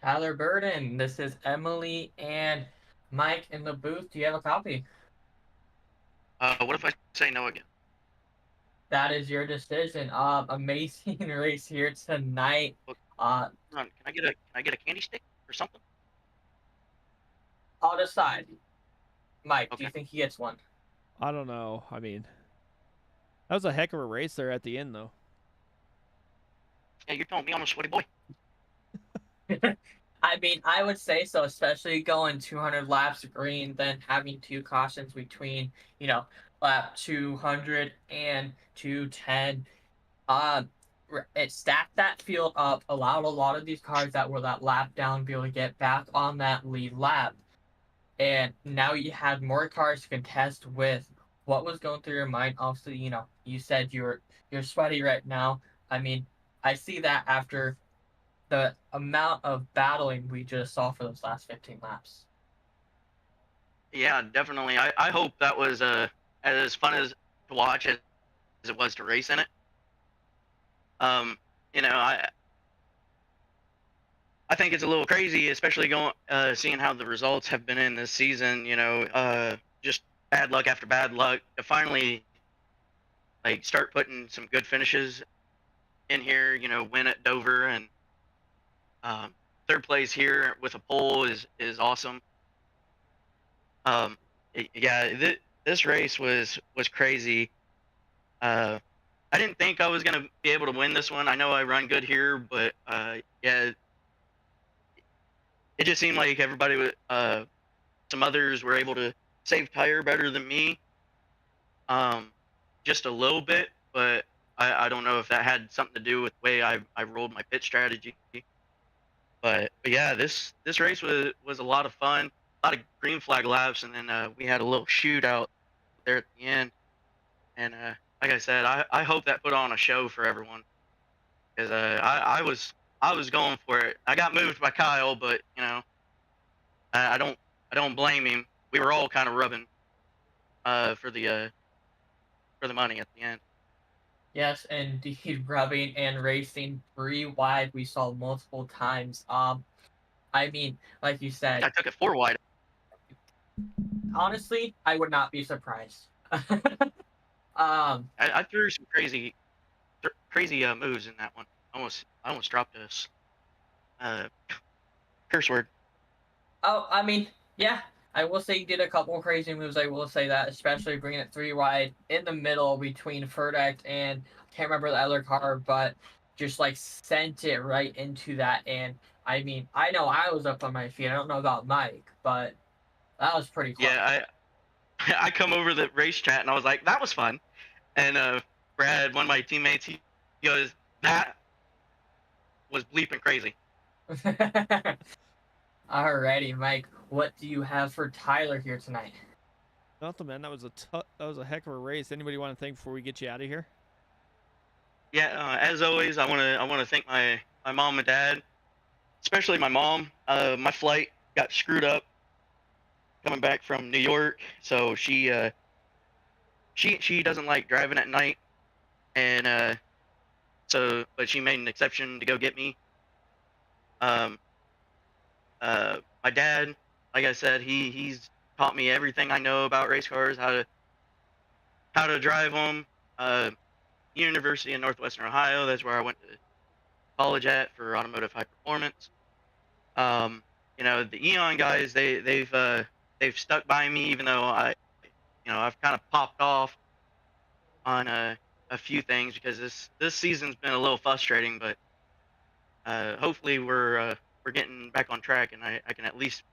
Tyler Burden, this is Emily and Mike in the booth. Do you have a copy? What if I say no again? That is your decision. Amazing race here tonight. Can I get a candy stick or something? I'll decide. Mike, Okay. do you think he gets one? I don't know. I mean, that was a heck of a race there at the end, though. Yeah, you're telling me I'm a sweaty boy. I mean, I would say so, especially going 200 laps green, then having 2 cautions between, lap 200 and 210. It stacked that field up, allowed a lot of these cars that were that lap down to be able to get back on that lead lap. And now you had more cars to contest with. What was going through your mind? Obviously, you said you're sweaty right now. I mean, I see that after the amount of battling we just saw for those last 15 laps. Yeah, definitely. I hope that was as fun as to watch as it was to race in it. I think it's a little crazy, especially seeing how the results have been in this season. Just bad luck after bad luck to finally start putting some good finishes in here. Win at Dover, and third place here with a pole is awesome. This race was crazy. I didn't think I was gonna be able to win this one. I know I run good here, but yeah, it just seemed like everybody was, some others were able to save tire better than me, um, just a little bit. But I don't know if that had something to do with the way I rolled my pit strategy. But yeah, this race was a lot of fun, a lot of green flag laps, and then we had a little shootout there at the end. And like I said, I hope that put on a show for everyone, because I was going for it. I got moved by Kyle, but you know I don't blame him. We were all kind of rubbing for the money at the end. Yes, indeed, rubbing and racing 3 wide we saw multiple times. I mean, like you I think said, I took it 4 wide. honestly, I would not be surprised. um, I threw some crazy moves in that one. I almost dropped a uh, curse word. oh, I mean, yeah, I will say you did a couple crazy moves. I will say that, especially bringing it 3 wide in the middle between Furdak and I can't remember the other car, but just like sent it right into that. And I mean, I know I was up on my feet. I don't know about Mike, but that was pretty close. Yeah, I come over the race chat and I was like, that was fun. And Brad, one of my teammates, he goes, that was bleeping crazy. Alrighty, Mike. What do you have for Tyler here tonight? Nothing, man. That was a heck of a race. Anybody want to thank before we get you out of here? Yeah, as always, I want to thank my mom and dad, especially my mom. My flight got screwed up coming back from New York, so she doesn't like driving at night, and but she made an exception to go get me. Um, my dad, like I said, he's taught me everything I know about race cars, how to drive them. University of Northwestern Ohio, that's where I went to college at for automotive high performance. Um, the Eon guys, they've stuck by me, even though I've kind of popped off on a few things, because this season's been a little frustrating. But hopefully we're getting back on track, and I can at least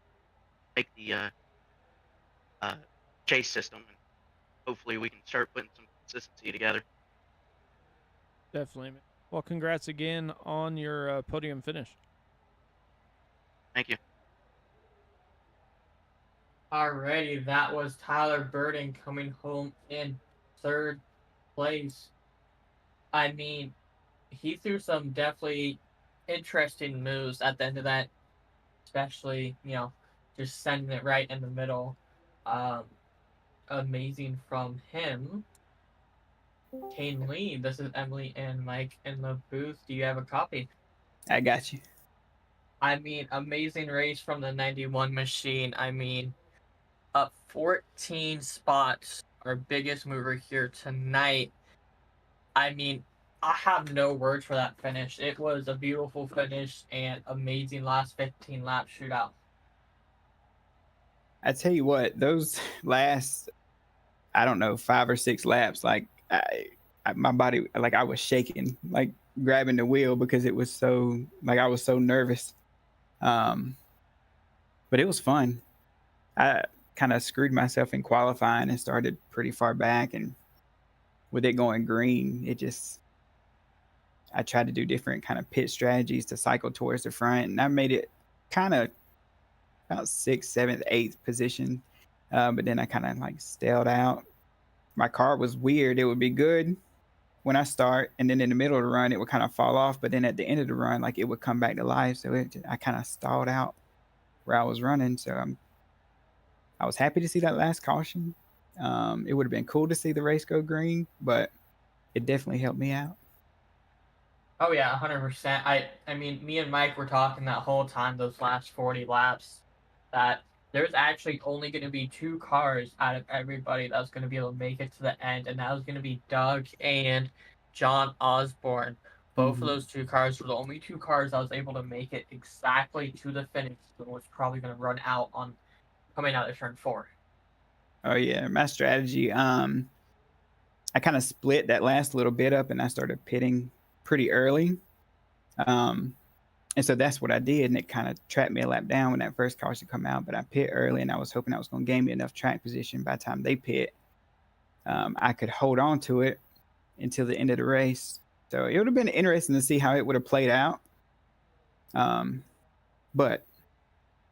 make the uh, chase system, and hopefully we can start putting some consistency together. Definitely, man. Well, congrats again on your podium finish. Thank you. Alrighty, that was Tyler Burden coming home in third place. I mean, he threw some definitely interesting moves at the end of that, especially, just sending it right in the middle. Um, Amazing from him. Kane Lee, this is Emily and Mike in the booth. Do you have a copy? I got you. I mean, amazing race from the 91 machine. I mean, up 14 spots, our biggest mover here tonight. I mean, I have no words for that finish. It was a beautiful finish and amazing last 15 lap shootout. I tell you what, those last, I don't know, 5 or 6 laps, like my body, like I was shaking, like grabbing the wheel because it was so, like I was so nervous. But it was fun. I kind of screwed myself in qualifying and started pretty far back, and with it going green, I tried to do different kind of pit strategies to cycle towards the front, and I made it kind of about 6th, 7th, 8th position. But then I kind of like stalled out. My car was weird. It would be good when I start, and then in the middle of the run, it would kind of fall off. But then at the end of the run, like it would come back to life. So I kind of stalled out where I was running. So I was happy to see that last caution. It would have been cool to see the race go green, but it definitely helped me out. Oh yeah, 100%. I mean, me and Mike were talking that whole time, those last 40 laps, that there's actually only going to be 2 cars out of everybody that's going to be able to make it to the end, and that was going to be Doug and John Osborne. Both of those 2 cars were the only 2 cars that was able to make it exactly to the finish, so was probably going to run out on coming out of turn 4. Oh yeah, my strategy. I kind of split that last little bit up and I started pitting pretty early. And so that's what I did, and it kind of trapped me a lap down when that first caution come out. But I pit early, and I was hoping I was going to gain me enough track position by the time they pit. I could hold on to it until the end of the race. So it would have been interesting to see how it would have played out. But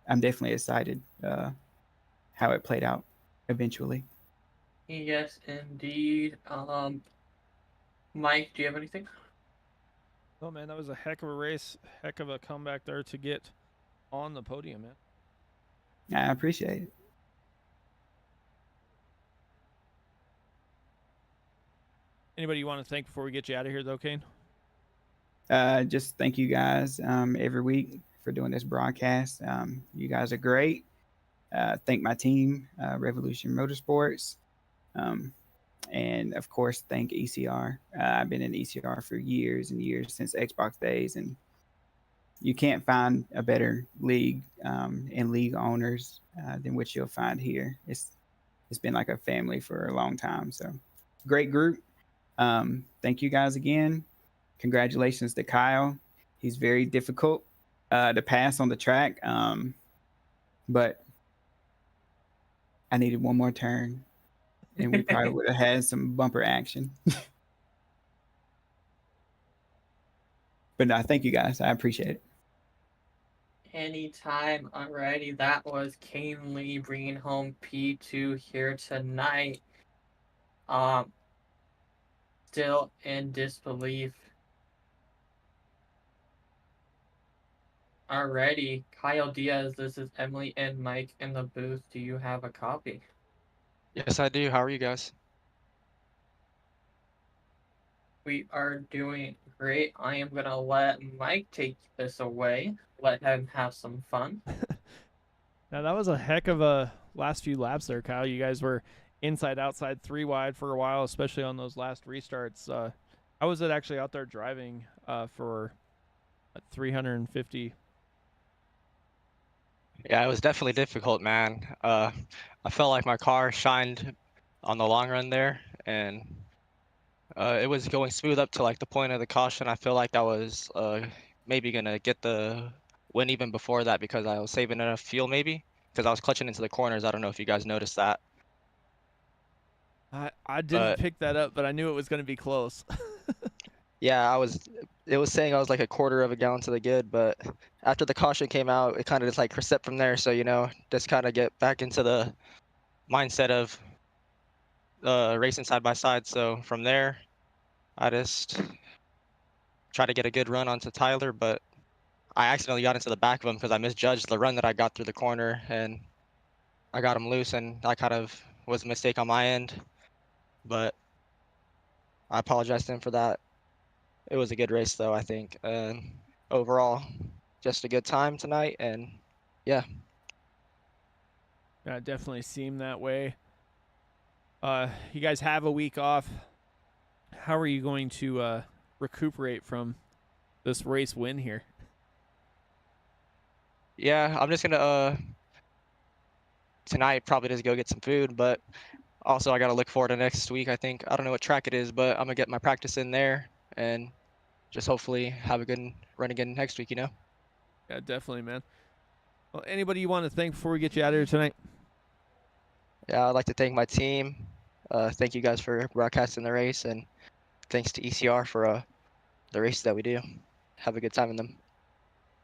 I'm definitely excited how it played out eventually. Yes, indeed. Mike, do you have anything? Oh man, that was a heck of a race, heck of a comeback there to get on the podium, man. I appreciate it. Anybody you want to thank before we get you out of here, though, Kane? Just thank you guys every week for doing this broadcast. You guys are great. Thank my team, Revolution Motorsports. And of course, thank ECR. I've been in ECR for years and years, since Xbox days, and you can't find a better league and league owners than what you'll find here. It's been like a family for a long time. So great group. Thank you guys again. Congratulations to Kyle. He's very difficult to pass on the track, but I needed one more turn, and we probably would have had some bumper action. But no, thank you guys. I appreciate it. Anytime. Alrighty, that was Kane Lee bringing home P2 here tonight. Still in disbelief. Alrighty, Kyle Diaz, this is Emily and Mike in the booth. Do you have a copy? Yes, I do. How are you guys? We are doing great. I am going to let Mike take this away. Let him have some fun. Now, that was a heck of a last few laps there, Kyle. You guys were inside, outside, 3 wide for a while, especially on those last restarts. How was it actually out there driving for 350? Yeah, it was definitely difficult, man. I felt like my car shined on the long run there, and it was going smooth up to like the point of the caution. I feel like I was maybe gonna get the win even before that because I was saving enough fuel, maybe because I was clutching into the corners. I don't know if you guys noticed that. I didn't pick that up, but I knew it was going to be close. Yeah, it was saying I was like a quarter of a gallon to the good, but after the caution came out, it kind of just like reset from there. So, just kind of get back into the mindset of racing side by side. So from there, I just try to get a good run onto Tyler, but I accidentally got into the back of him because I misjudged the run that I got through the corner, and I got him loose, and that kind of was a mistake on my end, but I apologize to him for that. It was a good race, though, I think. Overall, just a good time tonight, and yeah. Yeah, it definitely seemed that way. You guys have a week off. How are you going to recuperate from this race win here? Yeah, I'm just gonna tonight probably just go get some food, but also I gotta look forward to next week. I think I don't know what track it is, but I'm gonna get my practice in there and just hopefully have a good run again next week. Yeah, definitely, man. Well, anybody you want to thank before we get you out of here tonight? Yeah, I'd like to thank my team. Thank you guys for broadcasting the race, and thanks to ECR for the races that we do. Have a good time in them.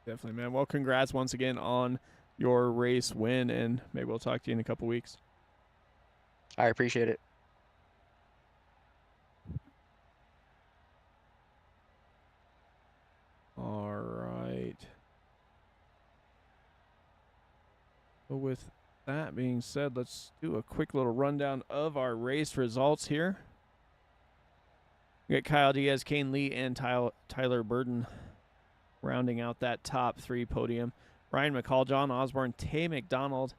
Definitely, man. Well, congrats once again on your race win, and maybe we'll talk to you in a couple weeks. I appreciate it. All right. So with that being said, let's do a quick little rundown of our race results here. We got Kyle Diaz, Kane Lee, and Tyler Burden rounding out that top 3 podium. Ryan McCall, John Osborne, Tay McDonald.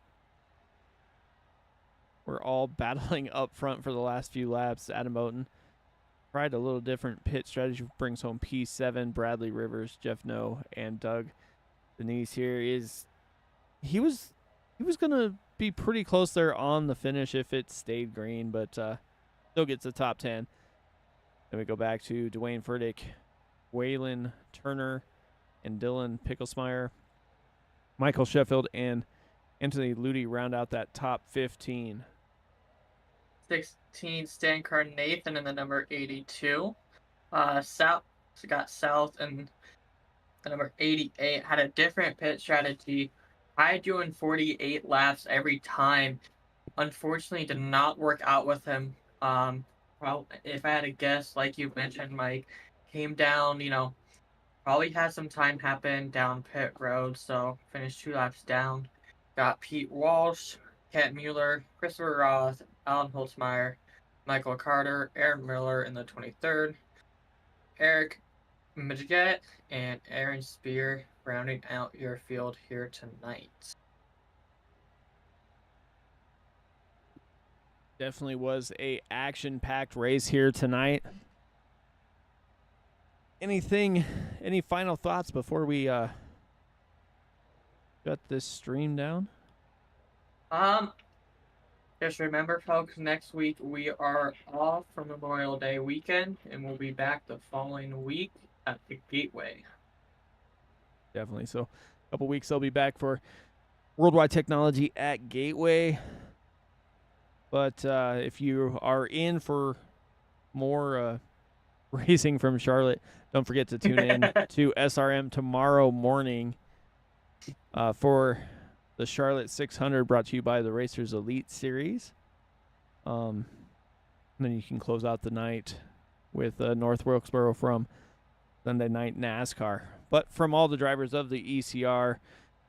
We're all battling up front for the last few laps. Adam Bowden tried a little different pit strategy, brings home P7. Bradley Rivers, Jeff No, and Doug Denise here he was going to be pretty close there on the finish if it stayed green, but still gets the top 10. Then we go back to Dwayne Furtick, Waylon Turner, and Dylan Picklesmeyer. Michael Sheffield and Anthony Ludi round out that top 15. 16, Stan Nathan in the number 82. South got South and the number 88 had a different pit strategy. I doing 48 laps every time. Unfortunately, did not work out with him. Well, if I had to guess, like you mentioned, Mike, came down, probably had some time happen down pit road, so finished 2 laps down. Got Pete Walsh, Kent Mueller, Christopher Roth, Alan Holtzmeyer, Michael Carter, Aaron Miller in the 23rd, Eric Midget, and Aaron Spear rounding out your field here tonight. Definitely was a action-packed race here tonight. Any final thoughts before we shut this stream down? Just remember, folks, next week we are off for Memorial Day weekend, and we'll be back the following week at the Gateway. Definitely. So a couple weeks they'll be back for Worldwide Technology at Gateway. But if you are in for more racing from Charlotte, don't forget to tune in to SRM tomorrow morning for the Charlotte 600, brought to you by the Racers Elite Series. And then you can close out the night with North Wilkesboro from Sunday Night NASCAR. But from all the drivers of the ECR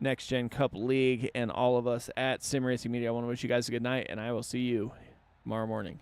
NextGen Cup League and all of us at Sim Racing Media, I want to wish you guys a good night, and I will see you tomorrow morning.